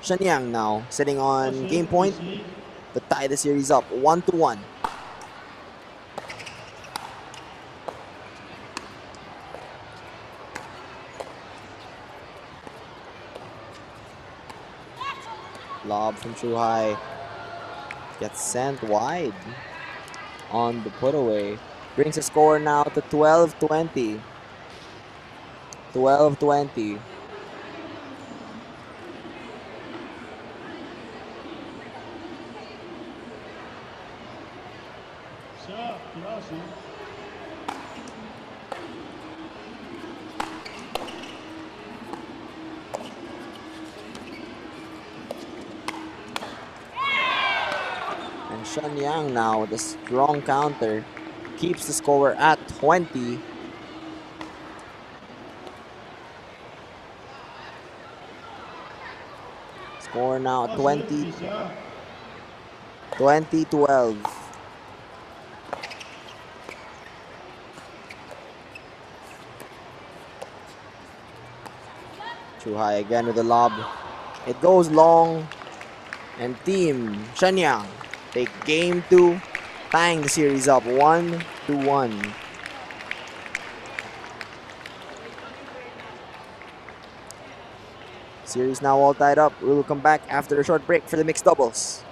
Shenyang now sitting on game point to tie the series up 1-1. Lob from Chuhai gets sent wide on the putaway. Brings the score now to 12-20. 12-20. And Shenyang now with a strong counter keeps the score at 20. Score now 20-12. Chuhai again with the lob. It goes long. And Team Shenyang take game 2, tying the series up 1-1. Series now all tied up. We will come back after a short break for the mixed doubles.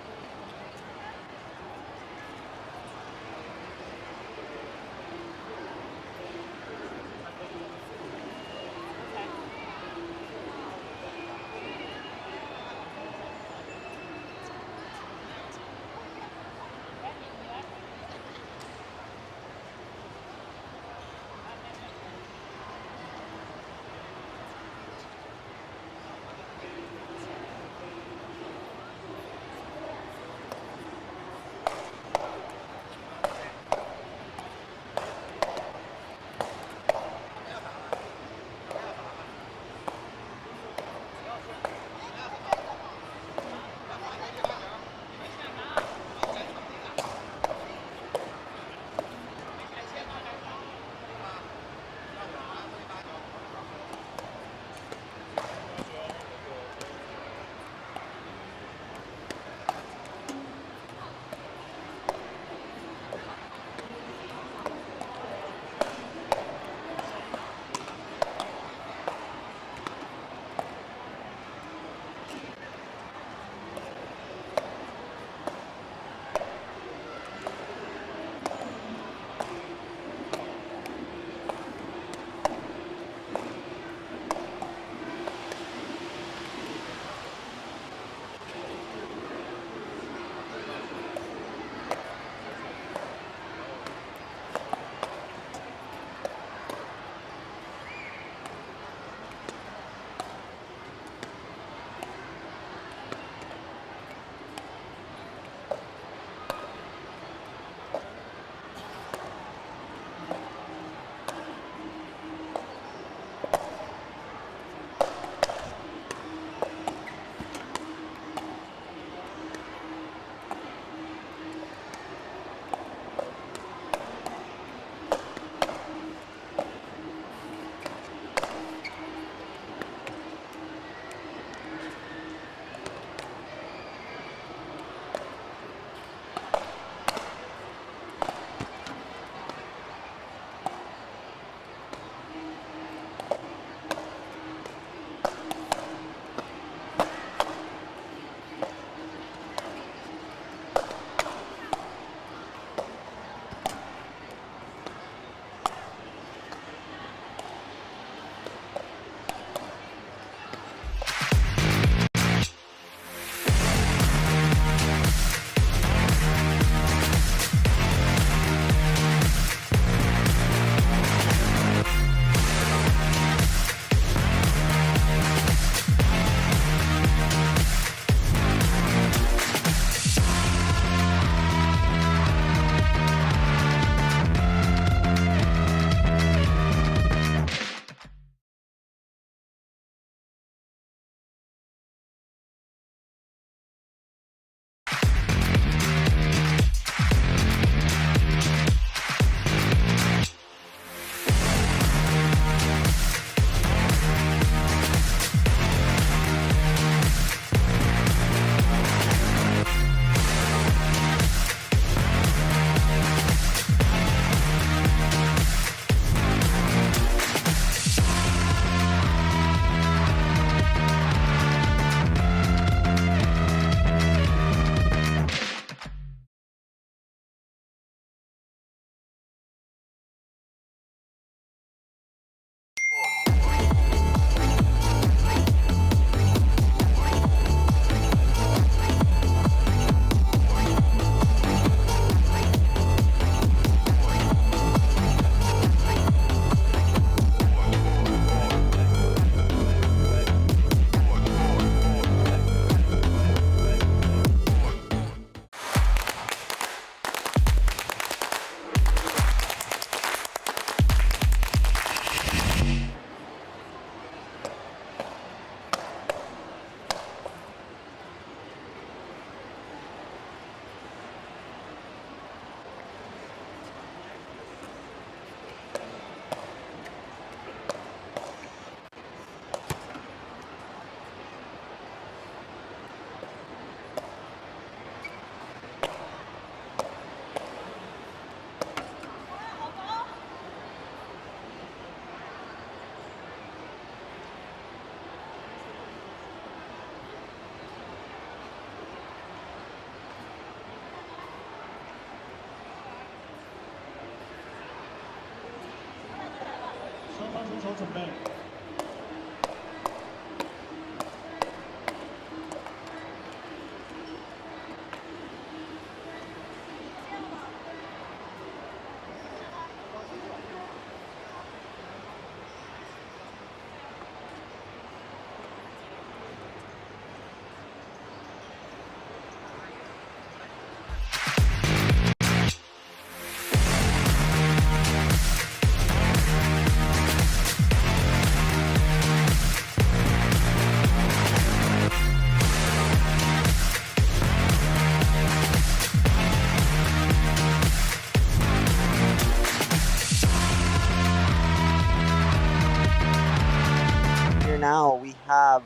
Gentlemen. Here now we have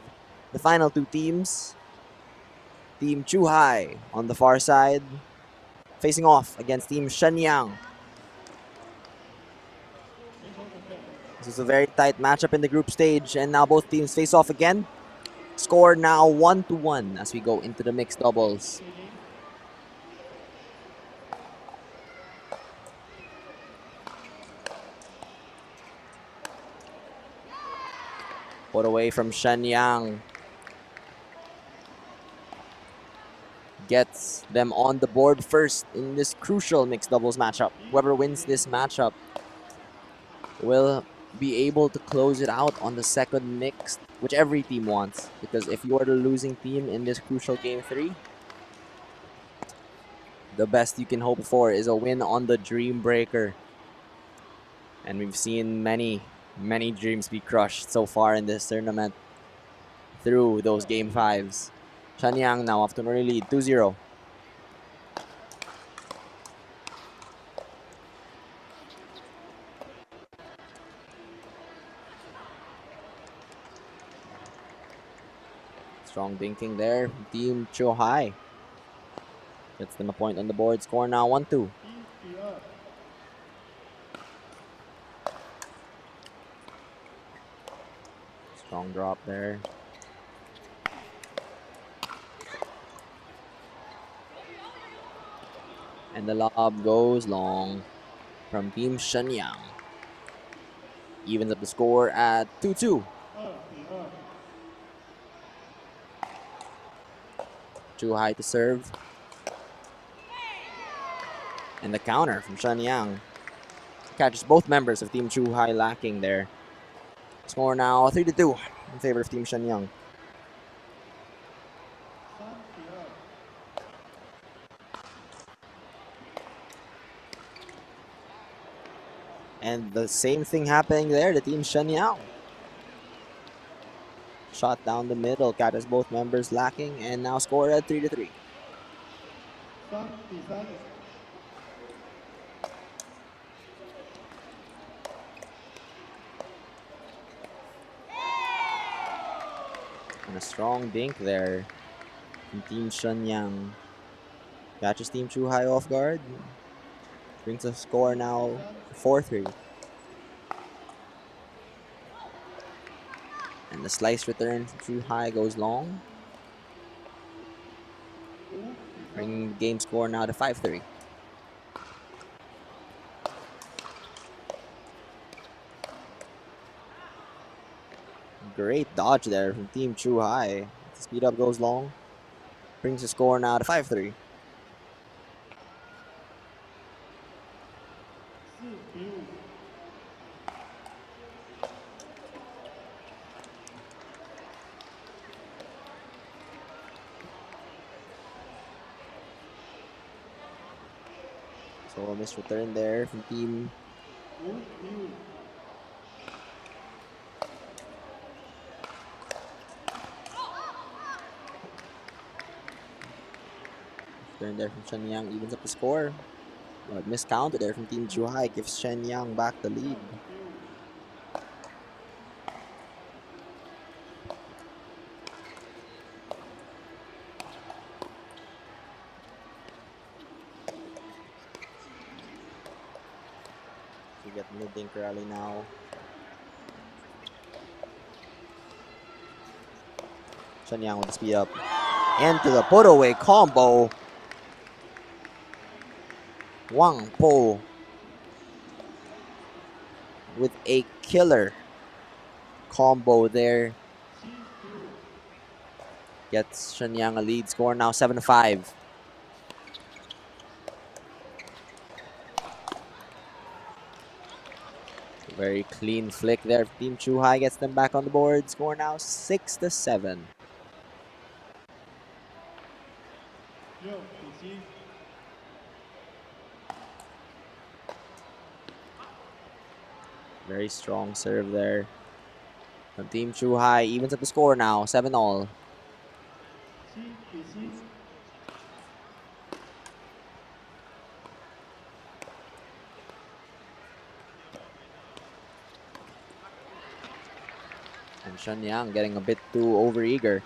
the final two teams. Team Chuhai on the far side, facing off against Team Shenyang. This is a very tight matchup in the group stage, and now both teams face off again. Score now 1-1 as we go into the mixed doubles. Put away from Shenyang. Gets them on the board first in this crucial mixed doubles matchup. Whoever wins this matchup will be able to close it out on the second mixed, which every team wants. Because if you are the losing team in this crucial game 3, the best you can hope for is a win on the Dream Breaker. And we've seen many dreams be crushed so far in this tournament through those game 5s. Shenyang now off to an early lead, 2-0. Strong dinking there, Team Chuhai. Gets them a point on the board, score now 1-2. Strong drop there. And the lob goes long from Team Shenyang. Evens up the score at 2-2. Chuhai to serve. And the counter from Shenyang catches both members of Team Chuhai lacking there. Score now 3-2 in favor of Team Shenyang. And the same thing happening there to Team Shenyang. Shot down the middle, catches both members lacking, and now score at 3-3. And a strong dink there from Team Shenyang. Catches Team Chuhai off guard. Brings the score now 4-3. And the slice return from Chuhai goes long. Bringing the game score now to 5-3. Great dodge there from Team Chuhai. The speed up goes long. Brings the score now to 5-3. So a missed return there from Team return there from Shenyang evens up the score. But miscounted there from Team Chuhai gives Shenyang back the lead. We get mid-dink rally now. Shenyang with the speed up. Into the put-away combo. Wang Po with a killer combo there. Gets Shenyang a lead. Score now 7-5. Very clean flick there. Team Chuhai gets them back on the board. Score now 6-7. Very strong serve there from Team Chuhai. Evens up the score now, 7-all. And Shenyang getting a bit too overeager.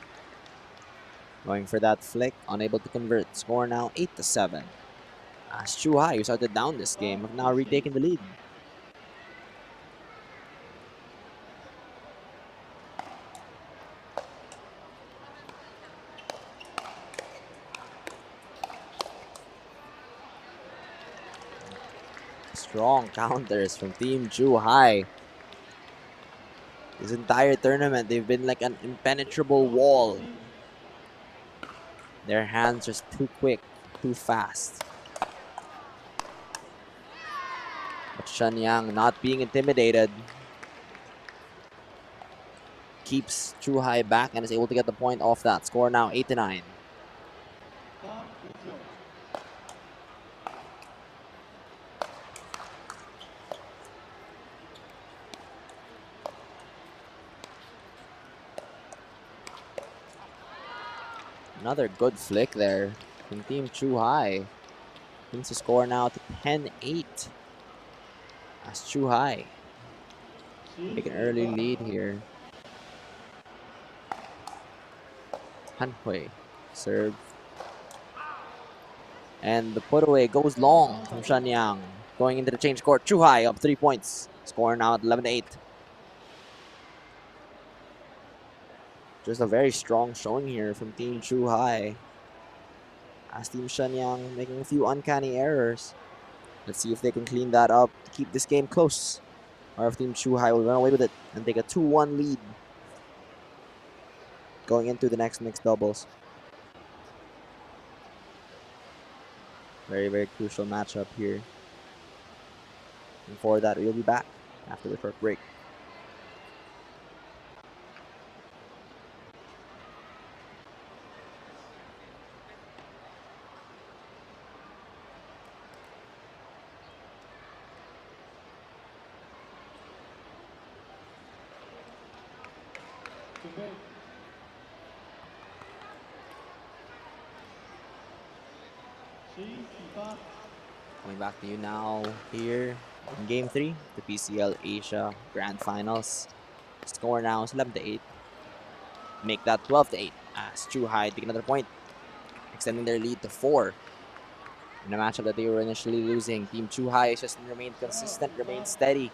Going for that flick, unable to convert. Score now 8-7. As Chuhai, who started down this game, have now retaken the lead. Strong counters from Team Chuhai. This entire tournament, they've been like an impenetrable wall. Their hands just too quick, too fast. But Shenyang not being intimidated. Keeps Chuhai back and is able to get the point off that. Score now 8-9. Another good flick there from Team Chuhai. Brings the score now to 10-8. As Chuhai take an early lead here. Hanhui serve. And the put away goes long from Shenyang. Going into the change court. Chuhai up 3 points. Score now at 11-8. Just a very strong showing here from Team Chuhai. As Team Shenyang making a few uncanny errors. Let's see if they can clean that up to keep this game close. Or if Team Chuhai will run away with it and take a 2-1 lead going into the next mixed doubles. Very, very crucial matchup here. And for that, we'll be back after the short break. Coming back to you now here in Game 3, the PCL Asia Grand Finals. Score now is 11-8. Make that 12-8 as Chuhai take another point, extending their lead to 4. In a matchup that they were initially losing, Team Chuhai has just remained consistent, remained steady,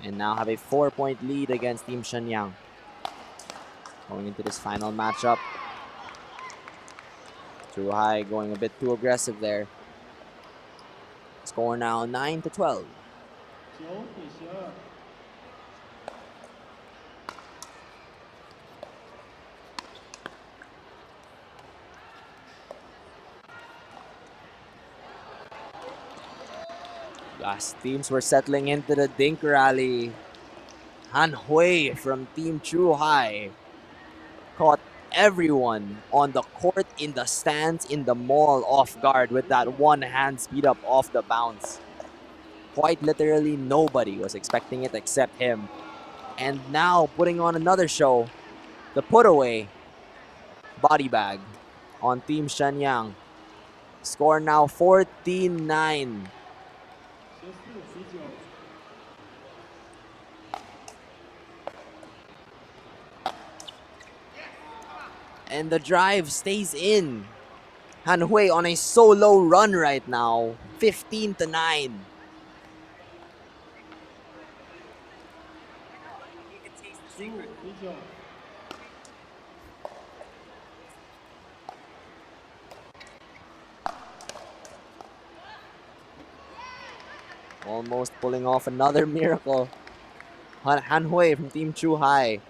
and now have a 4-point lead against Team Shenyang. Going into this final matchup, Chuhai going a bit too aggressive there. Score now 9-12. As teams were settling into the Dink Rally, Han Hui from Team Chuhai caught everyone on the court, in the stands, in the mall off guard with that one hand speed up off the bounce. Quite literally nobody was expecting it except him. And now putting on another show, the put away body bag on Team Shenyang. Score now 14-9. And the drive stays in. Han Hui on a solo run right now. 15-9. Almost pulling off another miracle. Han Hui from Team Chuhai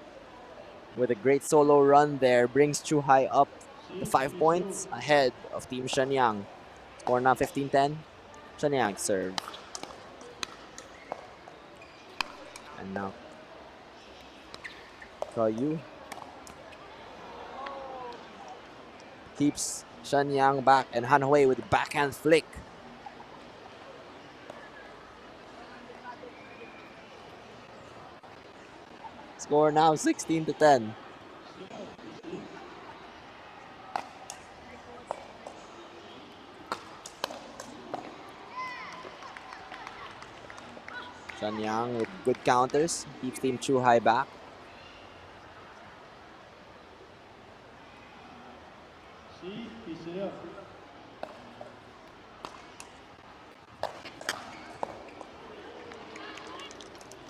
with a great solo run there brings Chuhai up to 5 points ahead of Team Shenyang. Score now 15-10. Shenyang serve. And now Yu keeps Shenyang back, and Han Hui with a backhand flick. Score now 16-10. Shenyang with good counters keeps Team Chuhai back.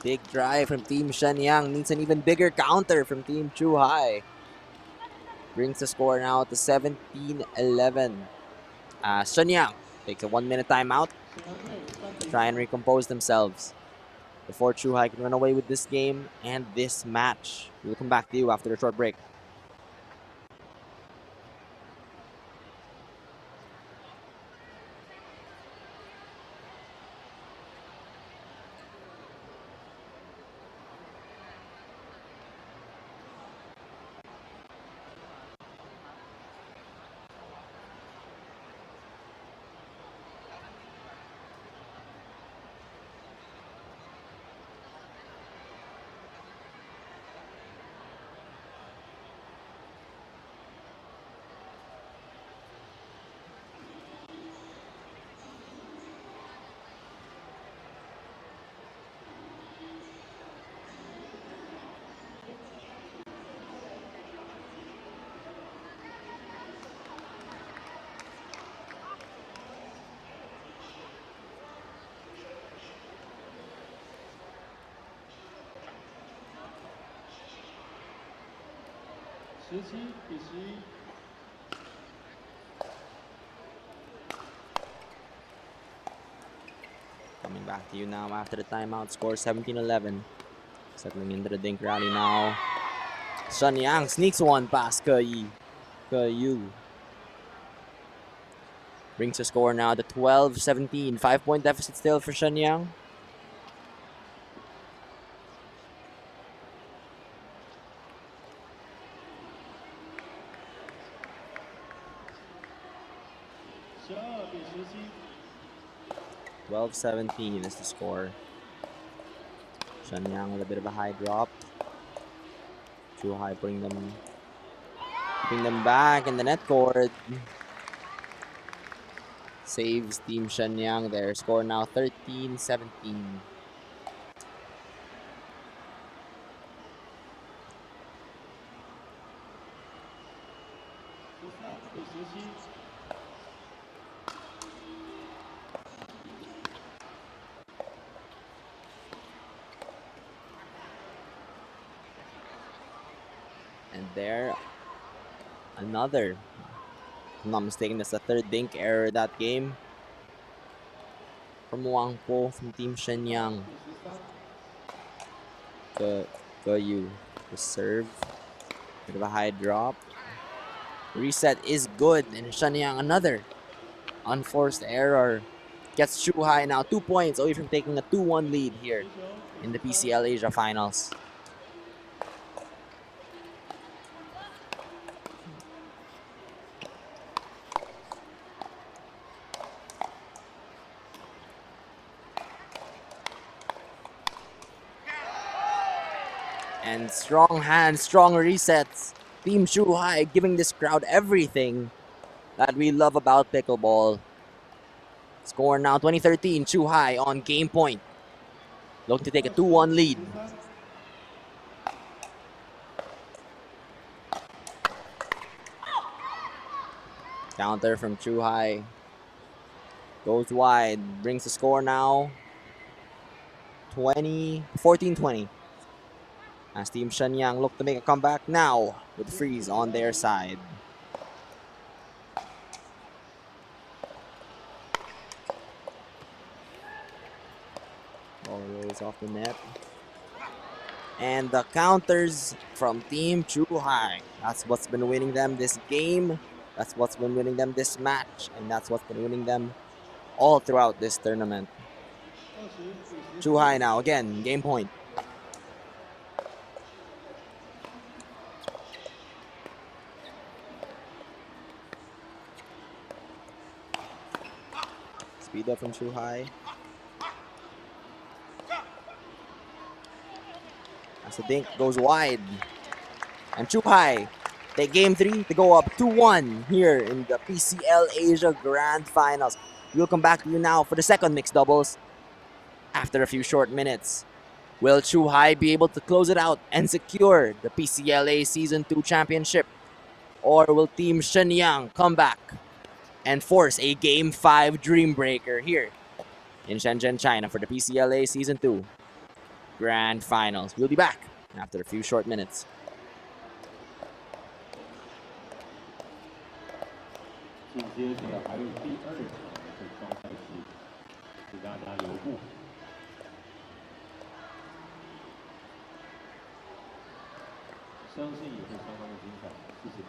Big drive from Team Shenyang. Needs an even bigger counter from Team Chuhai. Brings the score now to 17-11. Shenyang takes a 1-minute timeout to try and recompose themselves before Chuhai can run away with this game and this match. We'll come back to you after a short break. Coming back to you now after the timeout. Score 17-11. Settling into the dink rally now. Shenyang sneaks one past Yu. Brings the score now to 12-17. 5-point deficit still for Shenyang. (12-17) is the score. Shenyang with a bit of a high drop. Chuhai putting them back in the net court. Saves Team Shenyang there. Score now 13-17. And there, another, if I'm not mistaken, that's the third dink error that game from Wang Po from Team Shenyang. Yu, the serve, bit of a high drop. Reset is good, and Shenyang another unforced error. Gets Chuhai now 2 points away from taking a 2-1 lead here in the PCL Asia Finals. And strong hands, strong resets. Team Chuhai giving this crowd everything that we love about pickleball. Score now 2013, Chuhai on game point. Looking to take a 2-1 lead. Counter from Chuhai. Goes wide, brings the score now 14-20. As Team Shenyang look to make a comeback now with freeze on their side. Ball rolls off the net. And the counters from Team Chuhai. That's what's been winning them this game. That's what's been winning them this match. And that's what's been winning them all throughout this tournament. Chuhai now, again, game point. Speed up from Chuhai. As the dink goes wide. And Chuhai take game 3 to go up 2-1 here in the PCL Asia Grand Finals. We'll come back to you now for the second mixed doubles after a few short minutes. Will Chuhai be able to close it out and secure the PCLA Season 2 championship? Or will Team Shenyang come back and force a Game 5 dream breaker here in Shenzhen, China for the PCLA Season 2 Grand Finals? We'll be back after a few short minutes. 紧接着还有第2场这双赛事，给大家留步。相信也会相当的精彩，谢谢。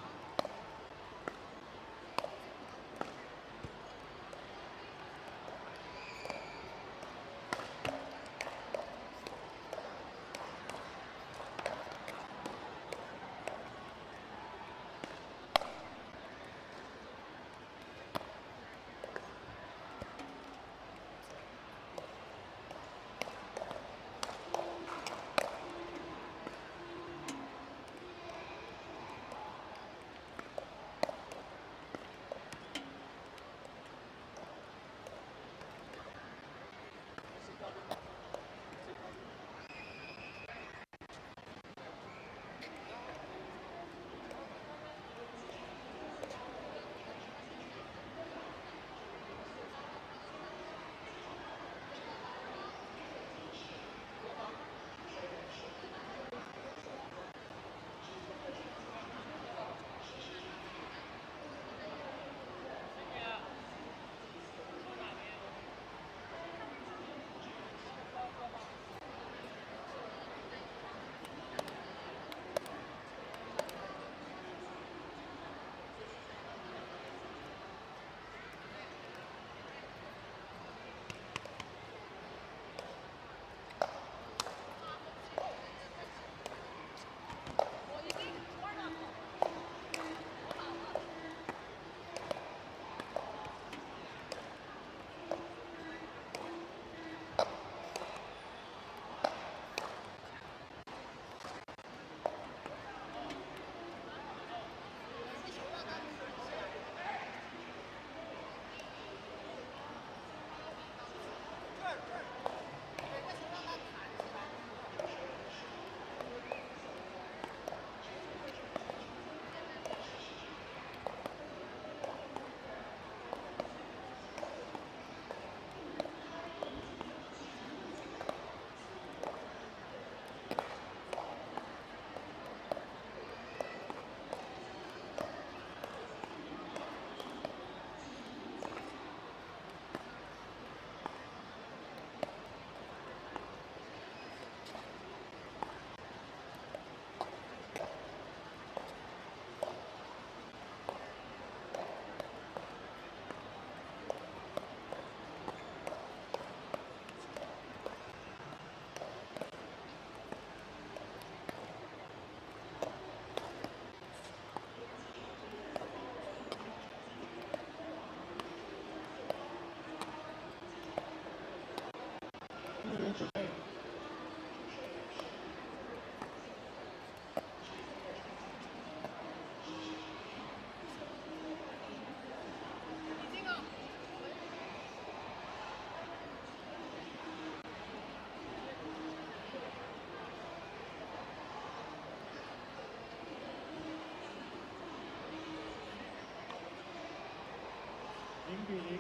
0-0。1-0。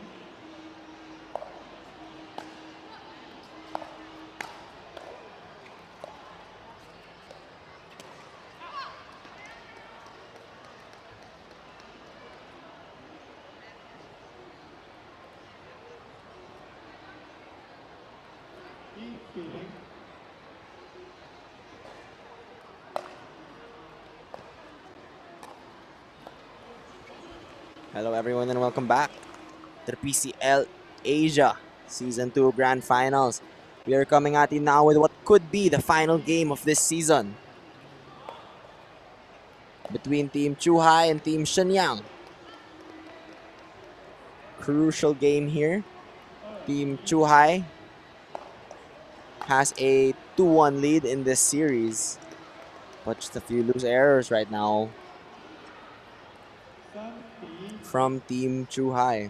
Hello everyone and welcome back to the PCL Asia Season 2 Grand Finals. We are coming at you now with what could be the final game of this season between Team Chuhai and Team Shenyang. Crucial game here. Team Chuhai has a 2-1 lead in this series, but just a few loose errors right now from Team Chuhai.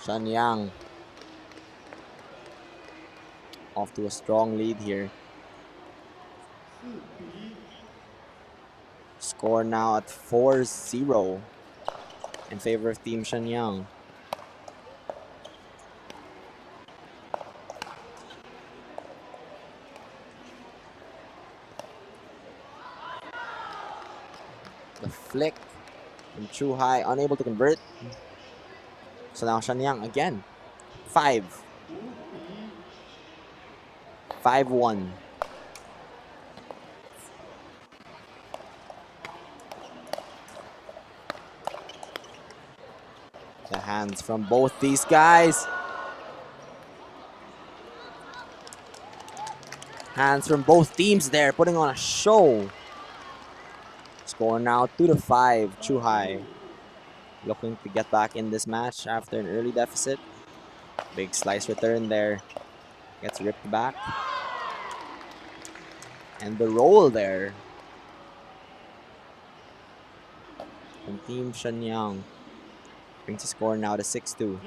Shenyang off to a strong lead here. Score now at 4-0 in favor of Team Shenyang. The flick from Chuhai, unable to convert. So now Shenyang again. 5-1. The hands from both these guys. Hands from both teams there, putting on a show. Score now 2-5. Chuhai looking to get back in this match after an early deficit. Big slice return there. Gets ripped back. And the roll there from Team Shenyang brings the score now to 6-2.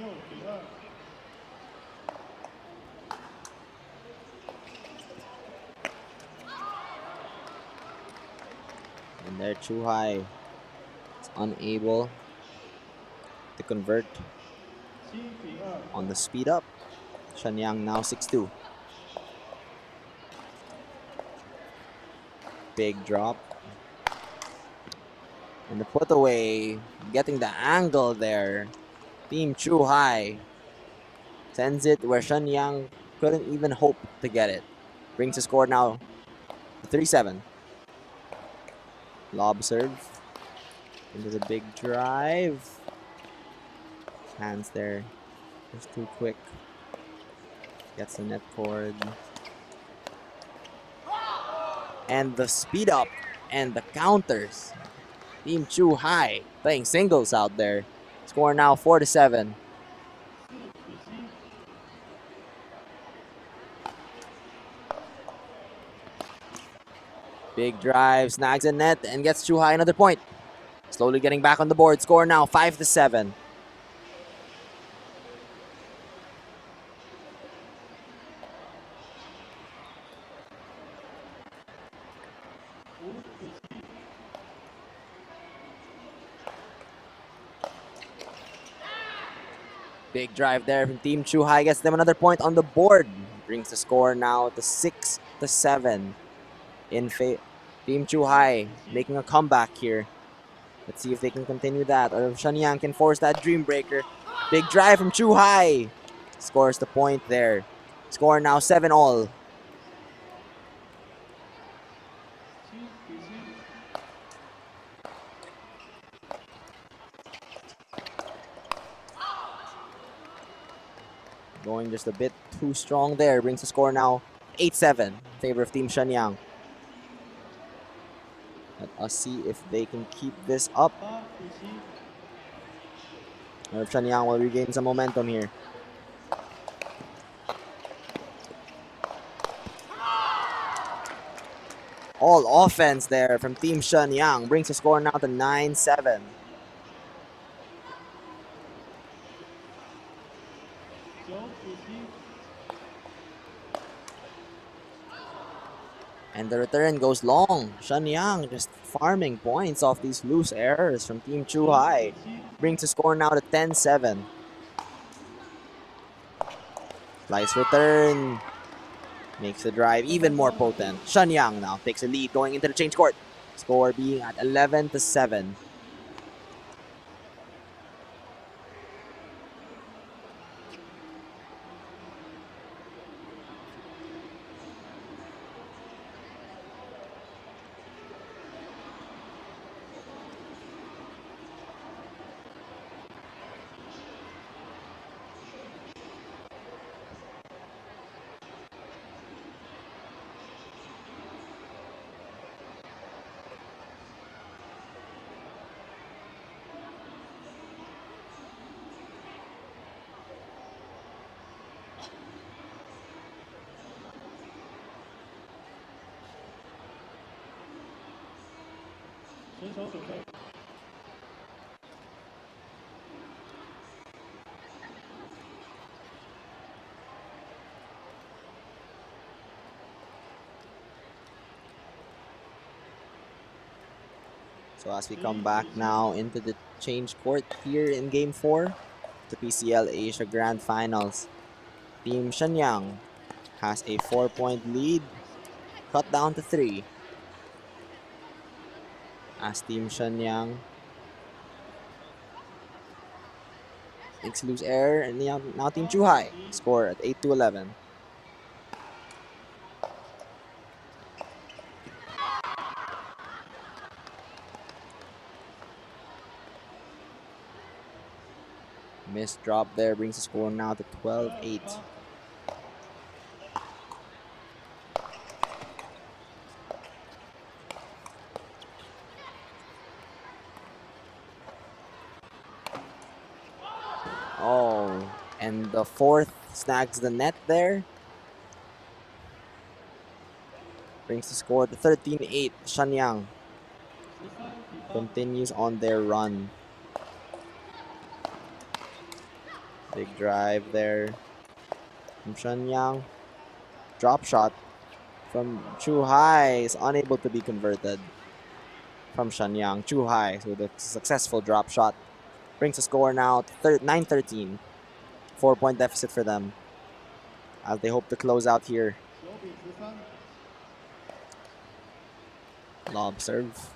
And there Chuhai is unable to convert on the speed up. Shenyang now 6-2. Big drop. And the put away, getting the angle there. Team Chuhai sends it where Shenyang couldn't even hope to get it. Brings the score now to 3-7. Lob serve into the big drive. Hands there, just too quick. Gets the net cord. And the speed up and the counters. Team Chuhai playing singles out there. Score now 4-7. Big drive, snags a net and gets Chuhai another point. Slowly getting back on the board. Score now 5-7. Big drive there from Team Chuhai, gets them another point on the board. Brings the score now to 6-7 in Team Chuhai making a comeback here. Let's see if they can continue that or if Shenyang can force that dream breaker. Big drive from Chuhai. Scores the point there. Score now 7-all. Going just a bit too strong there. Brings the score now 8-7 in favor of Team Shenyang. Let us see if they can keep this up. Or if Shenyang will regain some momentum here. All offense there from Team Shenyang. Brings the score now to 9-7. And the return goes long. Shenyang just farming points off these loose errors from Team Chuhai. Brings the score now to 10-7. Slice return. Makes the drive even more potent. Shenyang now takes a lead going into the change court. Score being at 11-7. 选手准备。 So as we come back now into the change court here in Game 4, the PCL Asia Grand Finals. Team Shenyang has a 4-point lead, cut down to 3. As Team Shenyang makes loose air, and now Team Chuhai score at 8-11. Missed drop there brings the score now to 12-8. Oh, and the fourth snags the net there. Brings the score to 13-8. Shenyang continues on their run. Big drive there from Shenyang. Drop shot from Chuhai is unable to be converted from Shenyang. Chuhai with a successful drop shot. Brings the score now to 9-13. 4-point deficit for them as they hope to close out here. Lob serve.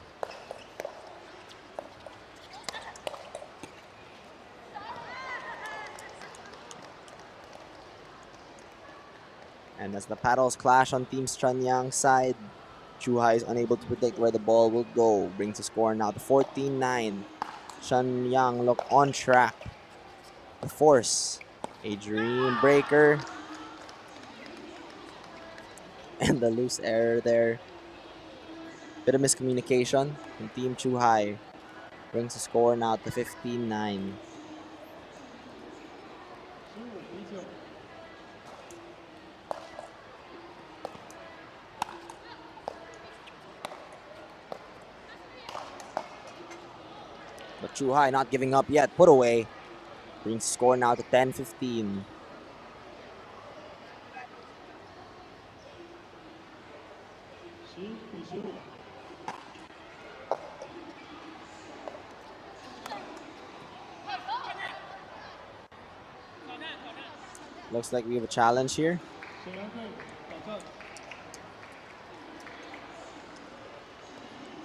And as the paddles clash on Team Shenyang's side, Chuhai is unable to predict where the ball will go. Brings the score now to 14-9. Shenyang look on track to force a dream breaker. And the loose error there. Bit of miscommunication from Team Chuhai. Brings the score now to 15-9. But Chuhai not giving up yet. Put away. Brings the score now to 10-15. Looks like we have a challenge here.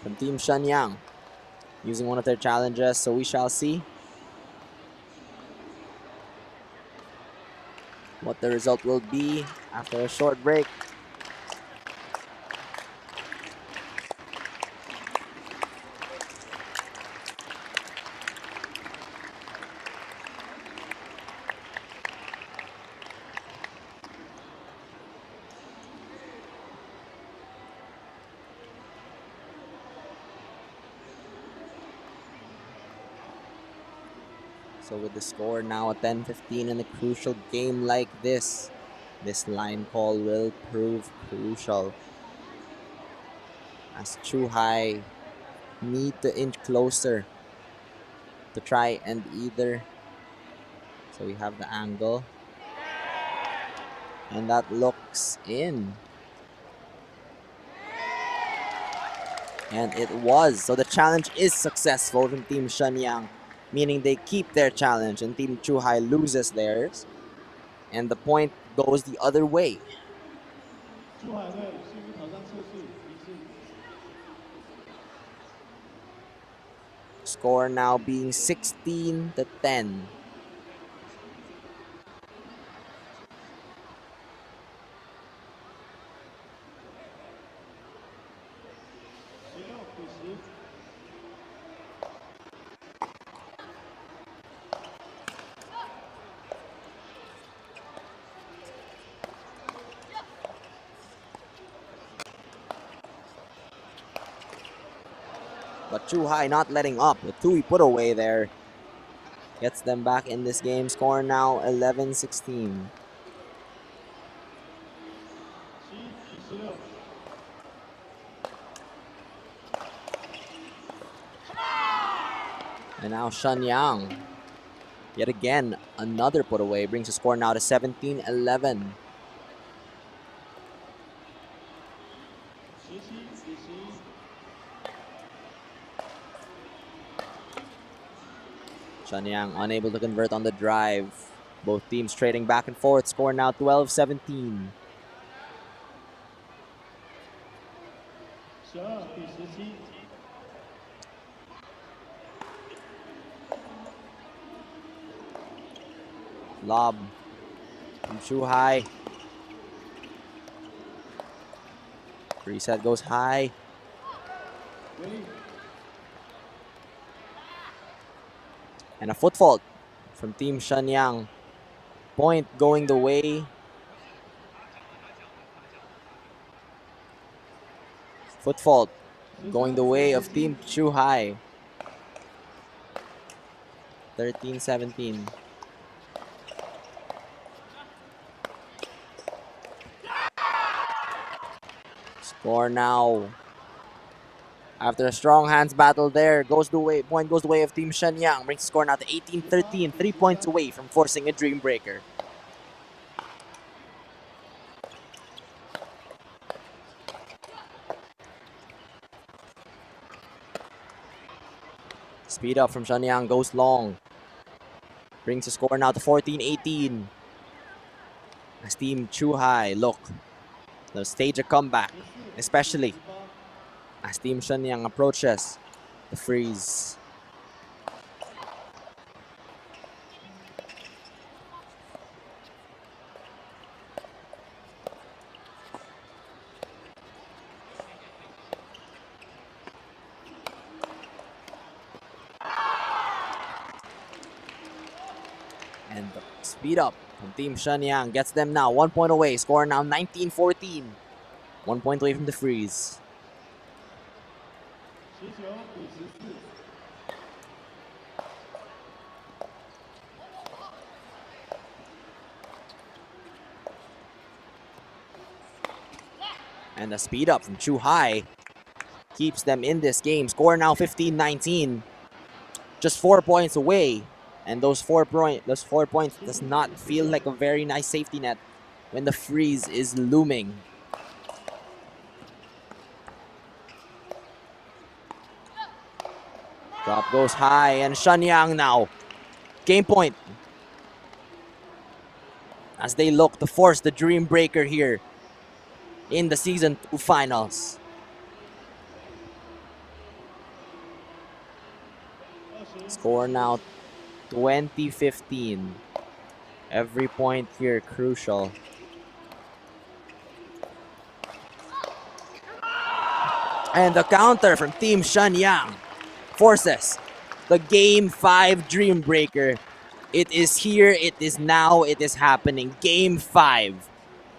From Team Shenyang. Using one of their challenges, so we shall see what the result will be after a short break. So with the score now at 10-15 in a crucial game like this line call will prove crucial. As Chuhai need to inch closer to try and either. So we have the angle. And that looks in. And it was. So the challenge is successful from Team Shenyang, meaning they keep their challenge and Team Chuhai loses theirs. And the point goes the other way. Score now being 16-10. But Chuhai not letting up. The Tui put away there gets them back in this game. Score now 11-16. And now Shenyang, yet again, another put away, brings the score now to 17-11. Shenyang unable to convert on the drive. Both teams trading back and forth, score now 12-17. Lob from Chuhai. Reset goes high. And a foot fault from Team Shenyang. Point going the way. Foot fault going the way of Team Chuhai. 13-17. Score now. After a strong hands battle there, point goes the way of Team Shenyang. Brings the score now to 18-13, 3 points away from forcing a dream breaker. Speed up from Shenyang goes long. Brings the score now to 14-18. As Team Chuhai look to stage a comeback, especially as Team Shenyang approaches the freeze. And the speed up from Team Shenyang gets them now 1 point away. Score now 19-14. 1 point away from the freeze. And the speed up from Chuhai keeps them in this game. Score now 15-19. Just 4 points away. And those 4 points does not feel like a very nice safety net when the freeze is looming. Drop goes high, and Shenyang now. Game point. As they look to force the dream breaker here in the Season 2 finals. Score now 20-15. Every point here crucial. And the counter from Team Shenyang forces the Game 5 Dream Breaker. It is here, it is now, it is happening. Game 5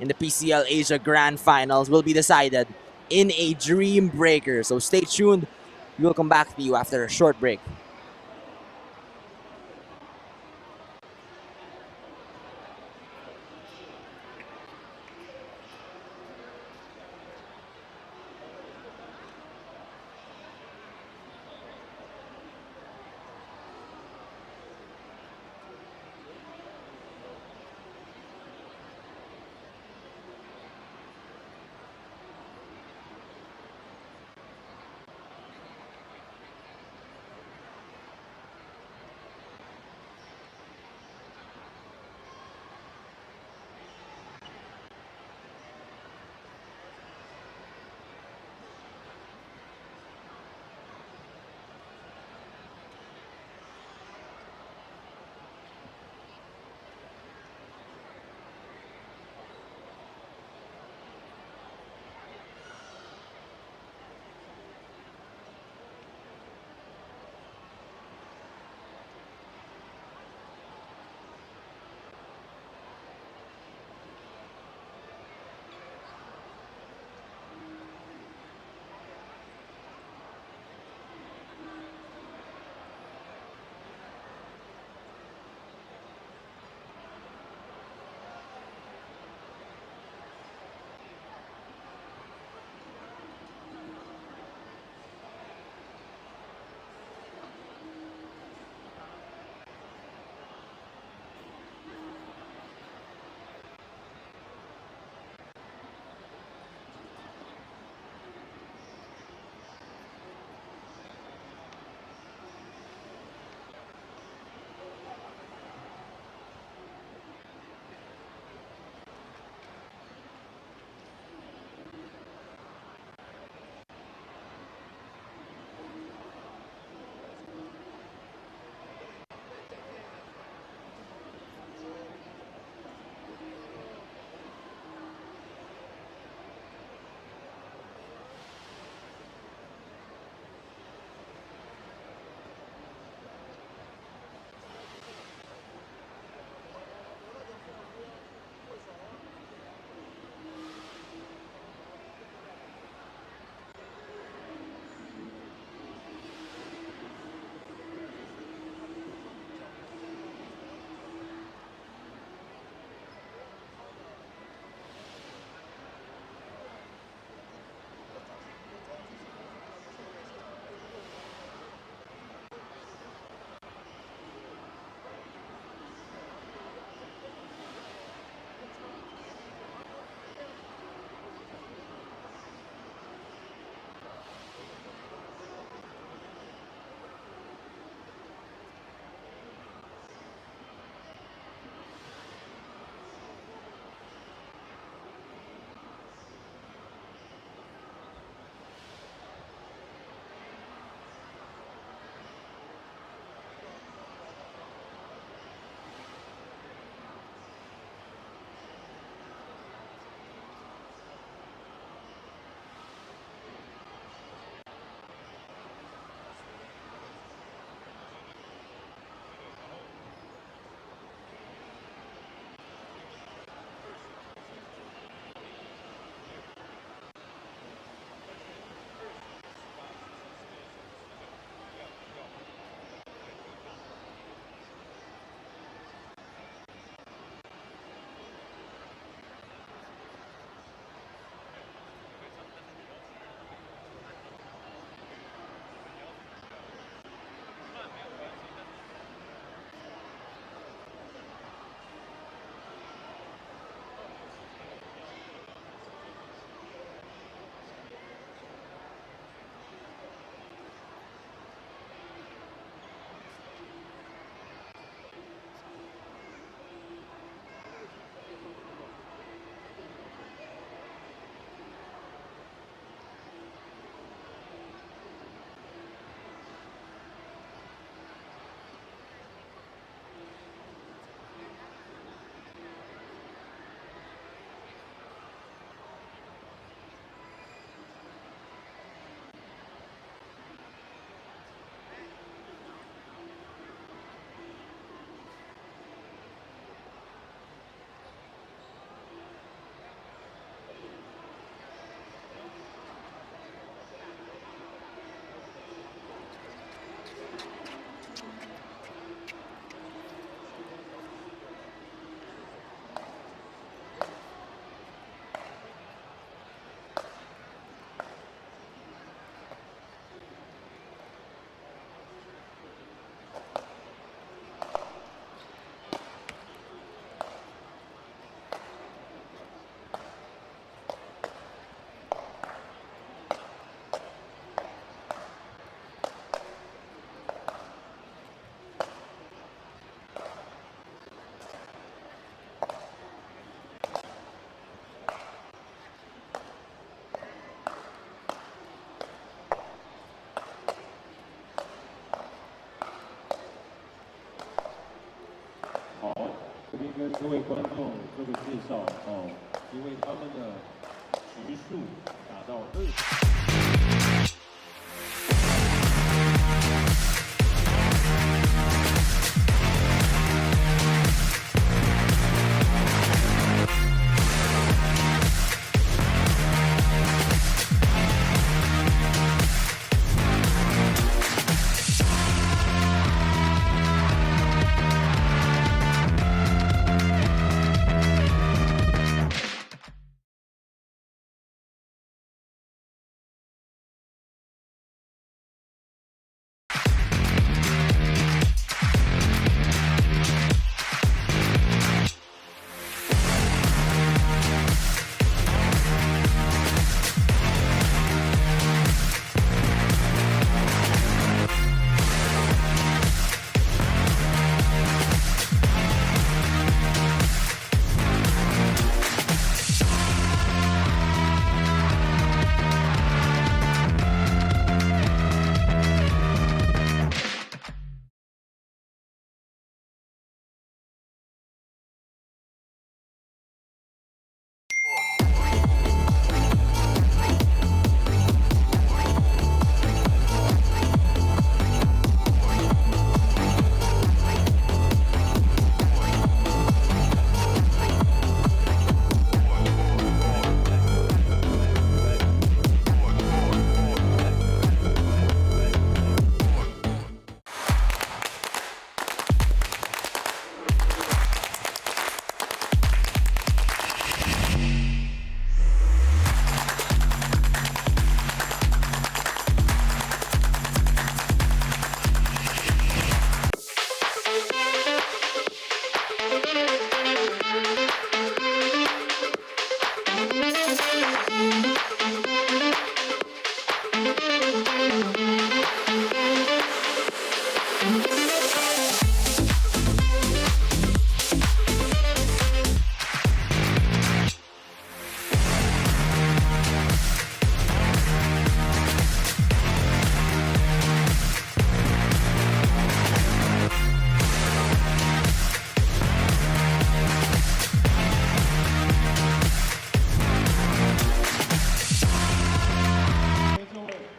in the PCL Asia Grand Finals will be decided in a Dream Breaker. So stay tuned. We will come back to you after a short break. 各位观众做个介绍哦，因为他们的局数达到20。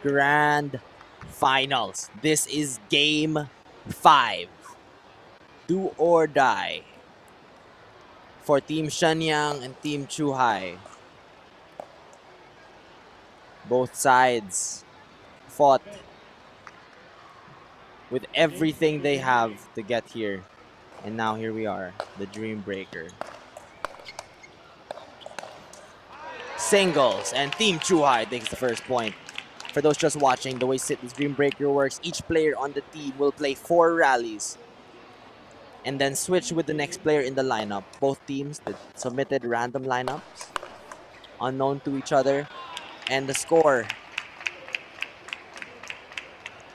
Grand Finals. This is Game 5. Do or die for Team Shenyang and Team Chuhai. Both sides fought with everything they have to get here. And now here we are, the Dream Breaker. Singles, and Team Chuhai takes the first point. For those just watching, the way this Dream Breaker works, each player on the team will play 4 rallies and then switch with the next player in the lineup. Both teams submitted random lineups unknown to each other, and the score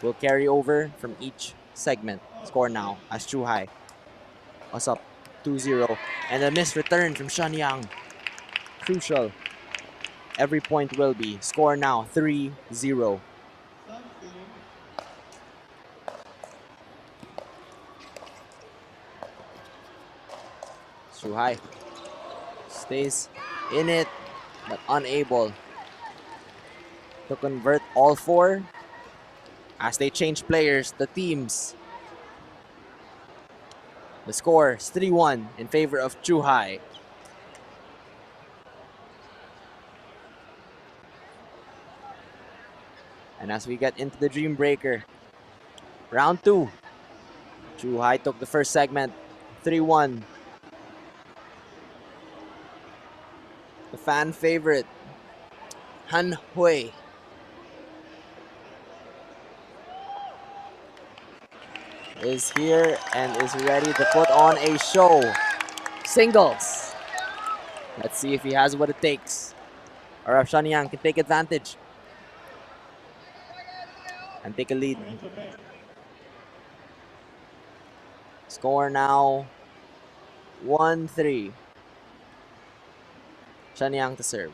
will carry over from each segment. Score now as Chuhai was up 2-0, and a missed return from Shenyang. Crucial. Every point will be. Score now 3-0. Chuhai stays in it, but unable to convert all 4 as they change players, the teams. The score is 3-1 in favor of Chuhai. And as we get into the Dream Breaker, round 2, Chuhai took the first segment, 3-1. The fan favorite, Han Hui, is here and is ready to put on a show. Singles. Let's see if he has what it takes, or if Shenyang can take advantage and take a lead. Score now 1-3. Shenyang to serve.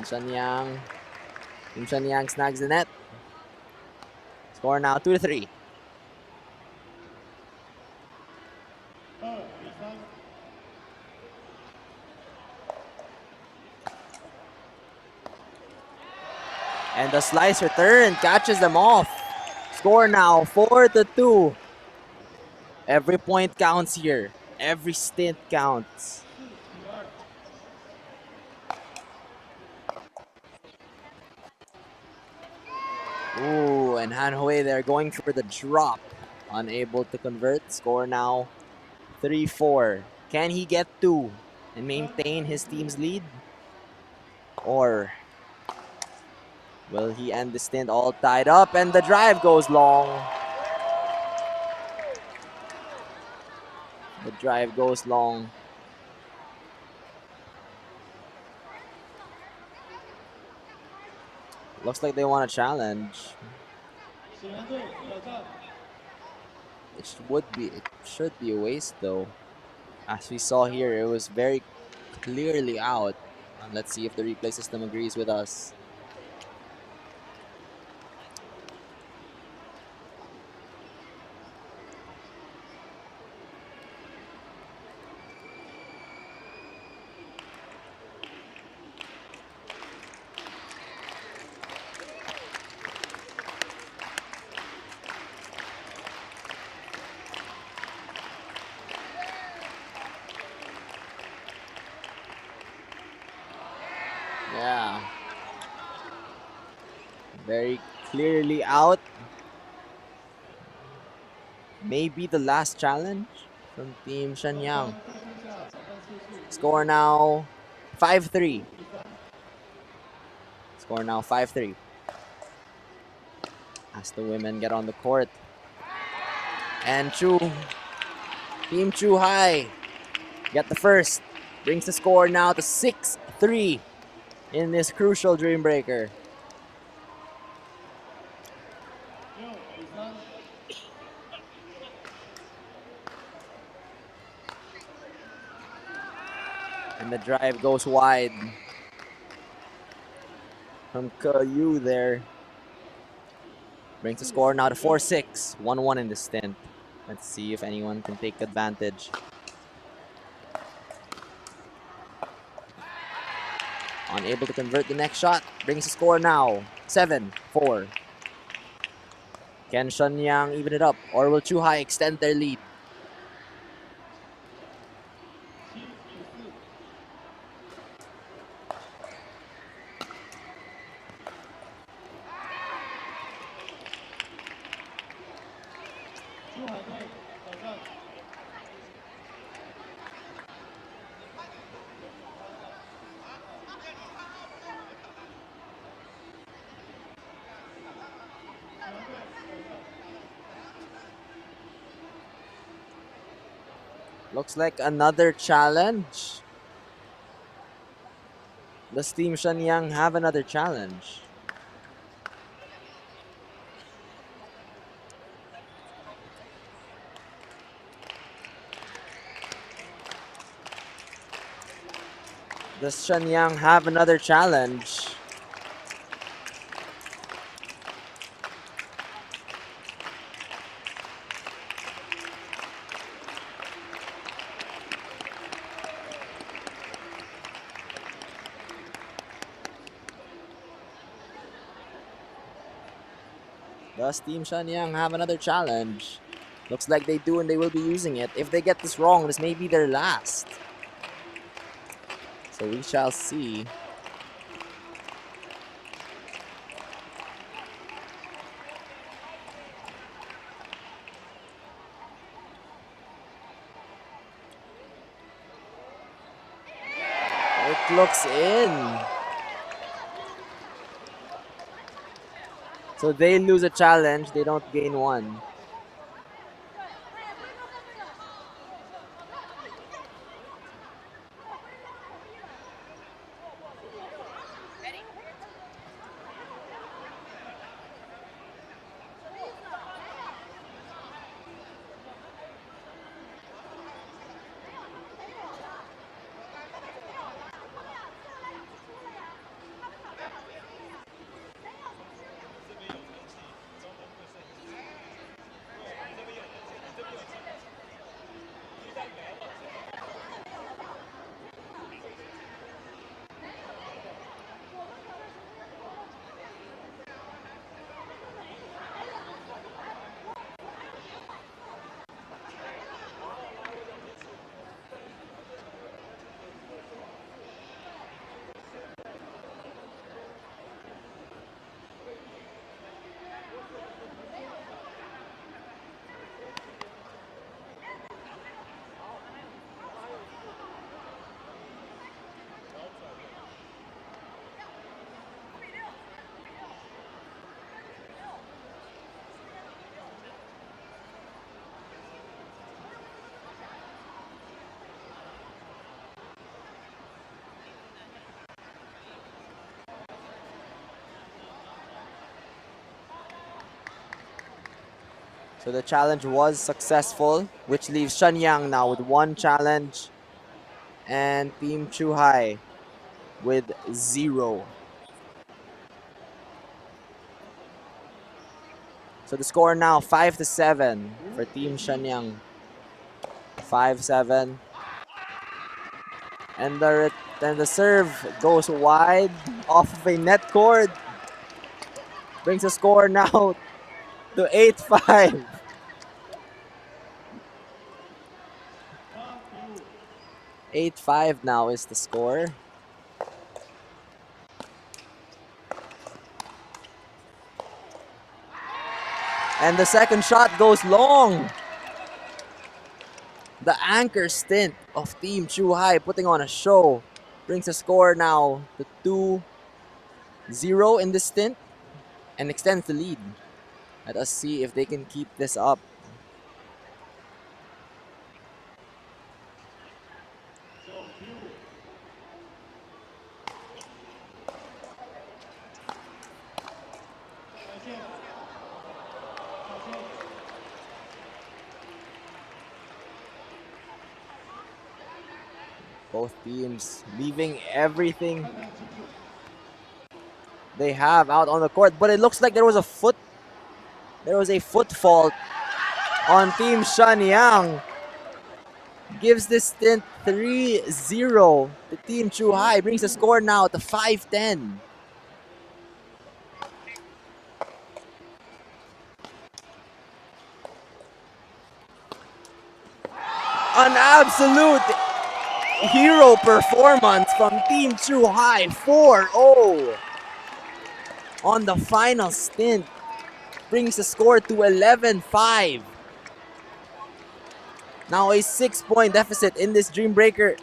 Shenyang. Team Shenyang snags the net. Score now 2-3. And the slice return catches them off. Score now 4-2. Every point counts here. Every stint counts. Ooh, and Hanhui there going for the drop. Unable to convert. Score now 3-4. Can he get 2 and maintain his team's lead? Or will he end the stint all tied up? And the drive goes long. The drive goes long. Looks like they want a challenge. It should be a waste though. As we saw here, it was very clearly out. Let's see if the replay system agrees with us. Yeah. Very clearly out. Maybe the last challenge from Team Shenyang. Score now 5-3. Score now 5-3. As the women get on the court. And Team Chu Hai get the first. Brings the score now to 6-3 in this crucial Dream Breaker. And the drive goes wide from Yu there. Brings the score now to 4-6. 1-1 in the stint. Let's see if anyone can take advantage. Unable to convert the next shot. Brings the score now 7-4. Can Shenyang even it up? Or will Chu Hai extend their lead? Looks like another challenge. Does Team Shenyang have another challenge? Does Shenyang have another challenge? Does Team Shenyang have another challenge? Looks like they do, and they will be using it. If they get this wrong, this may be their last. So we shall see. It looks in. So they lose a challenge, they don't gain one. So the challenge was successful, which leaves Shenyang now with 1 challenge and Team Chuhai with 0. So the score now 5-7 for Team Shenyang. 5-7. And the serve goes wide off of a net cord. Brings the score now to 8-5. 8-5 now is the score. And the second shot goes long. The anchor stint of Team Chuhai putting on a show brings the score now to 2-0 in this stint and extends the lead. Let us see if they can keep this up. Both teams leaving everything they have out on the court, but it looks like there was a foot fault on Team Shenyang. Gives this stint 3-0 to Team Chuhai. Brings the score now to 5-10. An absolute hero performance from Team Chuhai. 4-0 on the final stint. Brings the score to 11-5. Now a 6-point deficit in this Dream Breaker.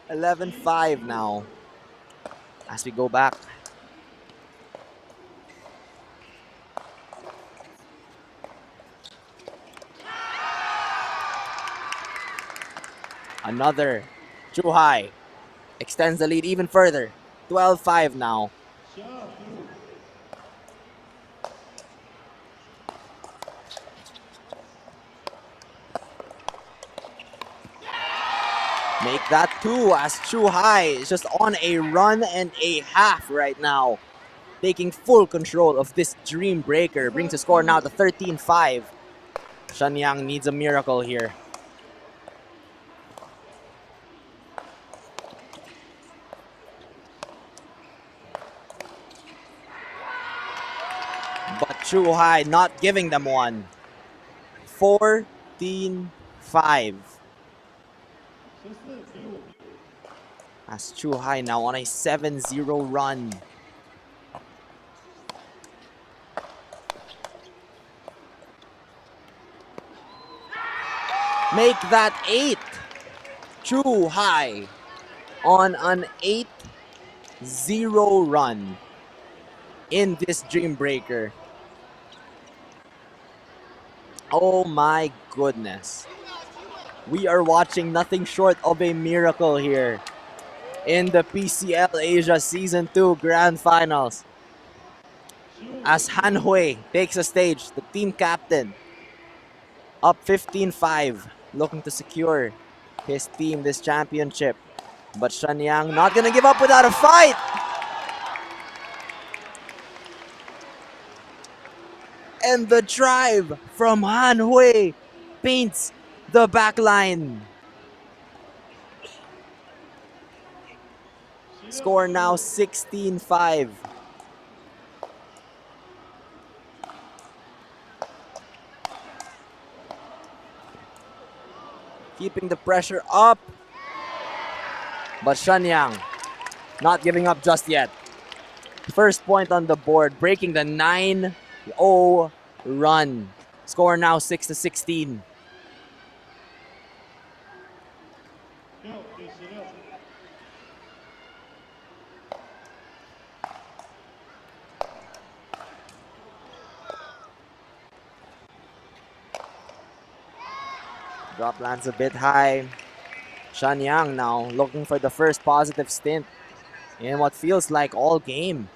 $11-5 now as we go back. Another Chuhai extends the lead even further. 12-5 now. Make that 2 as Chuhai is just on a run and a half right now. Taking full control of this Dream Breaker. Brings the score now to 13-5. Shenyang needs a miracle here. But Chuhai not giving them one. 14-5. As Chuhai now on a 7-0 run. Make that 8. Chuhai on an 8-0 run in this Dream Breaker. Oh my goodness. We are watching nothing short of a miracle here in the PCL Asia Season 2 Grand Finals. As Han Hui takes the stage, the team captain, up 15-5, looking to secure his team this championship. But Shenyang not gonna give up without a fight. And the drive from Han Hui paints the back line. Score now 16-5. Keeping the pressure up. But Shenyang not giving up just yet. First point on the board, breaking the 9-0 run. Score now 6-16. Drop lands a bit high. Shanyang now looking for the first positive stint in what feels like all game.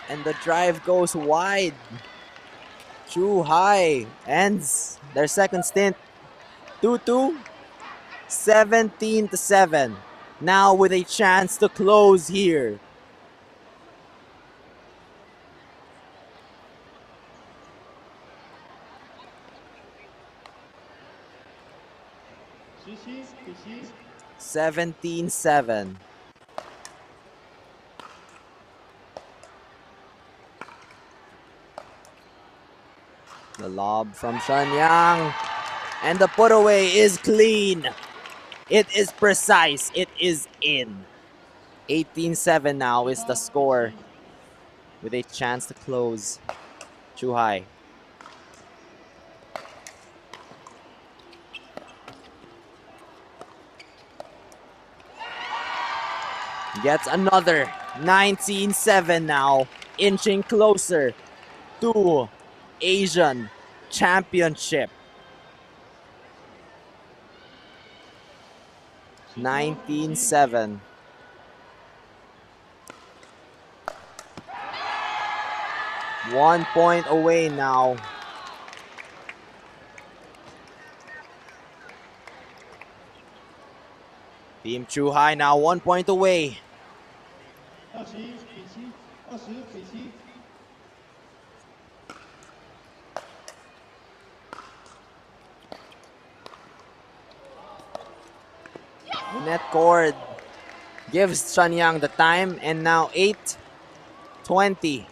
And the drive goes wide. Chu Hai ends their second stint. 2-2. 17-7. Now with a chance to close here. Xixi, 17-7. The lob from Shanyang. And the put away is clean. It is precise. It is in. 18-7 now is the score with a chance to close. Chu Hai. Gets another. 19-7 now. Inching closer to Asian Championship. 19-7. One point away now. Team Chu Hai now 1 point away. 20-17。Net cord gives Shanyang the time, and now 8:20.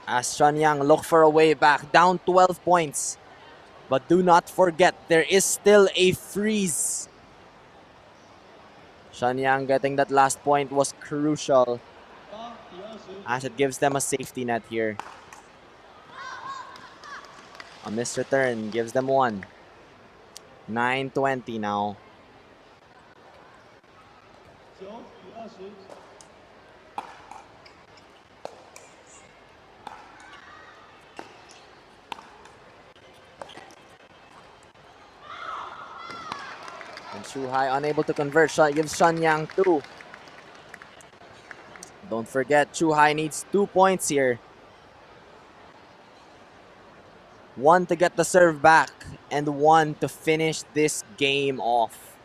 As Shanyang look for a way back, down 12 points. But do not forget, there is still a freeze. Shanyang getting that last point was crucial, as it gives them a safety net here. A missed return gives them one. 9:20 now. And Chu Hai unable to convert. Gives Shanyang 2. Don't forget, Chu Hai needs 2 points here. 1 to get the serve back, and 1 to finish this game off.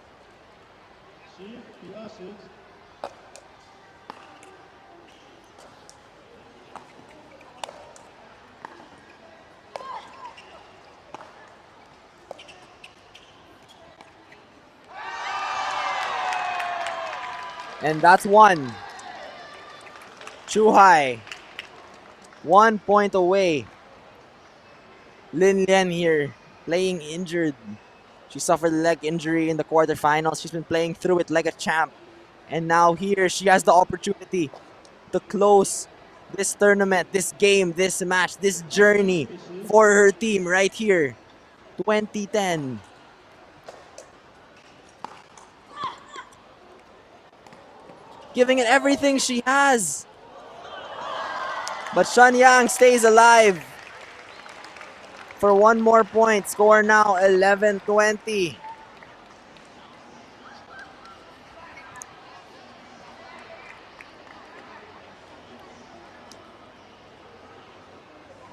And that's 1. Chu Hai, 1 point away. Lin Lian here, playing injured. She suffered a leg injury in the quarterfinals. She's been playing through it like a champ. And now here, she has the opportunity to close this tournament, this game, this match, this journey for her team right here. 2010. Giving it everything she has. But Shanyang stays alive for 1 more point. Score now 11-20.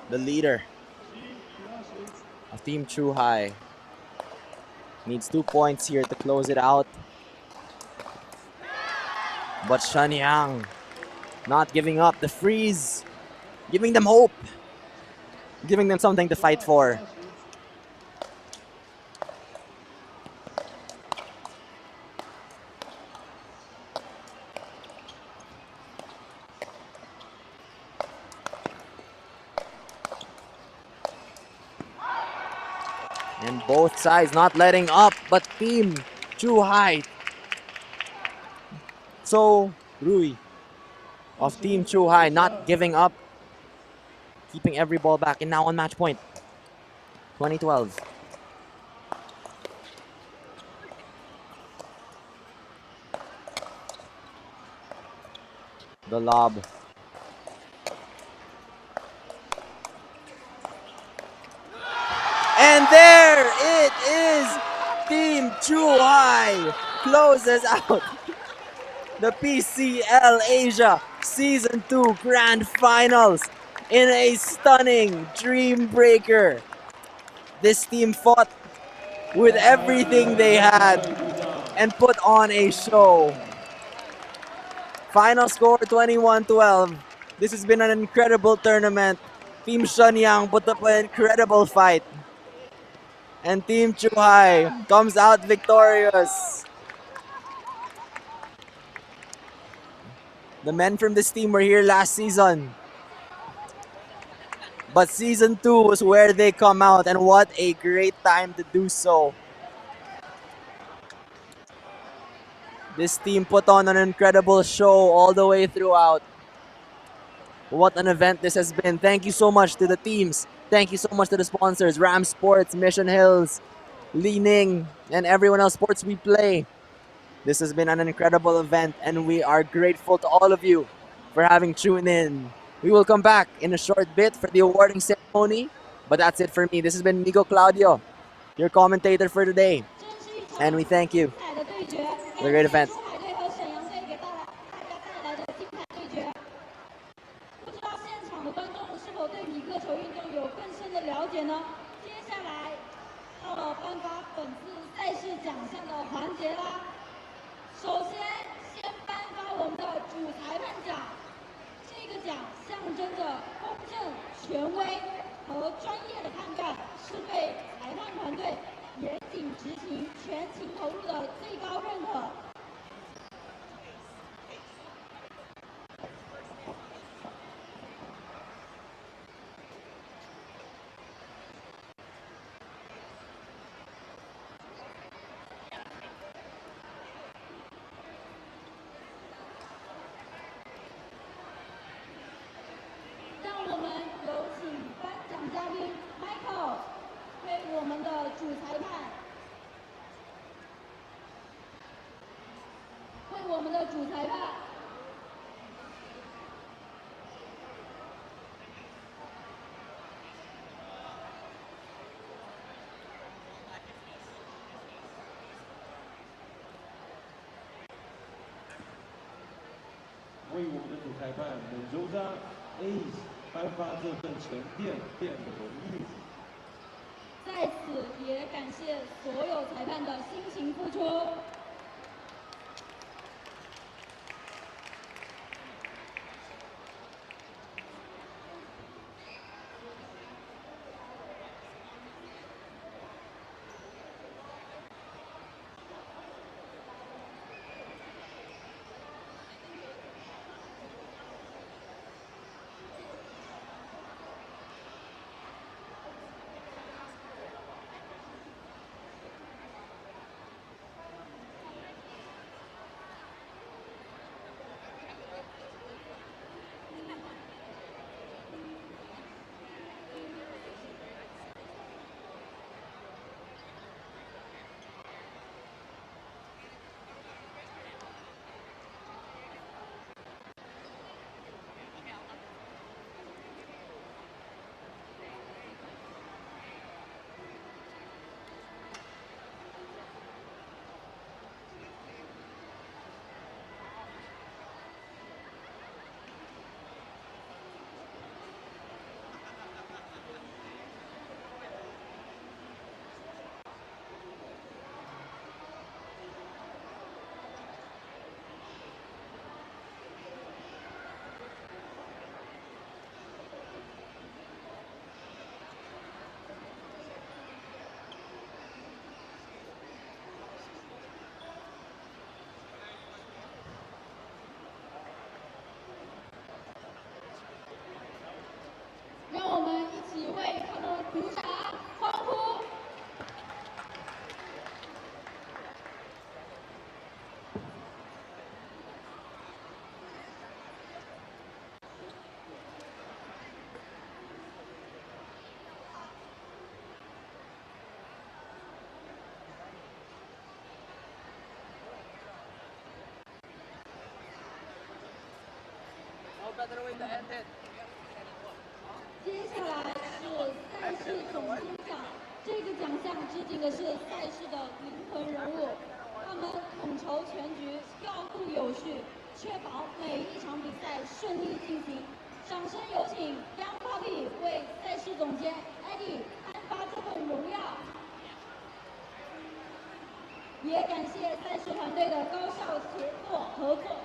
The leader of Team Chu Hai needs 2 points here to close it out. But Shanyang not giving up. The freeze, giving them hope, giving them something to fight for. And both sides not letting up, but Team Chu Hai. So Rui of Team Chu Hai not giving up, keeping every ball back, and now on match point. 2012. The lob. And there it is! Team Chuhai closes out the PCL Asia Season 2 Grand Finals in a stunning dream breaker. This team fought with everything they had and put on a show. Final score 21-12. This has been an incredible tournament. Team Shenyang put up an incredible fight. And Team Chuhai comes out victorious. The men from this team were here last season. But Season 2 was where they come out, and what a great time to do so. This team put on an incredible show all the way throughout. What an event this has been. Thank you so much to the teams. Thank you so much to the sponsors, Ram Sports, Mission Hills, Li Ning, and everyone else, Sports We Play. This has been an incredible event, and we are grateful to all of you for having tuned in. We will come back in a short bit for the awarding ceremony, but that's it for me. This has been Nico Claudio, your commentator for today, and we thank you. What a great event. 不知道现场的观众是否对米克球运动有更深的了解呢？接下来到了颁发本次赛事奖项的环节啦。首先，先颁发我们的主裁判奖，这个奖象征着公正、权威和专业的判断，是对裁判团队严谨执行、全情投入的最高认可。 我们有请颁奖嘉宾 Michael 为我们的主裁判，为我们的主裁判本周章 Ace 颁发这份沉甸甸的荣誉。在此也感谢所有裁判的辛勤付出。another way to end it. 接下来是赛事总监奖，这个奖项致敬的是赛事的灵魂人物，他们统筹全局，调度有序，确保每一场比赛顺利进行。掌声有请 Young Puppy 为赛事总监 Eddie 颁发这份荣耀，也感谢赛事团队的高效协作合作。